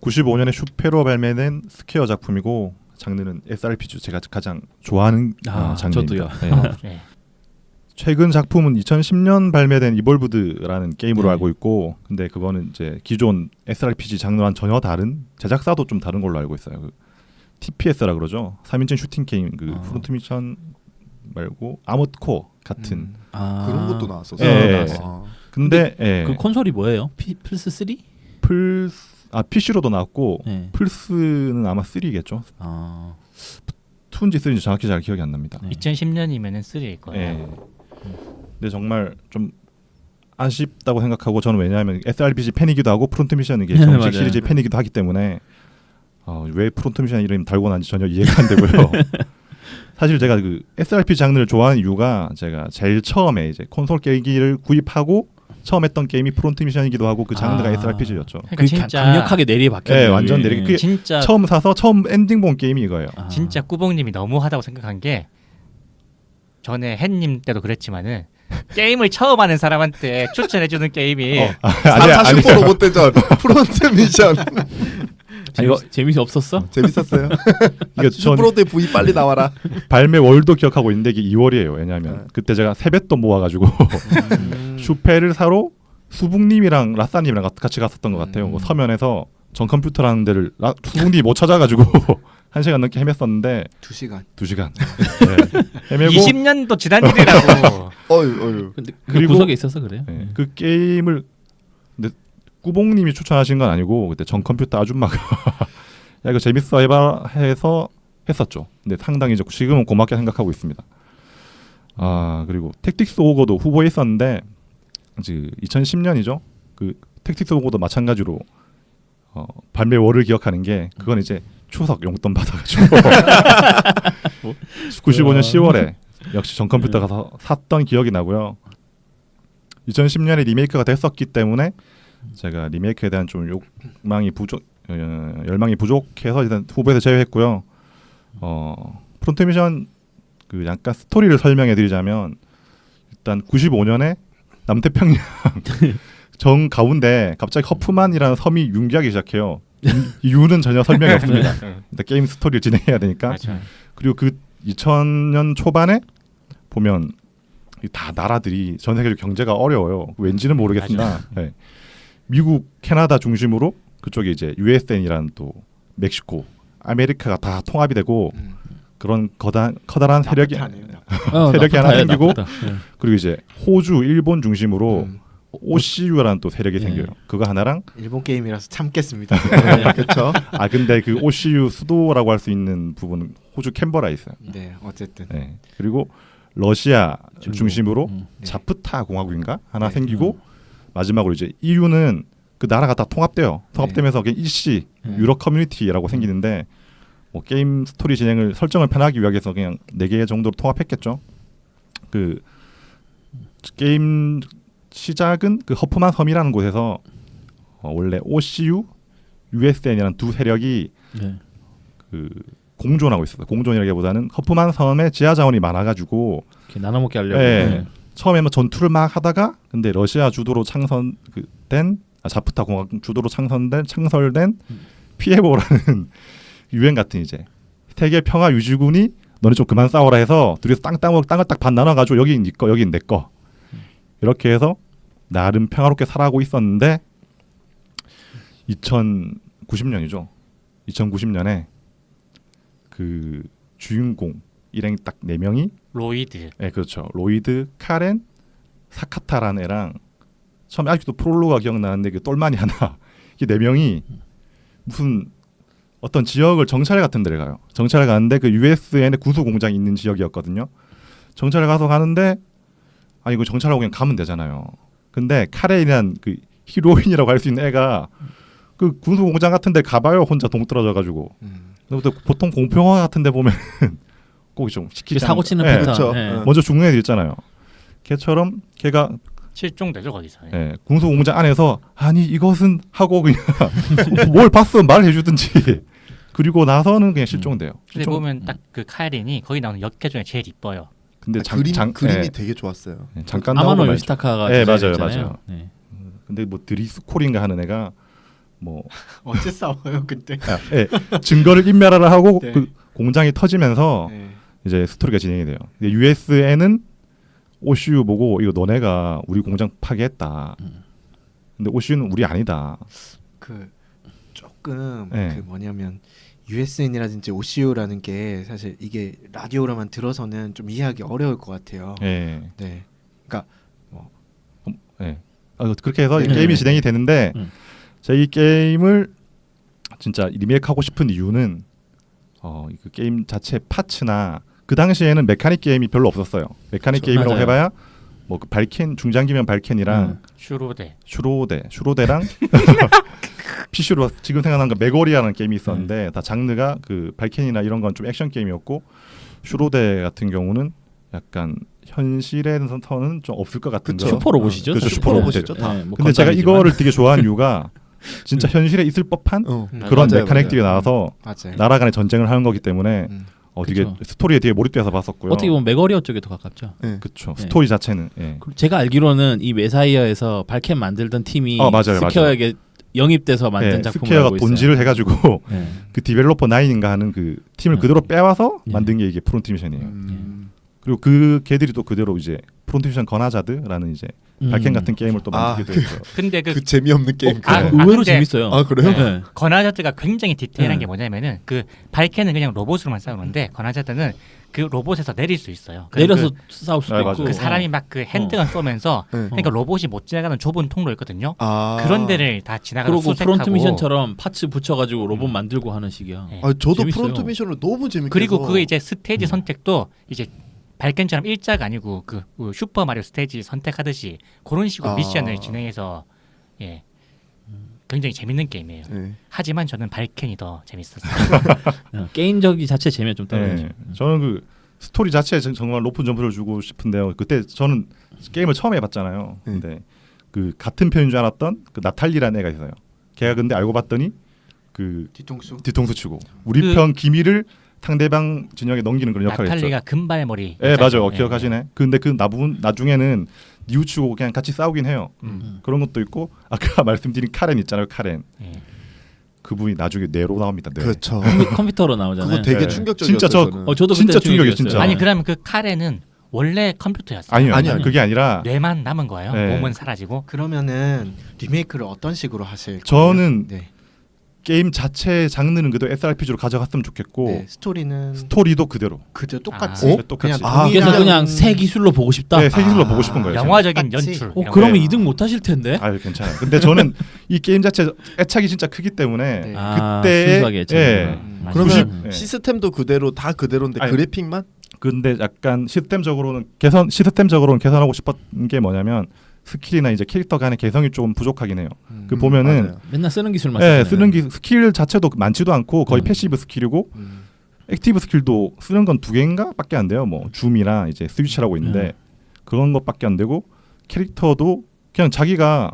[SPEAKER 5] 95년에 슈페로 발매된 스퀘어 작품이고 장르는 SRPG 제가 가장 좋아하는 장르입니다.
[SPEAKER 2] 저도요.
[SPEAKER 4] 네.
[SPEAKER 5] 최근 작품은 2010년 발매된 이볼브드라는 게임으로
[SPEAKER 2] 네.
[SPEAKER 5] 알고 있고 근데 그거는 이제 기존 SRPG 장르와는 전혀 다른 제작사도 좀 다른 걸로 알고 있어요. 그 TPS라 그러죠. 3인칭 슈팅 게임 그 프론트 미션 말고 아머드코어 같은
[SPEAKER 3] 그런 것도 나왔었어요.
[SPEAKER 5] 예.
[SPEAKER 3] 아.
[SPEAKER 5] 근데 예.
[SPEAKER 2] 그 콘솔이 뭐예요? 플스 3?
[SPEAKER 5] PC로도 나왔고
[SPEAKER 2] 네.
[SPEAKER 5] 플스는 아마 3겠죠. 2인지 3인지 정확히 잘 기억이 안 납니다.
[SPEAKER 2] 네.
[SPEAKER 4] 2010년이면은 3일 거예요.
[SPEAKER 5] 예. 근데 정말 좀 아쉽다고 생각하고 저는 왜냐하면 SRPG 팬이기도 하고 프론트 미션 이게 정식
[SPEAKER 2] 맞아요.
[SPEAKER 5] 시리즈 팬이기도 하기 때문에 왜 프론트 미션 이름 달고 난지 전혀 이해가 안 되고요. 사실 제가 그 SRPG 장르를 좋아하는 이유가 제가 제일 처음에 이제 콘솔 게임기를 구입하고 처음 했던 게임이 프론트 미션이기도 하고 그 장르가 SRPG였죠.
[SPEAKER 4] 그러니까
[SPEAKER 2] 그
[SPEAKER 4] 진짜
[SPEAKER 2] 강력하게 내리에 박혀.
[SPEAKER 5] 네, 완전 내리. 그게
[SPEAKER 4] 진짜
[SPEAKER 5] 처음 사서 처음 엔딩 본 게임이 이거예요.
[SPEAKER 4] 진짜 꾸봉님이 너무하다고 생각한 게 전에 햇님 때도 그랬지만은 게임을 처음 하는 사람한테 추천해주는 게임이
[SPEAKER 3] 사타 슈퍼 로봇 대전 프론트 미션.
[SPEAKER 2] 이거 재미가 없었어?
[SPEAKER 3] 재밌었어요.
[SPEAKER 5] 이게 전
[SPEAKER 3] 슈퍼로드의 V 빨리 나와라.
[SPEAKER 5] 발매 월도 기억하고 있는데 이게 2월이에요. 왜냐하면 그때 제가 세뱃돈 모아가지고 슈페를 사러 수북님이랑 라싸님이랑 같이 갔었던 것 같아요. 뭐 서면에서 전 컴퓨터라는 데를 수북님이 못 찾아가지고 1시간 넘게 헤맸었는데
[SPEAKER 1] 2시간.
[SPEAKER 5] 네. 헤매고
[SPEAKER 4] 20년도 지난 일이라고.
[SPEAKER 3] 어휴.
[SPEAKER 2] 근데
[SPEAKER 5] 그리고-
[SPEAKER 2] 구석에 있어서 그래요.
[SPEAKER 5] 네. 그 게임을 근데 꾸봉님이 추천하신 건 아니고 그때 전 컴퓨터 아줌마가 야 이거 재밌어 해봐 해서 했었죠. 근데 상당히 지금은 고맙게 생각하고 있습니다. 그리고 택틱스 오거도 후보에 있었는데 2010년이죠. 그 택틱스 오거도 마찬가지로 발매 월을 기억하는 게 그건 이제 추석 용돈 받아가지고 95년 10월에 역시 전 컴퓨터 가서 샀던 기억이 나고요. 2010년에 리메이크가 됐었기 때문에 제가 리메이크에 대한 좀 열망이 부족해서 일단 후보에서 제외했고요. 프론트 미션 그 약간 스토리를 설명해드리자면 일단 95년에 남태평양 정 가운데 갑자기 허프만이라는 섬이 융기하기 시작해요. 이유는 전혀 설명이 없습니다. 일단 게임 스토리를 진행해야 되니까.
[SPEAKER 4] 맞아요.
[SPEAKER 5] 그리고 그 2000년 초반에 보면 다 나라들이 전 세계적 경제가 어려워요. 왠지는 모르겠으나 네. 미국, 캐나다 중심으로 그쪽에 이제 USN이라는 또 멕시코, 아메리카가 다 통합이 되고 그런 커다란 세력이 세력이 하나 생기고 그리고 이제 호주, 일본 중심으로 OCU라는 또 세력이 생겨요. 그거 하나랑
[SPEAKER 1] 일본 게임이라서 참겠습니다.
[SPEAKER 3] 그렇죠.
[SPEAKER 5] 아 근데 그 OCU 수도라고 할 수 있는 부분은 호주 캔버라에 있어요.
[SPEAKER 1] 네, 어쨌든.
[SPEAKER 5] 네. 그리고 러시아 중심으로
[SPEAKER 1] 네.
[SPEAKER 5] 자프타 공화국인가 하나 생기고 마지막으로 이제 EU는 그 나라가 다 통합돼요. 통합되면서 그냥 일시 유럽 커뮤니티라고 생기는데 뭐 게임 스토리 진행을 설정을 편하기 위해서 그냥 4개 정도로 통합했겠죠. 그 게임 시작은 그 허프만 섬이라는 곳에서 원래 OCU, USN이라는 두 세력이 그 공존하고 있었어요. 공존이라기보다는 허프만 섬에 지하 자원이 많아가지고
[SPEAKER 2] 나눠먹게 하려고.
[SPEAKER 5] 네. 처음에 뭐 전투를 막 하다가 근데 러시아 주도로 창설된 자프타 공화국 주도로 창설된 피에보라는 유엔 같은 이제 세계 평화 유지군이 너네 좀 그만 싸워라 해서 둘이서 땅을 딱 반 나눠가지고 여기 네 거, 여기 내 거. 이렇게 해서 나름 평화롭게 살아가고 있었는데 2090년이죠. 2090년에 그 주인공 일행 딱 4명이
[SPEAKER 4] 로이드.
[SPEAKER 5] 네, 그렇죠. 로이드, 카렌, 사카타라는 애랑 처음에 아직도 프롤로그가 기억나는데 그 똘마니 하나 이 4명이 무슨 어떤 지역을 정찰 같은 데를 가요. 정찰을 가는데 그 USN의 군수 공장이 있는 지역이었거든요. 정찰을 가서 가는데 아니 이거 정찰하고 그냥 가면 되잖아요. 근데 카렌이란 그 히로인이라고 할 수 있는 애가 그 군수 공장 같은 데 가봐요. 혼자 동떨어져 가지고. 근데 보통 공평화 같은 데 보면 꼭 좀 시키지
[SPEAKER 2] 사고 치는
[SPEAKER 5] 네.
[SPEAKER 2] 패턴.
[SPEAKER 3] 그렇죠.
[SPEAKER 2] 네.
[SPEAKER 5] 먼저 죽는 애들 있잖아요. 걔처럼 걔가
[SPEAKER 4] 실종되죠 거기서.
[SPEAKER 5] 예, 군수 공장 안에서 아니 이것은 하고 그냥 뭘 봤으면 말해주든지 그리고 나서는 그냥 실종돼요.
[SPEAKER 4] 근데 보면 딱 그 카이린이 거기 나오는 역캐 중에 제일 이뻐요.
[SPEAKER 5] 근데
[SPEAKER 3] 그림이
[SPEAKER 5] 예,
[SPEAKER 3] 되게 좋았어요.
[SPEAKER 5] 예, 잠깐
[SPEAKER 2] 아마노
[SPEAKER 5] 나오고
[SPEAKER 2] 요시타카가
[SPEAKER 5] 네, 맞아요,
[SPEAKER 2] 디자인했잖아요.
[SPEAKER 5] 맞아요.
[SPEAKER 2] 네.
[SPEAKER 5] 근데 뭐 드리스콜인가 하는 애가 뭐
[SPEAKER 1] 언제 싸워요 그때?
[SPEAKER 5] 예, 증거를 인멸하라 하고
[SPEAKER 1] 네.
[SPEAKER 5] 그 공장이 터지면서
[SPEAKER 1] 네.
[SPEAKER 5] 이제 스토리가 진행이 돼요. 근데 USN은 OCU 보고 이거 너네가 우리 공장 파괴했다. 근데 OCU는 우리 아니다.
[SPEAKER 1] 그 조금
[SPEAKER 5] 네.
[SPEAKER 1] 그 뭐냐면 USN이라든지 OCU라는 게 사실 이게 라디오로만 들어서는 좀 이해하기 어려울 것 같아요.
[SPEAKER 5] 예.
[SPEAKER 1] 네. 그러니까
[SPEAKER 5] 예. 그렇게 해서
[SPEAKER 1] 네.
[SPEAKER 5] 게임이 진행이 되는데 제가 이 게임을 진짜 리메이크하고 싶은 이유는 그 게임 자체 파츠나 그 당시에는 메카닉 게임이 별로 없었어요. 메카닉 게임이라고
[SPEAKER 2] 맞아요.
[SPEAKER 5] 해봐야 뭐 그 발켄 중장기면 발켄이랑
[SPEAKER 4] 슈로데.
[SPEAKER 5] 슈로데랑 PC로 지금 생각나는 거 메고리아라는 게임이 있었는데 다 장르가 그 발켄이나 이런 건 좀 액션 게임이었고 슈로데 같은 경우는 약간 현실에서는 좀 없을 것 같은
[SPEAKER 3] 그쵸.
[SPEAKER 5] 거.
[SPEAKER 2] 슈퍼 로봇이죠.
[SPEAKER 5] 그렇죠,
[SPEAKER 2] 사실.
[SPEAKER 5] 슈퍼
[SPEAKER 3] 로봇이죠, 다.
[SPEAKER 2] 네, 뭐
[SPEAKER 5] 근데 제가
[SPEAKER 2] 건담이지만.
[SPEAKER 5] 이거를 되게 좋아하는 이유가 진짜 현실에 있을 법한 그런
[SPEAKER 3] 맞아요,
[SPEAKER 5] 메카닉들이
[SPEAKER 3] 맞아요.
[SPEAKER 5] 나와서
[SPEAKER 1] 맞아요.
[SPEAKER 5] 나라 간의 전쟁을 하는 거기 때문에 되게
[SPEAKER 2] 그쵸.
[SPEAKER 5] 스토리에 되게 몰입돼서 봤었고요.
[SPEAKER 2] 어떻게 보면 메거리어 쪽에 더 가깝죠.
[SPEAKER 5] 그렇죠.
[SPEAKER 2] 네.
[SPEAKER 5] 스토리 자체는 예.
[SPEAKER 2] 그리고 제가 알기로는 이 메사이어에서 발켄 만들던 팀이
[SPEAKER 5] 맞아요,
[SPEAKER 2] 스퀘어에게 영입돼서 만든
[SPEAKER 5] 예,
[SPEAKER 2] 작품을
[SPEAKER 5] 스퀘어가
[SPEAKER 2] 알고 있어요.
[SPEAKER 5] 돈질을 해가지고
[SPEAKER 2] 네.
[SPEAKER 5] 그 디벨로퍼 9인가 하는 그 팀을
[SPEAKER 2] 네.
[SPEAKER 5] 그대로 빼와서
[SPEAKER 2] 네.
[SPEAKER 5] 만든 게 이게 프론트 미션이에요. 그리고 그 걔들이 또 그대로 이제 프론트 미션 건하자드라는 이제 발켄 같은 게임을 또 만들기도 했고요.
[SPEAKER 4] 근데 그
[SPEAKER 3] 그 재미없는 게임.
[SPEAKER 2] 의외로
[SPEAKER 4] 근데-
[SPEAKER 2] 재밌어요.
[SPEAKER 3] 아 그래요?
[SPEAKER 2] 네.
[SPEAKER 4] 건하자드가 굉장히 디테일한
[SPEAKER 2] 네.
[SPEAKER 4] 게 뭐냐면은 그 발켄은 그냥 로봇으로만 싸우는데 건하자드는 그 로봇에서 내릴 수 있어요.
[SPEAKER 2] 내려서
[SPEAKER 4] 그,
[SPEAKER 2] 싸울 수도
[SPEAKER 5] 아,
[SPEAKER 2] 있고.
[SPEAKER 5] 맞아요.
[SPEAKER 4] 그 사람이 막 그 핸드건 쏘면서
[SPEAKER 3] 네.
[SPEAKER 4] 그러니까 로봇이 못 지나가는 좁은 통로 있거든요.
[SPEAKER 3] 아
[SPEAKER 4] 그런 데를 다 지나가서
[SPEAKER 2] 그리고
[SPEAKER 4] 수색하고
[SPEAKER 2] 프론트 미션처럼 파츠 붙여가지고 로봇 만들고 하는 식이야.
[SPEAKER 4] 네.
[SPEAKER 3] 아 저도
[SPEAKER 2] 재밌어요.
[SPEAKER 3] 프론트 미션을 너무 재밌게
[SPEAKER 4] 그리고
[SPEAKER 3] 해서
[SPEAKER 4] 그게 이제 스테이지 선택도 이제 발켄처럼 일자가 아니고 그 슈퍼 마리오 스테이지 선택하듯이 그런 식으로
[SPEAKER 3] 아.
[SPEAKER 4] 미션을 진행해서 예 굉장히 재밌는 게임이에요.
[SPEAKER 3] 네.
[SPEAKER 4] 하지만 저는 발켄이 더 재밌었어요.
[SPEAKER 2] 게임적이 자체 재미가 좀 떨어지죠.
[SPEAKER 5] 네. 저는 그 스토리 자체에 정말 높은 점수를 주고 싶은데요. 그때 저는 게임을 처음 해봤잖아요. 근데 그 같은 편인 줄 알았던 그 나탈리라는 애가 있어요. 걔가 근데 알고 봤더니 그 뒤통수 치고 우리 편 기밀을 상대방 진영에 넘기는 그런 역할을 했죠.
[SPEAKER 4] 나탈리가 금발머리.
[SPEAKER 5] 네 맞아요. 기억하시네. 근데 그 나중에는 뉘우치고 그냥 같이 싸우긴 해요. 그런 것도 있고 아까 말씀드린 카렌 있잖아요. 카렌. 그분이 나중에 뇌로 나옵니다. 뇌.
[SPEAKER 3] 그렇죠.
[SPEAKER 2] 컴퓨터로 나오잖아요.
[SPEAKER 3] 그거 되게
[SPEAKER 5] 네.
[SPEAKER 3] 충격적이었어요.
[SPEAKER 5] 진짜 저
[SPEAKER 3] 저는.
[SPEAKER 2] 저도
[SPEAKER 5] 진짜
[SPEAKER 2] 그때
[SPEAKER 5] 충격이에요, 진짜.
[SPEAKER 4] 아니 그러면 그 카레는 원래 컴퓨터였어요.
[SPEAKER 5] 아니요.
[SPEAKER 3] 아니요.
[SPEAKER 5] 그게 아니라
[SPEAKER 4] 뇌만 남은 거예요.
[SPEAKER 5] 네.
[SPEAKER 4] 몸은 사라지고.
[SPEAKER 1] 그러면은 리메이크를 어떤 식으로 하실 거예요?
[SPEAKER 5] 저는
[SPEAKER 1] 네.
[SPEAKER 5] 게임 자체 장르는 그대로 SRPG로 가져갔으면 좋겠고
[SPEAKER 1] 네, 스토리는
[SPEAKER 5] 스토리도 그대로.
[SPEAKER 1] 똑같이.
[SPEAKER 5] 네, 똑같이.
[SPEAKER 1] 그냥
[SPEAKER 3] 아,
[SPEAKER 2] 그래서
[SPEAKER 1] 동일한-
[SPEAKER 2] 그냥 새 기술로 보고 싶다.
[SPEAKER 5] 네, 세기술로 보고 싶은 거예요.
[SPEAKER 4] 영화적인
[SPEAKER 1] 똑같이.
[SPEAKER 4] 연출. 이런
[SPEAKER 2] 그러면
[SPEAKER 5] 네.
[SPEAKER 2] 2등 못 하실 텐데.
[SPEAKER 5] 아유 괜찮아요. 근데 저는 이 게임 자체 애착이 진짜 크기 때문에
[SPEAKER 1] 네.
[SPEAKER 5] 그때
[SPEAKER 2] 순수하게 애착이구나.
[SPEAKER 5] 예.
[SPEAKER 4] 맞아요.
[SPEAKER 3] 그러면
[SPEAKER 5] 네.
[SPEAKER 3] 시스템도 그대로 다 그대로인데
[SPEAKER 5] 아니,
[SPEAKER 3] 그래픽만
[SPEAKER 5] 근데 약간 시스템적으로는 개선하고 싶었던 게 뭐냐면 스킬이나 이제 캐릭터 간의 개성이 조금 부족하긴 해요. 그 보면은
[SPEAKER 3] 맞아요.
[SPEAKER 2] 맨날 쓰는 기술만
[SPEAKER 5] 예,
[SPEAKER 2] 쓰잖아요.
[SPEAKER 5] 쓰는 스킬 자체도 많지도 않고 거의 패시브 스킬이고 액티브 스킬도 쓰는 건 2개인가 밖에 안 돼요. 뭐 줌이나 이제 스위치라고 있는데 그런 것밖에 안 되고 캐릭터도 그냥 자기가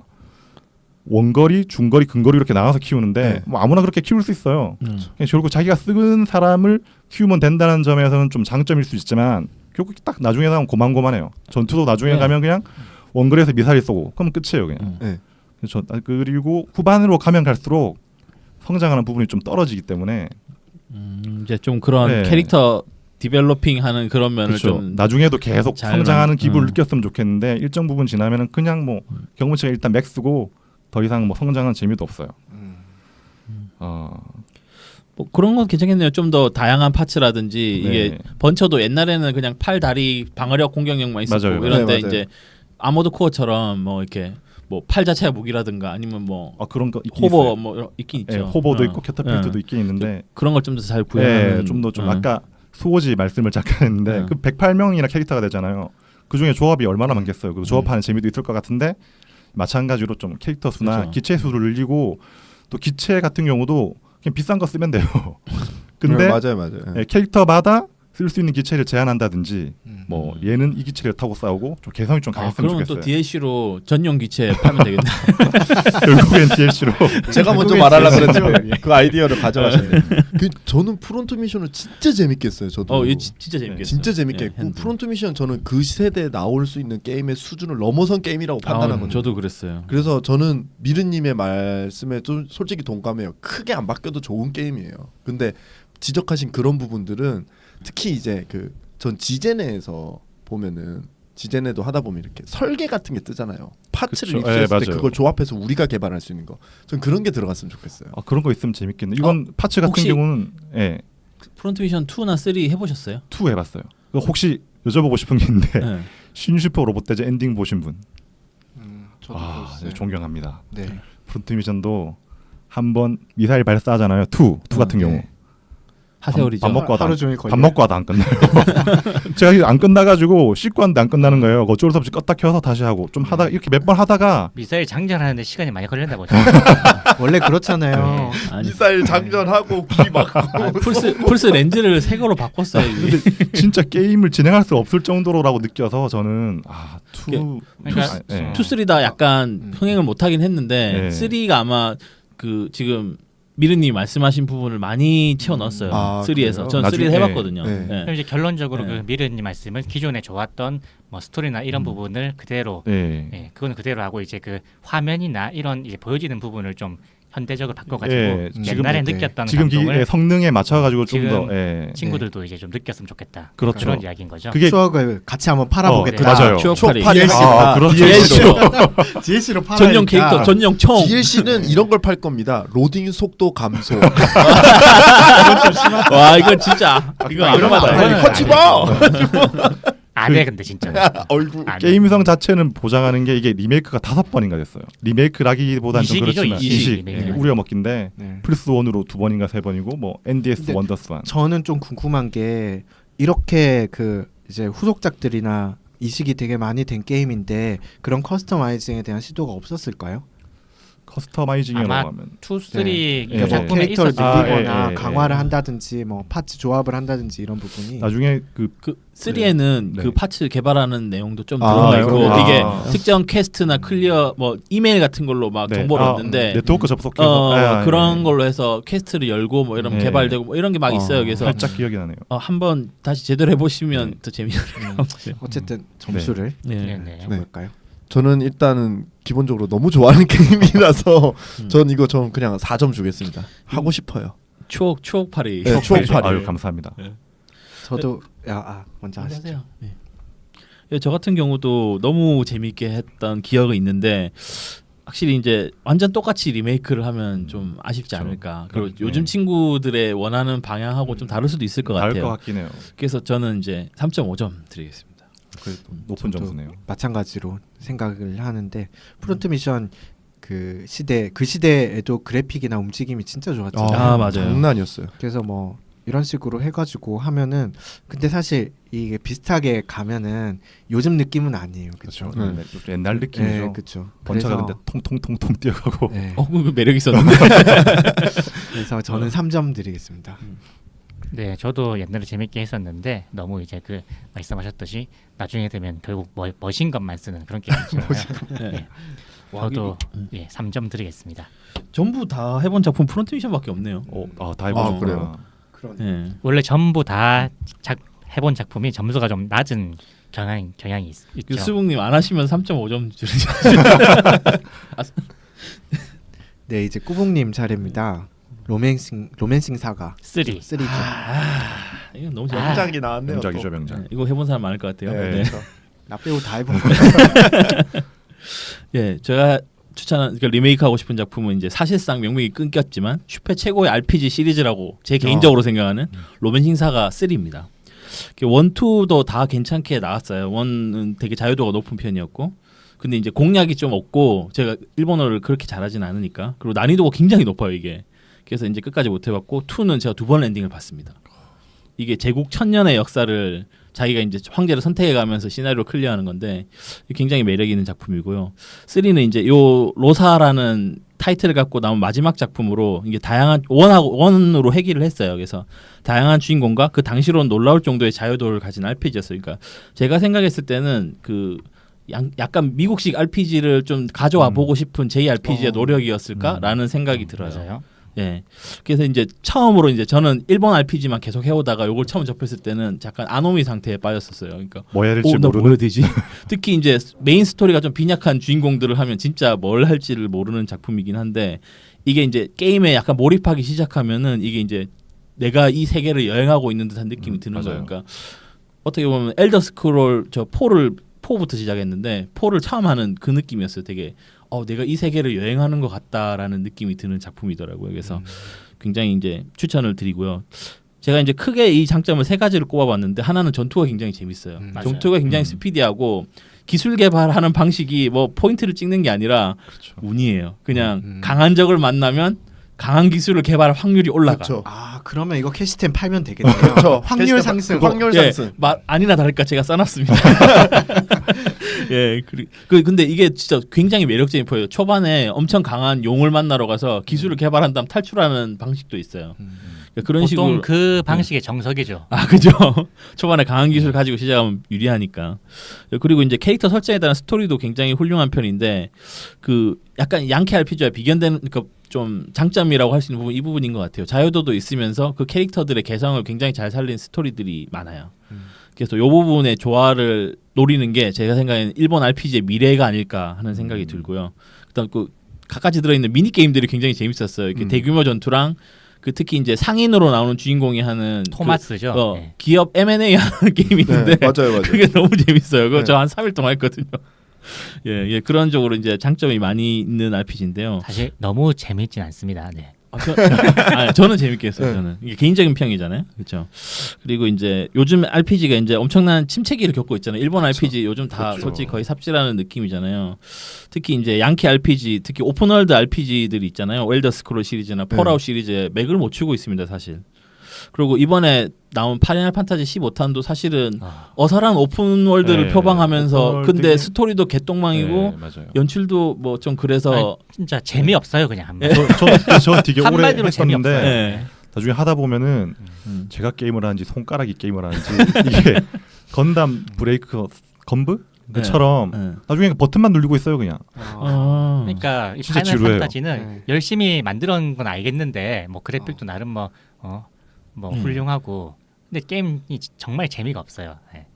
[SPEAKER 5] 원거리, 중거리, 근거리 이렇게 나눠서 키우는데
[SPEAKER 3] 네.
[SPEAKER 5] 뭐 아무나 그렇게 키울 수 있어요. 그냥 결국 자기가 쓰는 사람을 키우면 된다는 점에서는 좀 장점일 수 있지만 결국 딱 나중에 나오면 고만고만해요. 전투도 나중에
[SPEAKER 2] 네.
[SPEAKER 5] 가면 그냥 원거리에서 미사일 쏘고 그러면 끝이에요 그냥.
[SPEAKER 3] 네.
[SPEAKER 5] 그렇죠. 그리고 후반으로 가면 갈수록 성장하는 부분이 좀 떨어지기 때문에
[SPEAKER 2] 이제 좀 그런
[SPEAKER 5] 네.
[SPEAKER 2] 캐릭터 디벨로핑하는 그런 면을
[SPEAKER 5] 그렇죠.
[SPEAKER 2] 좀
[SPEAKER 5] 나중에도 계속
[SPEAKER 2] 잘
[SPEAKER 5] 성장하는
[SPEAKER 2] 만-
[SPEAKER 5] 기분을 느꼈으면 좋겠는데 일정 부분 지나면은 그냥 뭐 경험치가 일단 맥스고 더 이상 뭐 성장하는 재미도 없어요.
[SPEAKER 2] 뭐 그런 건 괜찮겠네요. 좀 더 다양한 파츠라든지 이게
[SPEAKER 5] 네.
[SPEAKER 2] 번쳐도 옛날에는 그냥 팔, 다리, 방어력, 공격력만 있었고
[SPEAKER 5] 맞아요.
[SPEAKER 2] 이런데
[SPEAKER 3] 네, 맞아요.
[SPEAKER 2] 이제 아모드 코어처럼 뭐 이렇게 뭐 팔 자체가 무기라든가 아니면 뭐
[SPEAKER 5] 그런 거 있긴
[SPEAKER 2] 호버
[SPEAKER 5] 있어요.
[SPEAKER 2] 뭐 있긴 있죠.
[SPEAKER 5] 예, 호버도
[SPEAKER 2] 어.
[SPEAKER 5] 있고 캐터필트도
[SPEAKER 2] 예.
[SPEAKER 5] 있긴 있는데
[SPEAKER 2] 그런 걸 좀 더 잘 구현하는
[SPEAKER 5] 좀 더 좀 아까 수호지 말씀을 잠깐 했는데 그 108명이나 캐릭터가 되잖아요. 그 중에 조합이 얼마나 많겠어요. 그 조합하는 재미도 있을 것 같은데 마찬가지로 좀 캐릭터 수나
[SPEAKER 2] 그렇죠.
[SPEAKER 5] 기체 수를 늘리고 또 기체 같은 경우도 그냥 비싼 거 쓰면 돼요. 근데
[SPEAKER 3] 맞아요.
[SPEAKER 5] 예, 캐릭터마다 쓸 수 있는 기체를 제한한다든지 뭐 얘는 이 기체를 타고 싸우고 좀 개성이 좀 강했으면
[SPEAKER 2] 그러면
[SPEAKER 5] 좋겠어요.
[SPEAKER 2] 또 DLC로 전용 기체 팔면 되겠네.
[SPEAKER 5] 결국엔 DLC로
[SPEAKER 3] 제가 먼저 말하려고 그랬는데 그 아이디어를 가져가셨네. 저는 프론트 미션을 진짜 재밌게 했어요. 저도.
[SPEAKER 2] 이거 진짜 재밌겠어요.
[SPEAKER 3] 진짜 재밌게
[SPEAKER 2] 예,
[SPEAKER 3] 했고
[SPEAKER 2] 핸드.
[SPEAKER 3] 프론트 미션 저는 그 세대에 나올 수 있는 게임의 수준을 넘어선 게임이라고 판단하거든요.
[SPEAKER 2] 저도 그랬어요.
[SPEAKER 3] 그래서 저는 미르님의 말씀에 좀 솔직히 동감해요. 크게 안 바뀌어도 좋은 게임이에요. 근데 지적하신 그런 부분들은 특히 이제 전 지제네에서 보면은 지제네도 하다 보면 이렇게 설계 같은 게 뜨잖아요. 파츠를
[SPEAKER 5] 그쵸.
[SPEAKER 3] 입수했을 때
[SPEAKER 5] 맞아요.
[SPEAKER 3] 그걸 조합해서 우리가 개발할 수 있는 거. 전 그런 게 들어갔으면 좋겠어요.
[SPEAKER 5] 그런 거 있으면 재밌겠네. 이건 파츠 같은
[SPEAKER 2] 혹시-
[SPEAKER 5] 경우는
[SPEAKER 2] 프론트 미션 2나 3 해보셨어요?
[SPEAKER 5] 2 해봤어요. 혹시 여쭤보고 싶은 게 있는데
[SPEAKER 2] 네.
[SPEAKER 5] 신슈퍼 로봇 대전 엔딩 보신 분?
[SPEAKER 1] 저도
[SPEAKER 5] 네,
[SPEAKER 1] 봤어요.
[SPEAKER 5] 존경합니다.
[SPEAKER 1] 네.
[SPEAKER 5] 프론트 미션도 한번 미사일 발사하잖아요. 2 같은
[SPEAKER 1] 네.
[SPEAKER 5] 경우
[SPEAKER 2] 하세월이죠.
[SPEAKER 5] 밥 먹고
[SPEAKER 1] 하루 종일 걸려요.
[SPEAKER 5] 밥 먹고 하다 안 끝나요. 제가 안 끝나가지고 씻고 왔는데 안 끝나는 거예요. 어쩔 수 없이 껐다 켜서 다시 하고 좀 하다 이렇게 몇 번 하다가
[SPEAKER 4] 미사일 장전하는데 시간이 많이 걸렸나 보죠.
[SPEAKER 1] 원래 그렇잖아요.
[SPEAKER 2] 아니,
[SPEAKER 3] 미사일 장전하고 귀 막고
[SPEAKER 2] 플스 렌즈를 새 거로 바꿨어요. 이게.
[SPEAKER 5] 진짜 게임을 진행할 수 없을 정도로라고 느껴서 저는 2
[SPEAKER 4] 그러니까
[SPEAKER 5] 네.
[SPEAKER 2] 2, 3 다 약간 흥행을 못 하긴 했는데
[SPEAKER 5] 네.
[SPEAKER 2] 3가 아마 지금 미르님 말씀하신 부분을 많이 채워 넣었어요.
[SPEAKER 3] 아,
[SPEAKER 2] 3에서
[SPEAKER 3] 그래요?
[SPEAKER 2] 전 3
[SPEAKER 5] 나중에-
[SPEAKER 2] 해봤거든요.
[SPEAKER 3] 네.
[SPEAKER 2] 네.
[SPEAKER 4] 그럼 이제 결론적으로
[SPEAKER 2] 네.
[SPEAKER 4] 그 미르님 말씀은 기존에 좋았던 뭐 스토리나 이런 부분을 그대로
[SPEAKER 5] 네.
[SPEAKER 4] 그거는 그대로 하고 이제 그 화면이나 이런 이제 보여지는 부분을 좀 현대적으로 바꿔가지고
[SPEAKER 5] 예, 지금-
[SPEAKER 4] 옛날에
[SPEAKER 3] 네.
[SPEAKER 4] 느꼈던
[SPEAKER 5] 지금
[SPEAKER 4] 감동을
[SPEAKER 5] 성능에 맞춰가지고 좀
[SPEAKER 4] 지금
[SPEAKER 5] 더
[SPEAKER 4] 친구들도 이제 좀 느꼈으면 좋겠다.
[SPEAKER 5] 그렇죠.
[SPEAKER 4] 그런 이야기인 거죠.
[SPEAKER 5] 그게
[SPEAKER 1] 추억을 같이 한번 팔아보겠다.
[SPEAKER 5] 맞아요.
[SPEAKER 2] 추억팔이.
[SPEAKER 3] 추억팔이
[SPEAKER 5] 그렇죠.
[SPEAKER 2] DLC로
[SPEAKER 1] DLC로 팔아.
[SPEAKER 2] 전용 캐릭터, 전용 총.
[SPEAKER 3] DLC는 이런 걸 팔 겁니다. 로딩 속도 감소.
[SPEAKER 2] 와 이거 진짜 이거
[SPEAKER 4] 이런 거
[SPEAKER 2] 악마다.
[SPEAKER 4] 아니에요.
[SPEAKER 3] 하지 마.
[SPEAKER 4] 안해 근데 진짜.
[SPEAKER 3] 얼굴.
[SPEAKER 4] 안 돼.
[SPEAKER 5] 게임성 자체는 보장하는 게 이게 리메이크가 5번인가 됐어요. 리메이크라기보다는 좀
[SPEAKER 4] 이식이죠,
[SPEAKER 5] 그렇지만
[SPEAKER 4] 이식.
[SPEAKER 5] 이식
[SPEAKER 4] 네.
[SPEAKER 5] 우리가 먹긴데
[SPEAKER 1] 네.
[SPEAKER 5] 플스 1으로 2번인가 3번이고 뭐 NDS
[SPEAKER 1] 근데
[SPEAKER 5] 원더스 1
[SPEAKER 1] 저는 좀 궁금한 게 이렇게 이제 후속작들이나 이식이 되게 많이 된 게임인데 그런 커스터마이징에 대한 시도가 없었을까요?
[SPEAKER 5] 커스터마이징이라고
[SPEAKER 4] 아마
[SPEAKER 5] 하면
[SPEAKER 4] 2, 3
[SPEAKER 1] 네.
[SPEAKER 4] 그
[SPEAKER 5] 예,
[SPEAKER 4] 작품에
[SPEAKER 1] 캐릭터를
[SPEAKER 4] 있었어요.
[SPEAKER 1] 늘리거나
[SPEAKER 5] 예, 예,
[SPEAKER 1] 강화를
[SPEAKER 5] 예.
[SPEAKER 1] 한다든지 뭐 파츠 조합을 한다든지 이런 부분이
[SPEAKER 5] 나중에 그
[SPEAKER 2] 3에는
[SPEAKER 5] 네.
[SPEAKER 2] 그 파츠 개발하는 내용도 좀
[SPEAKER 3] 아,
[SPEAKER 2] 들어가 있고
[SPEAKER 5] 그래요?
[SPEAKER 2] 이게
[SPEAKER 5] 아.
[SPEAKER 2] 특정 퀘스트나 클리어 뭐 이메일 같은 걸로 막
[SPEAKER 5] 네.
[SPEAKER 2] 정보를
[SPEAKER 5] 아,
[SPEAKER 2] 얻는데
[SPEAKER 5] 네트워크 접속해서
[SPEAKER 2] 그런 걸로 해서 퀘스트를 열고 뭐 이러면
[SPEAKER 5] 예.
[SPEAKER 2] 개발되고 뭐 이런 게 막 있어요. 그래서
[SPEAKER 5] 살짝 기억이 나네요.
[SPEAKER 2] 한번 다시 제대로 해보시면
[SPEAKER 5] 네.
[SPEAKER 2] 더 재미있어요.
[SPEAKER 1] 어쨌든 점수를
[SPEAKER 2] 네.
[SPEAKER 4] 네, 네.
[SPEAKER 3] 네.
[SPEAKER 1] 볼까요?
[SPEAKER 3] 저는 일단은 기본적으로 너무 좋아하는 게임이라서 전 이거 좀 그냥 4점 주겠습니다. 하고 싶어요.
[SPEAKER 2] 추억 파리.
[SPEAKER 3] 네, 추억 파리.
[SPEAKER 5] 아유 감사합니다.
[SPEAKER 1] 저도 먼저 하시죠.
[SPEAKER 2] 하세요. 네. 예, 저 같은 경우도 너무 재미있게 했던 기억이 있는데 확실히 이제 완전 똑같이 리메이크를 하면 좀 아쉽지
[SPEAKER 5] 그렇죠.
[SPEAKER 2] 않을까. 그리고
[SPEAKER 5] 네.
[SPEAKER 2] 요즘 친구들의 원하는 방향하고 좀 다를 수도 있을 것
[SPEAKER 5] 다를
[SPEAKER 2] 같아요.
[SPEAKER 5] 것 같긴 해요.
[SPEAKER 2] 그래서 저는 이제 3.5점 드리겠습니다.
[SPEAKER 5] 그래도 높은
[SPEAKER 1] 저도
[SPEAKER 5] 점수네요.
[SPEAKER 1] 마찬가지로 생각을 하는데 프론트 미션 그 시대에도 그래픽이나 움직임이 진짜 좋았잖아요.
[SPEAKER 2] 아, 맞아요.
[SPEAKER 3] 장난이었어요.
[SPEAKER 1] 그래서 뭐 이런 식으로 해가지고 하면은 근데 사실 이게 비슷하게 가면은 요즘 느낌은 아니에요. 그렇죠.
[SPEAKER 3] 네.
[SPEAKER 5] 옛날 느낌이죠.
[SPEAKER 1] 네, 그렇죠.
[SPEAKER 5] 번차가 근데 통통통통 뛰어가고
[SPEAKER 1] 네,
[SPEAKER 2] 그 매력 있었는데.
[SPEAKER 1] 그래서 저는 3점 드리겠습니다.
[SPEAKER 4] 네, 저도 옛날에 재밌게 했었는데 너무 이제 그 말씀하셨듯이 나중에 되면 결국 머신건만 쓰는 그런 게임이잖아요. 네. 저도 3점 드리겠습니다.
[SPEAKER 2] 전부 다 해본 작품 프론트 미션밖에 없네요.
[SPEAKER 5] 다 해보셨구나.
[SPEAKER 3] 그래요?
[SPEAKER 2] 네.
[SPEAKER 4] 원래 전부 다 해본 작품이 점수가 좀 낮은 경향이 있죠.
[SPEAKER 2] 수북님 안 하시면 3.5점 주시죠.
[SPEAKER 1] 네, 이제 꾸북님 차례입니다. 로맨싱 사가
[SPEAKER 4] 3.
[SPEAKER 1] 3죠.
[SPEAKER 2] 이거 너무
[SPEAKER 4] 아.
[SPEAKER 3] 명작이 나왔네요.
[SPEAKER 5] 명작이죠
[SPEAKER 3] 또.
[SPEAKER 5] 명작.
[SPEAKER 2] 네, 이거 해본 사람 많을 것 같아요.
[SPEAKER 3] 네,
[SPEAKER 2] 네.
[SPEAKER 3] 그렇죠.
[SPEAKER 1] 나 빼고 다 해본 거예요.
[SPEAKER 2] 예, 제가 추천한 그러니까 리메이크하고 싶은 작품은 이제 사실상 명맥이 끊겼지만 슈퍼 최고의 RPG 시리즈라고 제 개인적으로 생각하는 로맨싱 사가 3입니다. 1, 2도 다 괜찮게 나왔어요. 1은 되게 자유도가 높은 편이었고 근데 이제 공략이 좀 없고 제가 일본어를 그렇게 잘하진 않으니까 그리고 난이도가 굉장히 높아요 이게. 그래서 이제 끝까지 못 해봤고 2는 제가 2번 엔딩을 봤습니다. 이게 제국 1000년의 역사를 자기가 이제 황제를 선택해가면서 시나리오 클리어하는 건데 굉장히 매력 있는 작품이고요. 3는 이제 요 로사라는 타이틀을 갖고 나온 마지막 작품으로 이게 다양한 원으로 회귀를 했어요. 그래서 다양한 주인공과 그 당시로는 놀라울 정도의 자유도를 가진 RPG였어요. 그러니까 제가 생각했을 때는 그 약간 미국식 RPG를 좀 가져와 보고 싶은 JRPG의 노력이었을까라는 생각이 들어요.
[SPEAKER 4] 맞아요.
[SPEAKER 2] 예. 그래서 이제 처음으로 이제 저는 일본 RPG만 계속 해오다가 요걸 처음 접했을 때는 약간 아노미 상태에 빠졌었어요. 그러니까
[SPEAKER 5] 뭐 해야 될지
[SPEAKER 2] 나
[SPEAKER 5] 모르는.
[SPEAKER 2] 뭐 해야 되지? 특히 이제 메인 스토리가 좀 빈약한 주인공들을 하면 진짜 뭘 할지를 모르는 작품이긴 한데 이게 이제 게임에 약간 몰입하기 시작하면은 이게 이제 내가 이 세계를 여행하고 있는 듯한 느낌이 드는
[SPEAKER 5] 맞아요.
[SPEAKER 2] 거예요. 그러니까 어떻게 보면 엘더 스크롤 4부터 시작했는데 4를 처음 하는 그 느낌이었어요. 되게 내가 이 세계를 여행하는 것 같다라는 느낌이 드는 작품이더라고요. 그래서 굉장히 이제 추천을 드리고요. 제가 이제 크게 이 장점을 3가지를 꼽아봤는데 하나는 전투가 굉장히 재밌어요.
[SPEAKER 4] 맞아요.
[SPEAKER 2] 전투가 굉장히 스피디하고 기술 개발하는 방식이 뭐 포인트를 찍는 게 아니라
[SPEAKER 5] 그렇죠.
[SPEAKER 2] 운이에요. 그냥 강한 적을 만나면 강한 기술을 개발할 확률이 올라가.
[SPEAKER 3] 그렇죠.
[SPEAKER 1] 그러면 이거 캐시템 팔면 되겠네요.
[SPEAKER 3] 그렇죠.
[SPEAKER 1] 확률 상승.
[SPEAKER 3] 확률 상승.
[SPEAKER 2] 아니나 다를까 제가 써놨습니다. 예, 근데 이게 진짜 굉장히 매력적인 포예요. 초반에 엄청 강한 용을 만나러 가서 기술을 개발한 다음 탈출하는 방식도 있어요. 그러니까 그런
[SPEAKER 4] 보통
[SPEAKER 2] 식으로
[SPEAKER 4] 그 방식의 정석이죠.
[SPEAKER 2] 그죠. 초반에 강한 기술 가지고 시작하면 유리하니까. 그리고 이제 캐릭터 설정에 따른 스토리도 굉장히 훌륭한 편인데 그 약간 양키 RPG와 비견되는 그러니까 좀 장점이라고 할 수 있는 부분 이 부분인 것 같아요. 자유도도 있으면서 그 캐릭터들의 개성을 굉장히 잘 살린 스토리들이 많아요. 그래서 이 부분의 조화를 노리는 게 제가 생각에는 일본 RPG의 미래가 아닐까 하는 생각이 들고요. 그다음 그 갖가지 들어있는 미니 게임들이 굉장히 재밌었어요. 이렇게 대규모 전투랑 그 특히 이제 상인으로 나오는 주인공이 하는
[SPEAKER 4] 토마스죠. 네.
[SPEAKER 2] 기업 M&A 하는 게임이 있는데
[SPEAKER 3] 네, 맞아요.
[SPEAKER 2] 그게 너무 재밌어요. 그거
[SPEAKER 3] 네.
[SPEAKER 2] 저 한 3일 동안 했거든요. 예, 그런 쪽으로 이제 장점이 많이 있는 RPG인데요.
[SPEAKER 4] 사실 너무 재밌진 않습니다. 네.
[SPEAKER 2] 저는 재밌게 했어요.
[SPEAKER 3] 네.
[SPEAKER 2] 저는 이게 개인적인 평이잖아요, 그렇죠. 그리고 이제 요즘 RPG가 이제 엄청난 침체기를 겪고 있잖아요. 일본 RPG 요즘 다
[SPEAKER 5] 그렇죠.
[SPEAKER 2] 솔직히 거의 삽질하는 느낌이잖아요. 특히 이제 양키 RPG, 특히 오픈월드 RPG들이 있잖아요. 엘더 스크롤 시리즈나 폴아웃 시리즈에 맥을 못 추고 있습니다, 사실. 그리고 이번에 나온 파이널 판타지 15탄도 사실은 어설한 오픈 월드를
[SPEAKER 5] 네,
[SPEAKER 2] 표방하면서
[SPEAKER 5] 오픈
[SPEAKER 2] 근데
[SPEAKER 5] 월드긴-
[SPEAKER 2] 스토리도 개똥망이고
[SPEAKER 5] 네, 맞아요.
[SPEAKER 2] 연출도 뭐 좀 그래서
[SPEAKER 4] 아니, 진짜 재미없어요 그냥 한 번.
[SPEAKER 5] 저 되게 오래
[SPEAKER 4] 한마디로
[SPEAKER 5] 했었는데
[SPEAKER 4] 재미없어요.
[SPEAKER 2] 네.
[SPEAKER 5] 나중에 하다 보면은
[SPEAKER 2] 음.
[SPEAKER 5] 제가 게임을 하는지 손가락이 게임을 하는지 이게 건담 브레이크 건브처럼
[SPEAKER 2] 네.
[SPEAKER 5] 나중에 버튼만 누르고 있어요 그냥.
[SPEAKER 2] 아.
[SPEAKER 4] 그러니까 이
[SPEAKER 5] 진짜
[SPEAKER 4] 파이널
[SPEAKER 5] 지루해요.
[SPEAKER 4] 판타지는
[SPEAKER 1] 네.
[SPEAKER 4] 열심히 만들어낸 건 알겠는데 뭐 그래픽도 나름 뭐 훌륭하고 근데 게임이 정말 재미가 없어요. 네.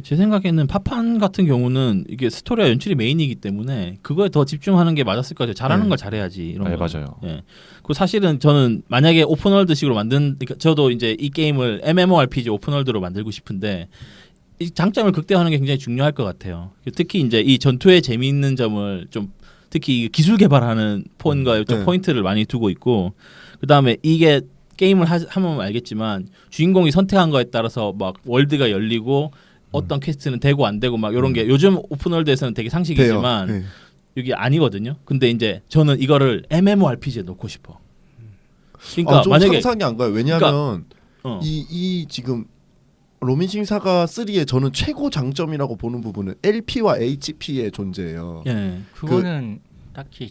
[SPEAKER 2] 제 생각에는 파판 같은 경우는 이게 스토리와 연출이 메인이기 때문에 그거에 더 집중하는 게 맞았을 것 같아요. 잘하는
[SPEAKER 3] 네.
[SPEAKER 2] 걸 잘해야지 이런
[SPEAKER 5] 네,
[SPEAKER 2] 거.
[SPEAKER 5] 맞아요.
[SPEAKER 2] 예. 그 사실은 저는 만약에 오픈월드식으로 그러니까 저도 이제 이 게임을 MMORPG 오픈월드로 만들고 싶은데 이 장점을 극대화하는 게 굉장히 중요할 것 같아요. 특히 이제 이 전투의 재미있는 점을 좀 특히 이 기술 개발하는 폰과의 좀
[SPEAKER 3] 네.
[SPEAKER 2] 포인트를 많이 두고 있고 그 다음에 이게 게임을 하면 알겠지만 주인공이 선택한 거에 따라서 막 월드가 열리고 어떤 퀘스트는 되고 안 되고 막 이런 게 요즘 오픈월드에서는 되게 상식이지만
[SPEAKER 3] 돼요. 네.
[SPEAKER 2] 이게 아니거든요. 근데 이제 저는 이거를 MMORPG에 넣고 싶어. 그러니까
[SPEAKER 3] 좀
[SPEAKER 2] 만약에
[SPEAKER 3] 상상이 안 가요. 왜냐하면
[SPEAKER 2] 어.
[SPEAKER 3] 이 지금 로민싱 사가 3의 저는 최고 장점이라고 보는 부분은 LP와 HP의 존재예요.
[SPEAKER 2] 예.
[SPEAKER 4] 그거는 딱히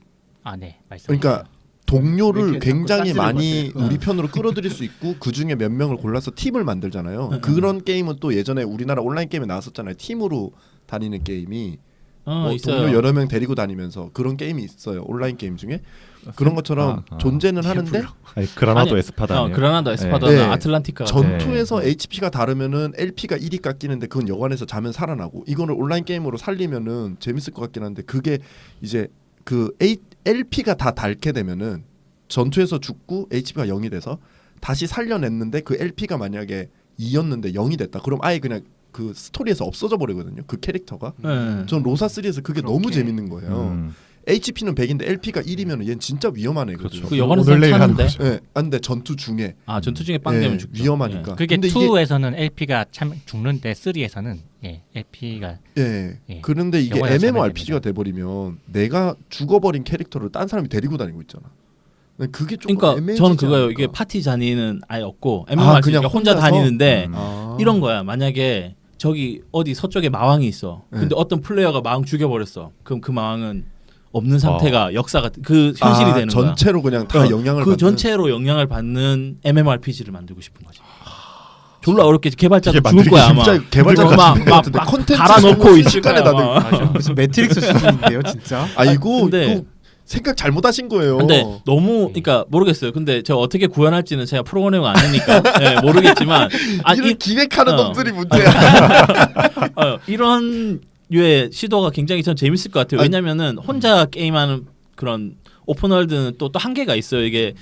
[SPEAKER 4] 네 말씀.
[SPEAKER 3] 그러니까 동료를
[SPEAKER 1] 이렇게 자꾸
[SPEAKER 3] 굉장히
[SPEAKER 1] 따지는
[SPEAKER 3] 많이
[SPEAKER 2] 거지.
[SPEAKER 3] 우리 편으로 끌어들일 수 있고 그 중에 몇 명을 골라서 팀을 만들잖아요. 그런 게임은 또 예전에 우리나라 온라인 게임에 나왔었잖아요. 팀으로 다니는 게임이
[SPEAKER 2] 있어요.
[SPEAKER 3] 동료 여러 명 데리고 다니면서 그런 게임이 있어요. 온라인 게임 중에 그런 것처럼
[SPEAKER 5] 아.
[SPEAKER 3] 존재는 하는데
[SPEAKER 5] 아니, 그라나도
[SPEAKER 2] 아니,
[SPEAKER 5] 에스파다 아니에요?
[SPEAKER 2] 그라나다 에스파다나
[SPEAKER 3] 네.
[SPEAKER 2] 아틀란티카
[SPEAKER 3] 전투에서 HP가 다르면은 LP가 1이 깎이는데 그건 여관에서 자면 살아나고 이거를 온라인 게임으로 살리면은 재밌을 것 같긴 한데 그게 이제 그 LP가 다 닳게 되면은 전투에서 죽고 HP가 0이 돼서 다시 살려냈는데 그 LP가 만약에 2였는데 0이 됐다. 그럼 아예 그냥 그 스토리에서 없어져 버리거든요. 그 캐릭터가.
[SPEAKER 2] 예.
[SPEAKER 3] 전 로사 3에서 그게 너무 재밌는 거예요. HP는 100인데 LP가 1이면 얘는 진짜 위험한 애거든요.
[SPEAKER 5] 그렇죠.
[SPEAKER 2] 그 여관에서
[SPEAKER 5] 오늘내일 하는
[SPEAKER 2] 차는데
[SPEAKER 5] 거죠.
[SPEAKER 3] 예, 근데 전투 중에
[SPEAKER 2] 전투 중에 빵 되면 죽죠.
[SPEAKER 3] 위험하니까.
[SPEAKER 4] 그게
[SPEAKER 3] 근데 이게
[SPEAKER 4] 2에서는 LP가 참 죽는데 3에서는 LP가
[SPEAKER 3] 예.
[SPEAKER 4] 예.
[SPEAKER 3] 그런데 이게
[SPEAKER 4] 영화에서
[SPEAKER 3] MMORPG가 돼버리면 내가 죽어버린 캐릭터를 딴 사람이 데리고 다니고 있잖아. 그게 조금
[SPEAKER 2] 그러니까
[SPEAKER 3] 애매해지지
[SPEAKER 2] 저는 그거예요.
[SPEAKER 3] 않을까?
[SPEAKER 2] 이게 파티 잔이는 아예 없고 MMORPG가
[SPEAKER 3] 그냥
[SPEAKER 2] 혼자
[SPEAKER 3] 혼자서?
[SPEAKER 2] 다니는데
[SPEAKER 3] 아.
[SPEAKER 2] 이런 거야. 만약에 저기 어디 서쪽에 마왕이 있어. 근데 어떤 플레이어가 마왕 죽여버렸어. 그럼 그 마왕은 없는 상태가 역사가 그 현실이 되는 거야.
[SPEAKER 3] 전체로 그냥 다 영향을
[SPEAKER 2] 그
[SPEAKER 3] 받는.
[SPEAKER 2] 전체로 영향을 받는 MMORPG를 만들고 싶은 거지. 졸라 어렵게 개발자도
[SPEAKER 5] 되게
[SPEAKER 2] 죽을 거야 아마.
[SPEAKER 3] 진짜 개발자가
[SPEAKER 2] 막-
[SPEAKER 3] 죽을 것
[SPEAKER 2] 막-
[SPEAKER 3] 같은데
[SPEAKER 2] 막
[SPEAKER 3] 컨텐츠
[SPEAKER 2] 갈아놓고
[SPEAKER 3] 소모
[SPEAKER 2] 있을
[SPEAKER 3] 순식간에
[SPEAKER 2] 거야,
[SPEAKER 3] 다들.
[SPEAKER 2] 아마.
[SPEAKER 1] 무슨 매트릭스 수준인데요, 진짜.
[SPEAKER 3] 아이고
[SPEAKER 2] 근데-
[SPEAKER 3] 이거 생각 잘못하신 거예요.
[SPEAKER 2] 근데 너무 그러니까 모르겠어요. 근데 제가 어떻게 구현할지는 제가 프로그래머 아니니까 모르겠지만
[SPEAKER 3] 이런 기획하는
[SPEAKER 2] 어.
[SPEAKER 3] 놈들이 문제야.
[SPEAKER 2] 이런 류의 시도가 굉장히 전 재밌을 것 같아요. 왜냐면은 혼자 게임하는 그런 오픈월드는 또 한계가 있어요. 이게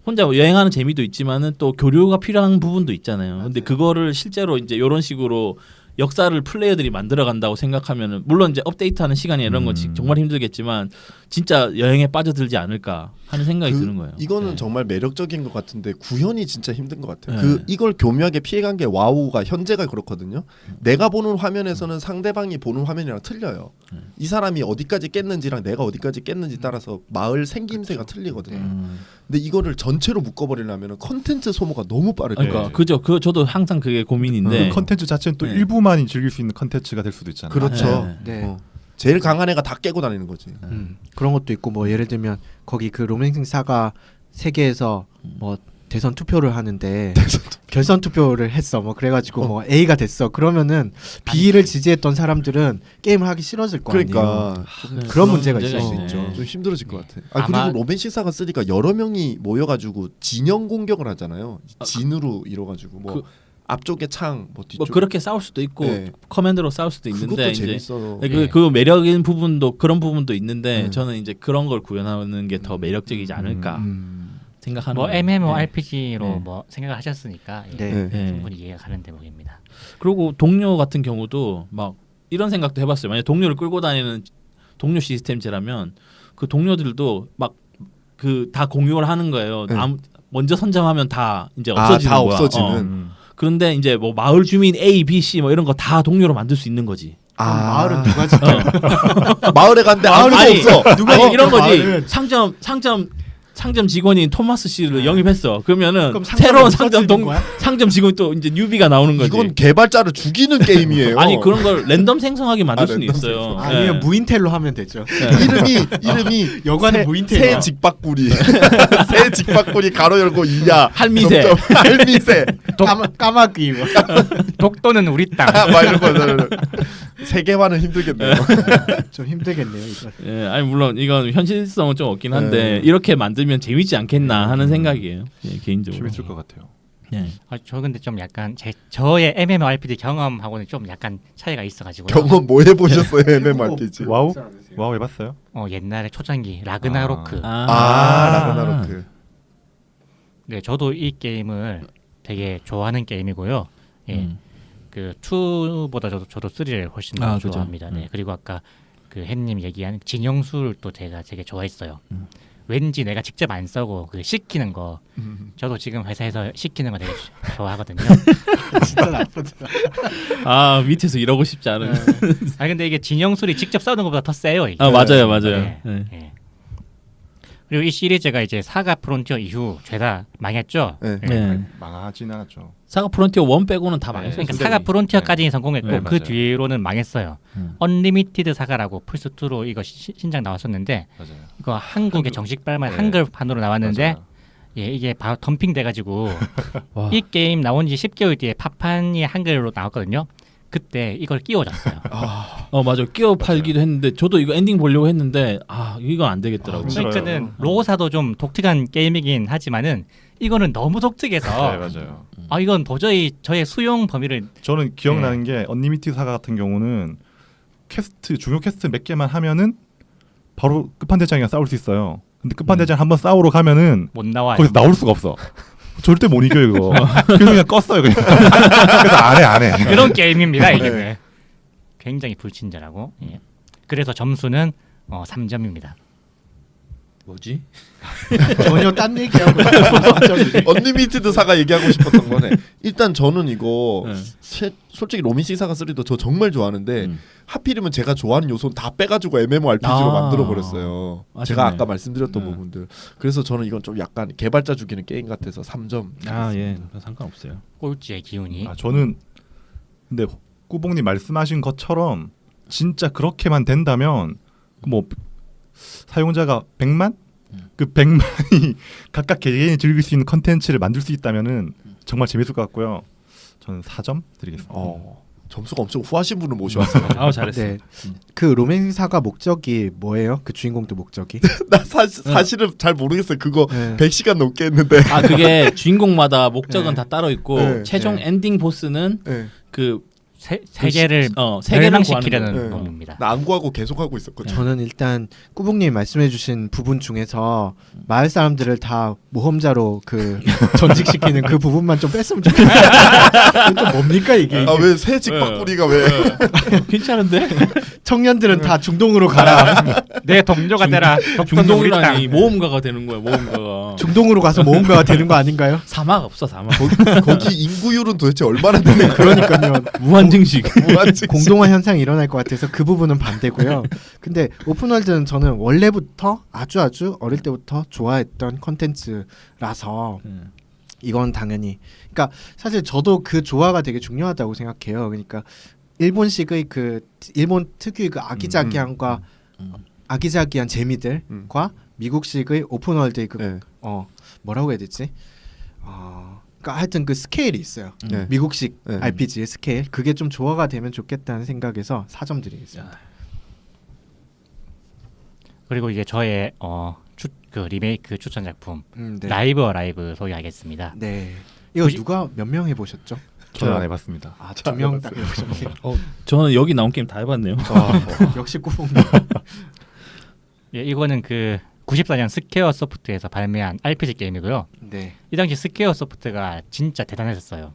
[SPEAKER 2] 혼자 여행하는 재미도 있지만은 또 교류가 필요한 부분도 있잖아요. 근데 그거를 실제로 이제 이런 식으로 역사를 플레이어들이 만들어 간다고 생각하면은 물론 이제 업데이트하는 시간이 이런 건 정말 힘들겠지만 진짜 여행에 빠져들지 않을까 하는 생각이 드는 거예요.
[SPEAKER 3] 이거는
[SPEAKER 2] 네.
[SPEAKER 3] 정말 매력적인 것 같은데 구현이 진짜 힘든 것 같아요.
[SPEAKER 2] 네.
[SPEAKER 3] 이걸 교묘하게 피해간 게 와우가 현재가 그렇거든요. 내가 보는 화면에서는 상대방이 보는 화면이랑 틀려요. 이 사람이 어디까지 깼는지랑 내가 어디까지 깼는지 따라서 마을 생김새가 틀리거든요. 근데 이거를 전체로 묶어버리려면 컨텐츠 소모가 너무 빠르죠.
[SPEAKER 2] 그러니까 그죠. 저도 항상 그게 고민인데.
[SPEAKER 5] 그 컨텐츠 자체는 또
[SPEAKER 2] 네.
[SPEAKER 5] 일부만이 즐길 수 있는 컨텐츠가 될 수도 있잖아요.
[SPEAKER 3] 그렇죠.
[SPEAKER 2] 네.
[SPEAKER 1] 네.
[SPEAKER 3] 제일 강한 애가 다 깨고 다니는 거지.
[SPEAKER 1] 그런 것도 있고 뭐 예를 들면 거기 그 로맨싱 사가 세계에서 뭐 대선 투표를 하는데 결선 투표를 했어. 뭐 그래가지고 뭐 A가 됐어. 그러면은 B를 지지했던 사람들은 게임을 하기 싫어질 거 아니에요.
[SPEAKER 3] 그러니까
[SPEAKER 1] 그런 문제가
[SPEAKER 2] 문제가
[SPEAKER 1] 있을 수
[SPEAKER 2] 있네.
[SPEAKER 1] 있죠.
[SPEAKER 3] 좀 힘들어질 것 같아.
[SPEAKER 4] 아마-
[SPEAKER 3] 그리고 로맨시사가 쓰니까 여러 명이 모여가지고 진영 공격을 하잖아요. 진으로 이뤄가지고 뭐 앞쪽에 창, 뭐 뒤쪽.
[SPEAKER 2] 뭐 그렇게 싸울 수도 있고
[SPEAKER 3] 네.
[SPEAKER 2] 커맨드로 싸울 수도
[SPEAKER 3] 그것도
[SPEAKER 2] 있는데 이제
[SPEAKER 3] 재밌어.
[SPEAKER 2] 그 매력인 부분도 그런 부분도 있는데
[SPEAKER 3] 네.
[SPEAKER 2] 저는 이제 그런 걸 구현하는 게 더 매력적이지 않을까 생각하는
[SPEAKER 4] 뭐
[SPEAKER 2] 거예요.
[SPEAKER 4] MMORPG로
[SPEAKER 2] 네.
[SPEAKER 4] 뭐 생각을 하셨으니까
[SPEAKER 1] 네.
[SPEAKER 2] 네.
[SPEAKER 4] 충분히 이해가 가는 대목입니다.
[SPEAKER 2] 그리고 동료 같은 경우도 막 이런 생각도 해봤어요. 만약 동료를 끌고 다니는 동료 시스템제라면 그 동료들도 막 그 다 공유를 하는 거예요.
[SPEAKER 3] 네.
[SPEAKER 2] 먼저 선점하면 다 이제 없어지는
[SPEAKER 3] 다
[SPEAKER 2] 거야.
[SPEAKER 3] 없어지는.
[SPEAKER 2] 그런데 이제 뭐 마을 주민 A, B, C 뭐 이런 거 다 동료로 만들 수 있는 거지.
[SPEAKER 1] 마을은 누가 지켜?
[SPEAKER 3] 마을에 갔는데 아무도
[SPEAKER 2] 아니,
[SPEAKER 3] 없어.
[SPEAKER 2] 아니 이런 거지.
[SPEAKER 1] 마을은-
[SPEAKER 2] 상점 상점 직원인 토마스 씨를 영입했어. 그러면은
[SPEAKER 1] 그럼 상점이
[SPEAKER 2] 새로운
[SPEAKER 1] 없어지는 거야?
[SPEAKER 2] 상점 직원이 또 이제 뉴비가 나오는 거지.
[SPEAKER 3] 이건 개발자를 죽이는 게임이에요.
[SPEAKER 2] 아니 그런 걸 랜덤 생성하게 만들 수는
[SPEAKER 3] 랜덤
[SPEAKER 2] 있어요.
[SPEAKER 1] 아니면
[SPEAKER 2] 예.
[SPEAKER 1] 무인텔로 하면 되죠.
[SPEAKER 3] 이름이
[SPEAKER 1] 여관은 무인텔이야.
[SPEAKER 3] 새 직박구리. 새 직박구리 가로 열고 이야.
[SPEAKER 2] 할미새.
[SPEAKER 3] 점점 할미새.
[SPEAKER 1] 까마귀.
[SPEAKER 4] 독도는 우리 땅.
[SPEAKER 3] 막 이런 거. 세계화는 힘들겠네요.
[SPEAKER 1] 좀 힘들겠네요. 이거.
[SPEAKER 2] 예, 아니 물론 이건 현실성은 좀 없긴 한데 이렇게 만들면 재밌지 않겠나 하는 생각이에요. 예, 개인적으로.
[SPEAKER 5] 재밌을 것 같아요.
[SPEAKER 2] 예.
[SPEAKER 4] 저 근데 좀 약간 저의 MMORPG 경험하고는 좀 약간 차이가 있어가지고
[SPEAKER 3] 경험 뭐 해보셨어요 MMORPG?
[SPEAKER 5] 와우? 와우 해봤어요?
[SPEAKER 4] 옛날에 초창기 라그나로크.
[SPEAKER 3] 라그나로크.
[SPEAKER 4] 네, 저도 이 게임을 되게 좋아하는 게임이고요. 예. 그 2보다 저도 3를 훨씬 더
[SPEAKER 2] 그죠.
[SPEAKER 4] 좋아합니다. 네. 그리고 아까 그 햇님 얘기한 진영술도 제가 되게 좋아했어요. 왠지 내가 직접 안 써고 그 시키는 거 저도 지금 회사에서 시키는 거 되게 좋아하거든요.
[SPEAKER 1] 진짜 나쁘다.
[SPEAKER 2] 아 밑에서 이러고 싶지 않은.
[SPEAKER 4] 아 근데 이게 진영술이 직접 써는 것보다 더 세요. 이게.
[SPEAKER 2] 아 맞아요.
[SPEAKER 4] 네.
[SPEAKER 2] 예.
[SPEAKER 4] 예. 그리고 이 시리즈가 이제 사가 프론티어 이후 죄다 망했죠.
[SPEAKER 3] 네.
[SPEAKER 4] 예.
[SPEAKER 2] 네.
[SPEAKER 5] 망하진 않았죠.
[SPEAKER 2] 사가 프론티어 1 빼고는 다 망했어요.
[SPEAKER 4] 그러니까
[SPEAKER 5] 근데
[SPEAKER 4] 사가 프론티어까지는 성공했고
[SPEAKER 5] 네,
[SPEAKER 4] 그
[SPEAKER 5] 맞아요.
[SPEAKER 4] 뒤로는 망했어요. 언리미티드 사가라고 플스 2로 이거 신작 나왔었는데
[SPEAKER 5] 맞아요.
[SPEAKER 4] 이거 한국에 정식 발매
[SPEAKER 5] 네.
[SPEAKER 4] 한글판으로 나왔는데
[SPEAKER 5] 맞아요.
[SPEAKER 4] 예 이게 바로 덤핑 돼가지고
[SPEAKER 2] 와.
[SPEAKER 4] 이 게임 나온 지 10개월 뒤에 팝판이 한글로 나왔거든요. 그때 이걸 끼워줬어요.
[SPEAKER 2] 맞아. 끼워 팔기도 했는데 저도 이거 엔딩 보려고 했는데 이거 안 되겠더라고.
[SPEAKER 5] 힘들어요.
[SPEAKER 4] 그러니까는 로사도 좀 독특한 게임이긴 하지만은 이거는 너무 독특해서
[SPEAKER 5] 네 맞아요.
[SPEAKER 4] 이건 도저히 저의 수용 범위를
[SPEAKER 5] 저는 기억나는 게 언리미티드 사가 같은 경우는 중요 퀘스트 몇 개만 하면은 바로 끝판대장이랑 싸울 수 있어요. 근데 끝판대장 한번 싸우러 가면은
[SPEAKER 4] 못 나와요.
[SPEAKER 5] 거기서 나올 수가 없어. 절대 못 이겨 이거. 그래서 그냥 껐어요 그냥. 그래서 안 해.
[SPEAKER 4] 그런 게임입니다 이게. 네. 굉장히 불친절하고. 예. 그래서 점수는 3점입니다.
[SPEAKER 2] 뭐지?
[SPEAKER 1] 전혀 딴 얘기하고
[SPEAKER 3] 언리미티드 사가 얘기하고 싶었던 거네. 일단 저는 이거
[SPEAKER 2] 네.
[SPEAKER 3] 솔직히 로민시 사가 3도 저 정말 좋아하는데 하필이면 제가 좋아하는 요소는 다 빼가지고 MMORPG로 만들어 버렸어요. 제가 아까 말씀드렸던 부분들. 그래서 저는 이건 좀 약간 개발자 죽이는 게임 같아서 3점.
[SPEAKER 2] 예. 상관없어요.
[SPEAKER 4] 꼴찌의 기운이.
[SPEAKER 5] 저는 근데 꾸봉님 말씀하신 것처럼 진짜 그렇게만 된다면 뭐 사용자가 100만? 그 100만이 각각 개개인이 즐길 수 있는 컨텐츠를 만들 수 있다면은 정말 재밌을 것 같고요. 저는 4점 드리겠습니다.
[SPEAKER 3] 점수가 엄청 후하신 분을 모셔왔어요.
[SPEAKER 2] 잘했어.
[SPEAKER 1] 네. 그 로맨사가 목적이 뭐예요? 그 주인공도 목적이?
[SPEAKER 3] 나 사실은 잘 모르겠어요. 그거
[SPEAKER 1] 네.
[SPEAKER 3] 100시간 넘게 했는데.
[SPEAKER 2] 그게 주인공마다 목적은
[SPEAKER 1] 네.
[SPEAKER 2] 다 따로 있고
[SPEAKER 3] 네.
[SPEAKER 2] 최종 엔딩 보스는
[SPEAKER 3] 네.
[SPEAKER 2] 그
[SPEAKER 4] 세계를
[SPEAKER 2] 세계를
[SPEAKER 4] 멸망시키려는
[SPEAKER 3] 네.
[SPEAKER 4] 놈입니다.
[SPEAKER 3] 나 안 구하고 계속 하고 있었거든요.
[SPEAKER 1] 저는 일단 꾸북님이 말씀해주신 부분 중에서 마을 사람들을 다 모험자로 그 전직시키는 그 부분만 좀 뺐으면 좋겠어요. 이게 좀 뭡니까 이게?
[SPEAKER 3] 왜 새 직박구리가 왜?
[SPEAKER 2] 괜찮은데?
[SPEAKER 1] 청년들은 다 중동으로 가라.
[SPEAKER 4] 내 동료가 되라. 독도는 우리 땅.
[SPEAKER 2] 중동이라니 모험가가 되는 거야. 모험가가.
[SPEAKER 1] 중동으로 가서 모험가가 되는 거 아닌가요?
[SPEAKER 2] 사막 없어 사막.
[SPEAKER 3] 거기 인구율은 도대체 얼마나 되는 거야?
[SPEAKER 1] 그러니까요.
[SPEAKER 2] 무한증식.
[SPEAKER 1] 공동화 현상이 일어날 것 같아서 그 부분은 반대고요. 근데 오픈월드는 저는 원래부터 아주 어릴 때부터 좋아했던 컨텐츠라서 이건 당연히 그러니까 사실 저도 그 조화가 되게 중요하다고 생각해요. 그러니까 일본식의 그 일본 특유의 그 아기자기함과 아기자기한 재미들과 미국식의 오픈월드의 그
[SPEAKER 3] 네.
[SPEAKER 1] 뭐라고 해야 되지? 그러니까 하여튼 그 스케일이 있어요.
[SPEAKER 3] 네.
[SPEAKER 1] 미국식
[SPEAKER 3] 네.
[SPEAKER 1] RPG의 스케일 그게 좀 조화가 되면 좋겠다는 생각에서 4점 드리겠습니다.
[SPEAKER 4] 그리고 이제 저의 그 리메이크 추천 작품
[SPEAKER 1] 네.
[SPEAKER 4] 라이브 어라이브 소개하겠습니다.
[SPEAKER 1] 네. 이거 누가 몇 명 해보셨죠?
[SPEAKER 5] 저는 안 해봤습니다.
[SPEAKER 1] 2명 딱 해보셨네요.
[SPEAKER 2] 저는 여기 나온 게임 다 해봤네요.
[SPEAKER 1] 역시 꾸봉.
[SPEAKER 4] 예, 이거는 그 94년 스퀘어 소프트에서 발매한 RPG 게임이고요.
[SPEAKER 1] 네.
[SPEAKER 4] 이 당시 스퀘어 소프트가 진짜 대단했었어요.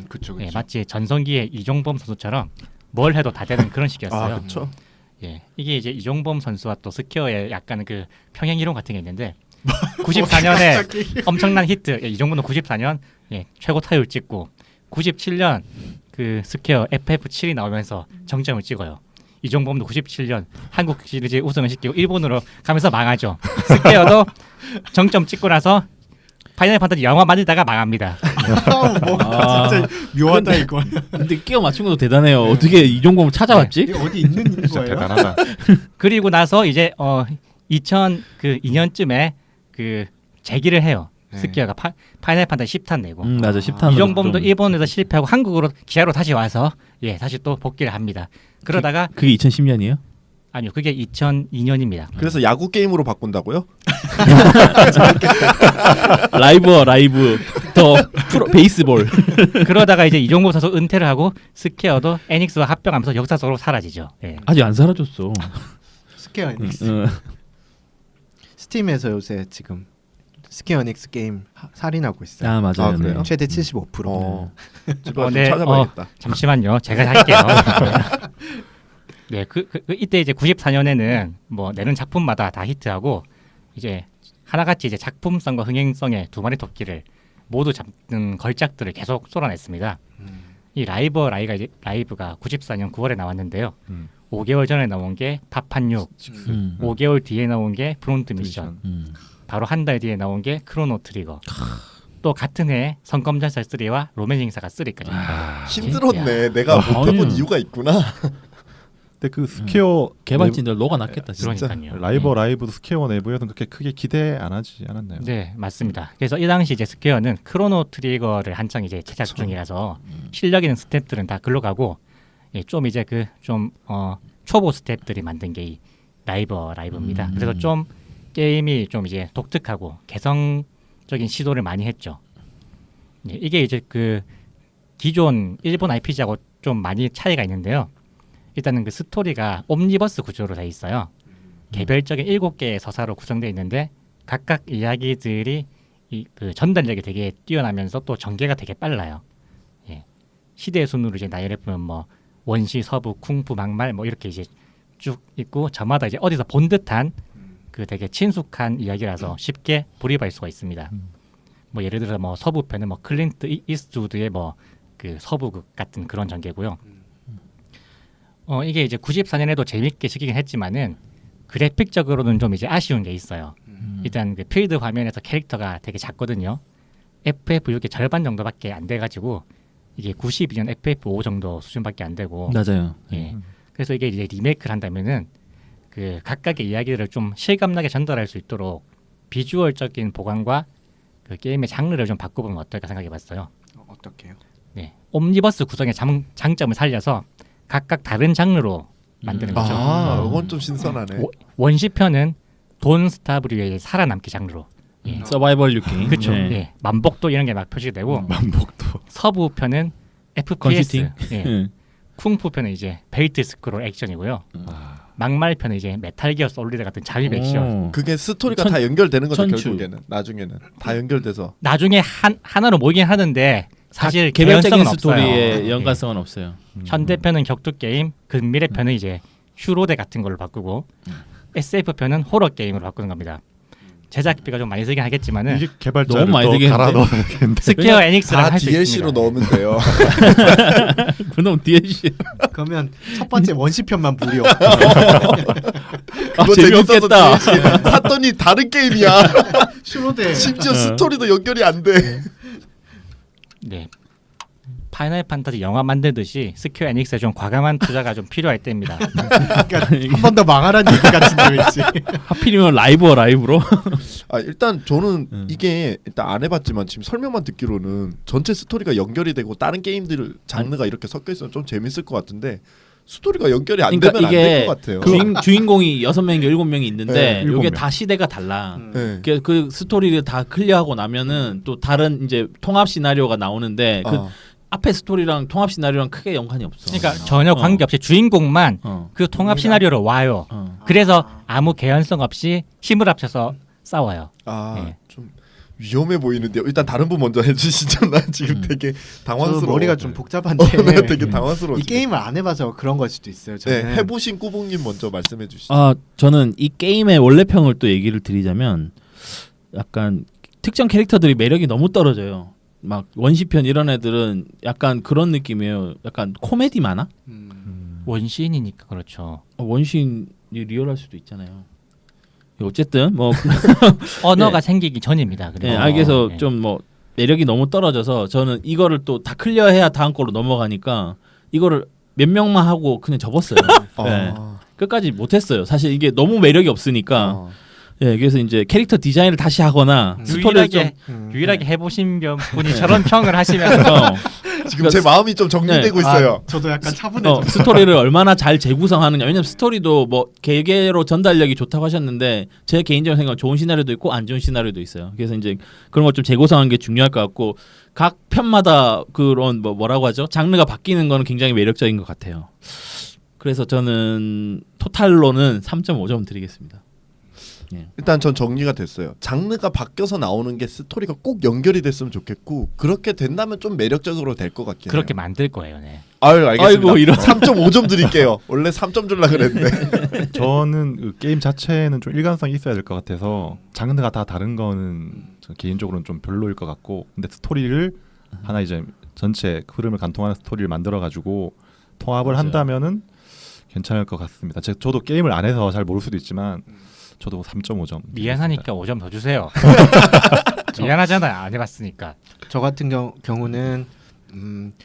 [SPEAKER 1] 그쵸.
[SPEAKER 4] 예, 마치 전성기의 이종범 선수처럼 뭘 해도 다 되는 그런 시기였어요.
[SPEAKER 3] 그렇죠.
[SPEAKER 4] 예, 이게 이제 이종범 선수와 또 스퀘어의 약간 그 평행 이론 같은 게 있는데 94년에 엄청난 히트. 예, 이종범은 94년 최고 타율 찍고 97년 그 스퀘어 FF7이 나오면서 정점을 찍어요. 이종범도 97년 한국 시리즈 우승을 시키고 일본으로 가면서 망하죠. 스퀘어도 정점 찍고 나서 파이널 판타지 영화 만들다가 망합니다.
[SPEAKER 1] 진짜 묘하다 이거.
[SPEAKER 2] 근데 끼워 맞춘 것도 대단해요. 어떻게 이종범을 찾아왔지?
[SPEAKER 1] 이게 어디 있는
[SPEAKER 5] 진짜
[SPEAKER 1] 거예요?
[SPEAKER 5] 대단하다.
[SPEAKER 4] 그리고 나서 이제 2002년쯤에 그 재기를 해요.
[SPEAKER 1] 네.
[SPEAKER 4] 스퀘어가 파이널 판타지 10탄 내고
[SPEAKER 2] 맞아. 10탄.
[SPEAKER 4] 이종범도 일본에서 실패하고 한국으로 기아로 다시 와서 다시 또 복귀를 합니다. 그러다가
[SPEAKER 2] 그게 2010년이에요?
[SPEAKER 4] 아니요, 그게 2002년입니다.
[SPEAKER 3] 그래서 야구 게임으로 바꾼다고요?
[SPEAKER 2] 라이브 더 프로 베이스볼.
[SPEAKER 4] 그러다가 이제 이종범 선수 은퇴를 하고 스퀘어도 애닉스와 합병하면서 역사 속으로 사라지죠. 예.
[SPEAKER 2] 아직 안 사라졌어.
[SPEAKER 1] 스퀘어 에닉스.
[SPEAKER 2] 응.
[SPEAKER 1] 스팀에서 요새 지금 스퀘어 에닉스 게임 살인하고 있어요.
[SPEAKER 2] 아 맞아요.
[SPEAKER 3] 아, 그래요?
[SPEAKER 1] 최대 75%.
[SPEAKER 3] 제가 좀
[SPEAKER 4] 네,
[SPEAKER 3] 찾아봐야겠다.
[SPEAKER 4] 잠시만요. 제가 할게요. 네, 이때 이제 94년에는 뭐 내는 작품마다 다 히트하고 이제 하나같이 이제 작품성과 흥행성의 두 마리 토끼를 모두 잡는 걸작들을 계속 쏟아냈습니다. 이 라이브가 94년 9월에 나왔는데요. 5개월 전에 나온 게 파판육, 5개월 뒤에 나온 게 프론트 미션, 바로 한 달 뒤에 나온 게 크로노 트리거. 또 같은 해 성검전설 3와 로맨싱사가 3까지.
[SPEAKER 3] 힘들었네. 내가 못 해본
[SPEAKER 2] 아니.
[SPEAKER 3] 이유가 있구나.
[SPEAKER 5] 근데 그 스퀘어
[SPEAKER 2] 개발진들 녹아났겠다. 진짜.
[SPEAKER 4] 그러니까요.
[SPEAKER 5] 라이브도 스퀘어 내부에서는 그렇게 크게 기대 안 하지 않았나요?
[SPEAKER 4] 네, 맞습니다. 그래서 이 당시 이제 스퀘어는 크로노 트리거를 한창 이제 제작 중이라서 실력 있는 스태프들은 다 글로 가고 좀 이제 그 좀 초보 스태프들이 만든 게 이 라이브입니다. 그래서 좀 게임이 좀 이제 독특하고 개성적인 시도를 많이 했죠. 이게 이제 그 기존 일본 RPG하고 좀 많이 차이가 있는데요. 일단은 그 스토리가 옴니버스 구조로 돼 있어요. 개별적인 7개의 서사로 구성되어 있는데 각각 이야기들이 그 전달력이 되게 뛰어나면서 또 전개가 되게 빨라요. 시대의 순으로 이제 나열해 보면 뭐 원시, 서부, 쿵푸, 막말 뭐 이렇게 이제 쭉 있고 저마다 이제 어디서 본 듯한 그 되게 친숙한 이야기라서 쉽게 몰입할 수가 있습니다. 뭐 예를 들어 뭐 서부편은 뭐 클린트 이스트우드의 뭐 그 서부극 같은 그런 전개고요. 이게 이제 94년에도 재밌게 시키긴 했지만은 그래픽적으로는 좀 이제 아쉬운 게 있어요. 일단 그 필드 화면에서 캐릭터가 되게 작거든요. FF6의 절반 정도밖에 안 돼가지고 이게 92년 FF5 정도 수준밖에 안 되고.
[SPEAKER 2] 맞아요.
[SPEAKER 4] 예. 그래서 이게 이제 리메이크를 한다면은 그 각각의 이야기들을 좀 실감나게 전달할 수 있도록 비주얼적인 보강과 그 게임의 장르를 좀 바꿔보면 어떨까 생각해봤어요.
[SPEAKER 1] 어떻게요?
[SPEAKER 4] 네, 옴니버스 구성의 장점을 살려서 각각 다른 장르로 만드는 거죠.
[SPEAKER 3] 아, 이건 좀 신선하네.
[SPEAKER 4] 원시편은 돈 스타브리의 살아남기 장르로. 예.
[SPEAKER 2] 서바이벌 게임.
[SPEAKER 4] 그렇죠.
[SPEAKER 2] 네.
[SPEAKER 4] 예. 만복도 이런 게 막 표시되고
[SPEAKER 5] 만복도.
[SPEAKER 4] 서부편은 FPS,
[SPEAKER 2] 건슈팅.
[SPEAKER 4] 예.
[SPEAKER 2] 네.
[SPEAKER 4] 쿵푸편은 이제 벨트 스크롤 액션이고요. 막말편은 이제 메탈 기어 솔리드 같은 자립 액션.
[SPEAKER 3] 그게 스토리가 다 연결되는 거죠.
[SPEAKER 2] 천추.
[SPEAKER 3] 결국에는 나중에는 다 연결돼서.
[SPEAKER 4] 나중에 하나로 모이긴 하는데 사실
[SPEAKER 2] 개별적인
[SPEAKER 4] 개연성은
[SPEAKER 2] 스토리의
[SPEAKER 4] 없어요.
[SPEAKER 2] 연관성은 없어요.
[SPEAKER 4] 현대편은 격투 게임, 근미래편은 이제 슈로데 같은 걸로 바꾸고 SF편은 호러 게임으로 바꾸는 겁니다. 제작비가 좀 많이 들긴 하겠지만은
[SPEAKER 5] 이게 개발자를
[SPEAKER 2] 너무 많이
[SPEAKER 5] 또
[SPEAKER 2] 되겠는데?
[SPEAKER 5] 갈아 넣어야겠는데.
[SPEAKER 4] 스퀘어 에닉스랑
[SPEAKER 3] 다
[SPEAKER 4] 할 수
[SPEAKER 3] DLC로
[SPEAKER 4] 있습니다.
[SPEAKER 3] 넣으면 돼요.
[SPEAKER 2] 그놈 DLC.
[SPEAKER 1] 그러면 첫 번째 원시편만 무료.
[SPEAKER 3] 그거
[SPEAKER 2] 재미없겠다.
[SPEAKER 3] 재밌어서 DLC 샀더니 다른 게임이야.
[SPEAKER 1] 슈로데.
[SPEAKER 3] 심지어 스토리도 연결이 안 돼.
[SPEAKER 4] 네. 파이널 판타지 영화 만들듯이 스퀘어 에닉스에 좀 과감한 투자가 좀 필요할 때입니다.
[SPEAKER 1] 그러니까 한 번 더 망하라는 얘기 같은데 왠지.
[SPEAKER 2] 하필이면 라이브로.
[SPEAKER 3] 아, 일단 저는 이게 일단 안 해봤지만 지금 설명만 듣기로는 전체 스토리가 연결이 되고 다른 게임들 장르가 이렇게 섞여 있으면 좀 재밌을 것 같은데 스토리가 연결이 안
[SPEAKER 2] 그러니까
[SPEAKER 3] 되면 안
[SPEAKER 2] 이게
[SPEAKER 3] 될 것 같아요.
[SPEAKER 2] 주인공이 6명인가 7명이 있는데
[SPEAKER 3] 네,
[SPEAKER 2] 이게
[SPEAKER 5] 7명.
[SPEAKER 2] 다 시대가 달라.
[SPEAKER 3] 네.
[SPEAKER 2] 그 스토리를 다 클리어하고 나면은 또 다른 이제 통합 시나리오가 나오는데 그
[SPEAKER 3] 아,
[SPEAKER 2] 앞에 스토리랑 통합 시나리오랑 크게 연관이 없어.
[SPEAKER 4] 그러니까 전혀 관계없이 주인공만 그 통합 시나리오로 와요. 그래서 아무 개연성 없이 힘을 합쳐서 싸워요. 네.
[SPEAKER 3] 좀 위험해 보이는데요. 일단 다른 분 먼저 해주시죠. 나 지금 되게
[SPEAKER 1] 저
[SPEAKER 3] 당황스러워.
[SPEAKER 1] 머리가 좀 복잡한데.
[SPEAKER 3] 네, 되게 당황스러워.
[SPEAKER 1] 이 게임을 안 해봐서 그런 걸 수도 있어요.
[SPEAKER 3] 네,
[SPEAKER 1] 저는.
[SPEAKER 3] 해보신 꾸봉님 먼저 말씀해 주시죠.
[SPEAKER 2] 저는 이 게임의 원래평을 또 얘기를 드리자면 약간 특정 캐릭터들이 매력이 너무 떨어져요. 막 원시편 이런 애들은 약간 그런 느낌이에요. 약간 코미디 만화?
[SPEAKER 4] 원시인이니까 그렇죠.
[SPEAKER 2] 원시인이 리얼할 수도 있잖아요. 어쨌든 뭐
[SPEAKER 4] 언어가
[SPEAKER 2] 네.
[SPEAKER 4] 생기기 전입니다. 그리고
[SPEAKER 2] 네, 알겠어.
[SPEAKER 4] 네.
[SPEAKER 2] 좀 뭐 매력이 너무 떨어져서 저는 이거를 또 다 클리어해야 다음 걸로 넘어가니까 이거를 몇 명만 하고 그냥 접었어요. 네. 끝까지 못했어요. 사실 이게 너무 매력이 없으니까. 예, 그래서 이제 캐릭터 디자인을 다시 하거나 스토리를 좀
[SPEAKER 4] 유일하게 해보신 분이 저런 평을 하시면서
[SPEAKER 3] 지금 제 마음이 좀 정리되고 있어요.
[SPEAKER 1] 저도 약간 차분해졌어요.
[SPEAKER 2] 스토리를 얼마나 잘 재구성하느냐. 왜냐면 스토리도 뭐 개개로 전달력이 좋다고 하셨는데 제 개인적인 생각은 좋은 시나리오도 있고 안 좋은 시나리오도 있어요. 그래서 이제 그런 걸 좀 재구성하는 게 중요할 것 같고 각 편마다 그런 뭐라고 하죠? 장르가 바뀌는 거는 굉장히 매력적인 것 같아요. 그래서 저는 토탈로는 3.5점 드리겠습니다.
[SPEAKER 3] 일단 전 정리가 됐어요. 장르가 바뀌어서 나오는 게 스토리가 꼭 연결이 됐으면 좋겠고 그렇게 된다면 좀 매력적으로 될 것 같긴 해요.
[SPEAKER 4] 그렇게 만들 거예요. 네.
[SPEAKER 3] 아유 알겠습니다.
[SPEAKER 2] 아이고, 이런.
[SPEAKER 3] 3.5점 드릴게요. 원래 3점 줄라 그랬는데.
[SPEAKER 5] 저는 그 게임 자체는 좀 일관성이 있어야 될 것 같아서 장르가 다 다른 거는 저 개인적으로는 좀 별로일 것 같고 근데 스토리를 하나 이제 전체 흐름을 관통하는 스토리를 만들어 가지고 통합을
[SPEAKER 2] 맞아요.
[SPEAKER 5] 한다면은 괜찮을 것 같습니다. 저도 게임을 안 해서 잘 모를 수도 있지만 저도 3.5점.
[SPEAKER 4] 미안하니까 5점 더 주세요. 미안하잖아요. 안 해봤으니까.
[SPEAKER 1] 저 같은 경우는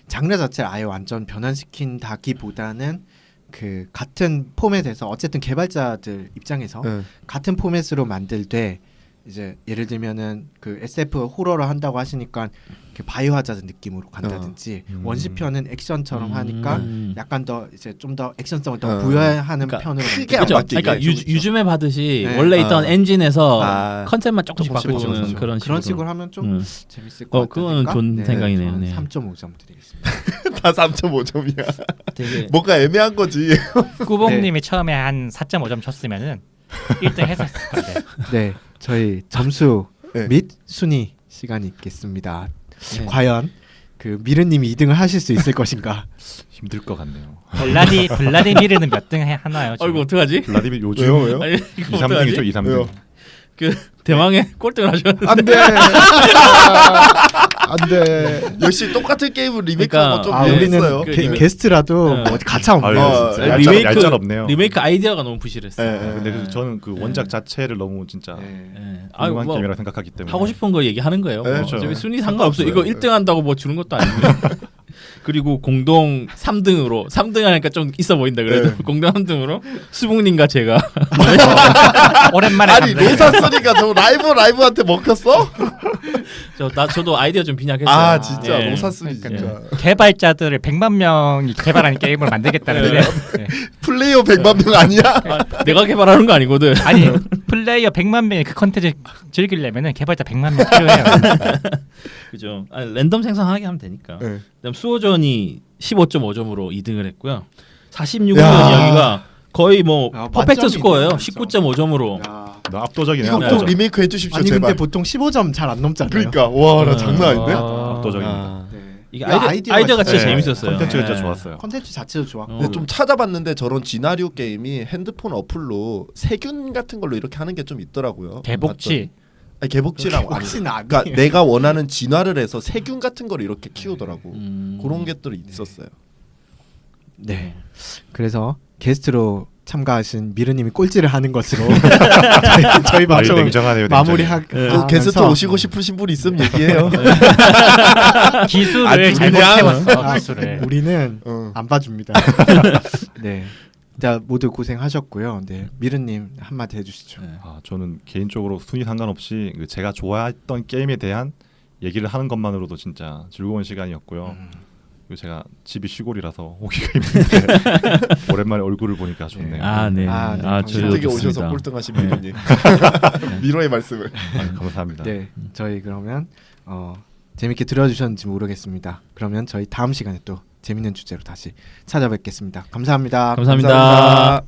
[SPEAKER 1] 장르 자체를 아예 완전 변환시킨다기보다는 그 같은 포맷에서 어쨌든 개발자들 입장에서 같은 포맷으로 만들 때 이제 예를 들면은 그 SF 호러를 한다고 하시니까 그 바이오하자드 느낌으로 간다든지 원시편은 액션처럼 하니까 약간 더 이제 좀 더 액션성을 더 부여하는
[SPEAKER 3] 그러니까
[SPEAKER 1] 편으로
[SPEAKER 3] 크게
[SPEAKER 1] 만들죠.
[SPEAKER 3] 안 바뀌게.
[SPEAKER 2] 그러니까 요즘에 하듯이
[SPEAKER 1] 네.
[SPEAKER 2] 원래 있던 엔진에서 컨셉만 조금씩
[SPEAKER 3] 조금씩
[SPEAKER 2] 바꾸는
[SPEAKER 3] 바꾸죠.
[SPEAKER 2] 그런 식으로.
[SPEAKER 1] 그런 식으로 하면 좀 재밌을 것 같으니까
[SPEAKER 2] 그거는 좋은 생각이네요. 네.
[SPEAKER 1] 3.5점 드리겠습니다.
[SPEAKER 3] 다 3.5점이야.
[SPEAKER 2] 되게
[SPEAKER 3] 뭔가 애매한 거지.
[SPEAKER 4] 꾸봉님이 처음에 한 4.5점 쳤으면은 1등 했었을 건데.
[SPEAKER 1] 네, 저희 점수
[SPEAKER 3] 네.
[SPEAKER 1] 및 순위 시간이 있겠습니다.
[SPEAKER 2] 네.
[SPEAKER 1] 과연 그 미르님이 2등을 하실 수 있을 것인가?
[SPEAKER 5] 힘들 것 같네요.
[SPEAKER 4] 블라디미르는 몇 등 하나요? 지금?
[SPEAKER 2] 아이고 어떡하지?
[SPEAKER 5] 블라디미 요즘
[SPEAKER 3] 왜요?
[SPEAKER 2] 아니,
[SPEAKER 5] 2,
[SPEAKER 2] 이거
[SPEAKER 5] 3등이죠.
[SPEAKER 2] 어떡하지?
[SPEAKER 5] 2, 3등.
[SPEAKER 3] 왜요?
[SPEAKER 2] 그 대망의 꼴등을 하셨는데
[SPEAKER 1] 안돼, 안돼.
[SPEAKER 3] 역시 똑같은 게임을 리메이크하고 좀
[SPEAKER 2] 그러니까,
[SPEAKER 1] 우리는
[SPEAKER 3] 미안했어요.
[SPEAKER 1] 게스트라도
[SPEAKER 2] 네.
[SPEAKER 1] 뭐 가차 없네요.
[SPEAKER 5] 아유,
[SPEAKER 1] 진짜.
[SPEAKER 5] 얄짤없네요.
[SPEAKER 2] 리메이크 아이디어가 너무 부실했어요.
[SPEAKER 3] 네, 네.
[SPEAKER 5] 근데 저는 그 원작 자체를 너무 진짜
[SPEAKER 1] 네.
[SPEAKER 2] 네.
[SPEAKER 5] 훌륭한
[SPEAKER 2] 뭐
[SPEAKER 5] 게임이라 생각하기 때문에
[SPEAKER 2] 하고 싶은 거 얘기하는 거예요.
[SPEAKER 3] 네,
[SPEAKER 2] 뭐.
[SPEAKER 3] 그렇죠.
[SPEAKER 2] 어차피 순위 상관없어. 이거
[SPEAKER 3] 상관없어요.
[SPEAKER 2] 1등 한다고 뭐 주는 것도 아니고. 그리고 공동 3등으로 3등 하니까 좀 있어 보인다 그래도 공동 3등으로 수북님과 제가
[SPEAKER 4] 오랜만에
[SPEAKER 3] 아니
[SPEAKER 4] 봤네.
[SPEAKER 3] 로사 3가 저 라이브한테 먹혔어?
[SPEAKER 2] 저도 아이디어 좀 빈약했어요.
[SPEAKER 3] 아 진짜
[SPEAKER 2] 예.
[SPEAKER 3] 로사 3 진짜.
[SPEAKER 4] 개발자들을 100만 명이 개발하는 게임을 만들겠다는데 네.
[SPEAKER 3] 플레이어 100만 명 아니야?
[SPEAKER 2] 아, 내가 개발하는 거 아니거든.
[SPEAKER 4] 아니 플레이어 100만 명이 그 컨텐츠 즐기려면은 개발자 100만 명 필요해요.
[SPEAKER 2] 그죠. 랜덤 생성하게 하면 되니까.
[SPEAKER 3] 네.
[SPEAKER 2] 그다음 수호전이 15.5점으로 2등을 했고요. 46년
[SPEAKER 3] 야.
[SPEAKER 2] 이야기가 거의 뭐
[SPEAKER 1] 야,
[SPEAKER 2] 퍼펙트
[SPEAKER 1] 만점이네,
[SPEAKER 2] 스코어예요.
[SPEAKER 1] 만점.
[SPEAKER 2] 19.5점으로.
[SPEAKER 1] 야.
[SPEAKER 5] 너 압도적이네요.
[SPEAKER 3] 이거
[SPEAKER 2] 네.
[SPEAKER 3] 꼭 리메이크 해주십시오
[SPEAKER 1] 아니
[SPEAKER 3] 제발.
[SPEAKER 1] 근데 보통 15점 잘 안 넘잖아요.
[SPEAKER 3] 그러니까 와 나 장난 아닌데?
[SPEAKER 5] 압도적입니다.
[SPEAKER 1] 네.
[SPEAKER 2] 이게
[SPEAKER 1] 야,
[SPEAKER 2] 아이디어가 진짜
[SPEAKER 5] 네.
[SPEAKER 2] 재밌었어요.
[SPEAKER 5] 콘텐츠가
[SPEAKER 2] 네.
[SPEAKER 5] 진짜 좋았어요.
[SPEAKER 1] 컨텐츠 자체도 좋았고
[SPEAKER 3] 근데 좀 찾아봤는데 저런 진화류 게임이 핸드폰 어플로 세균 같은 걸로 이렇게 하는 게 좀 있더라고요.
[SPEAKER 4] 개복치.
[SPEAKER 3] 아니 개복치라고 아니.
[SPEAKER 1] 혹시나 아니에요.
[SPEAKER 3] 그러니까 내가 원하는 진화를 해서 세균 같은 걸 이렇게 키우더라고.
[SPEAKER 2] 음.
[SPEAKER 3] 그런 게들이 있었어요.
[SPEAKER 1] 네. 그래서 게스트로 참가하신 미르님이 꼴찌를 하는 것으로 저희
[SPEAKER 5] 아유,
[SPEAKER 1] 방송
[SPEAKER 5] 냉정하네요.
[SPEAKER 1] 마무리하.
[SPEAKER 3] 그 게스트 오시고 싶으신 분 있으면 얘기해요.
[SPEAKER 4] 기술을
[SPEAKER 3] 아주
[SPEAKER 4] 잘못
[SPEAKER 3] 그냥-
[SPEAKER 4] 채웠어. 기술을.
[SPEAKER 1] 우리는
[SPEAKER 3] 어.
[SPEAKER 1] 안 봐줍니다. 네. 자 모두 고생하셨고요. 네. 미르님 한마디 해주시죠.
[SPEAKER 2] 네.
[SPEAKER 5] 저는 개인적으로 순위 상관없이 그 제가 좋아했던 게임에 대한 얘기를 하는 것만으로도 진짜 즐거운 시간이었고요. 그리고 제가 집이 시골이라서 오기가 힘든데 오랜만에 얼굴을 보니까 좋네요.
[SPEAKER 2] 아 네.
[SPEAKER 1] 아, 네.
[SPEAKER 2] 저도
[SPEAKER 3] 힘들게
[SPEAKER 2] 좋습니다.
[SPEAKER 3] 오셔서 꼴등하신 분이 미로의 말씀을.
[SPEAKER 5] 감사합니다.
[SPEAKER 1] 네. 저희 그러면 재밌게 들어주셨는지 모르겠습니다. 그러면 저희 다음 시간에 또 재밌는 주제로 다시 찾아뵙겠습니다. 감사합니다.
[SPEAKER 2] 감사합니다.
[SPEAKER 3] 감사합니다.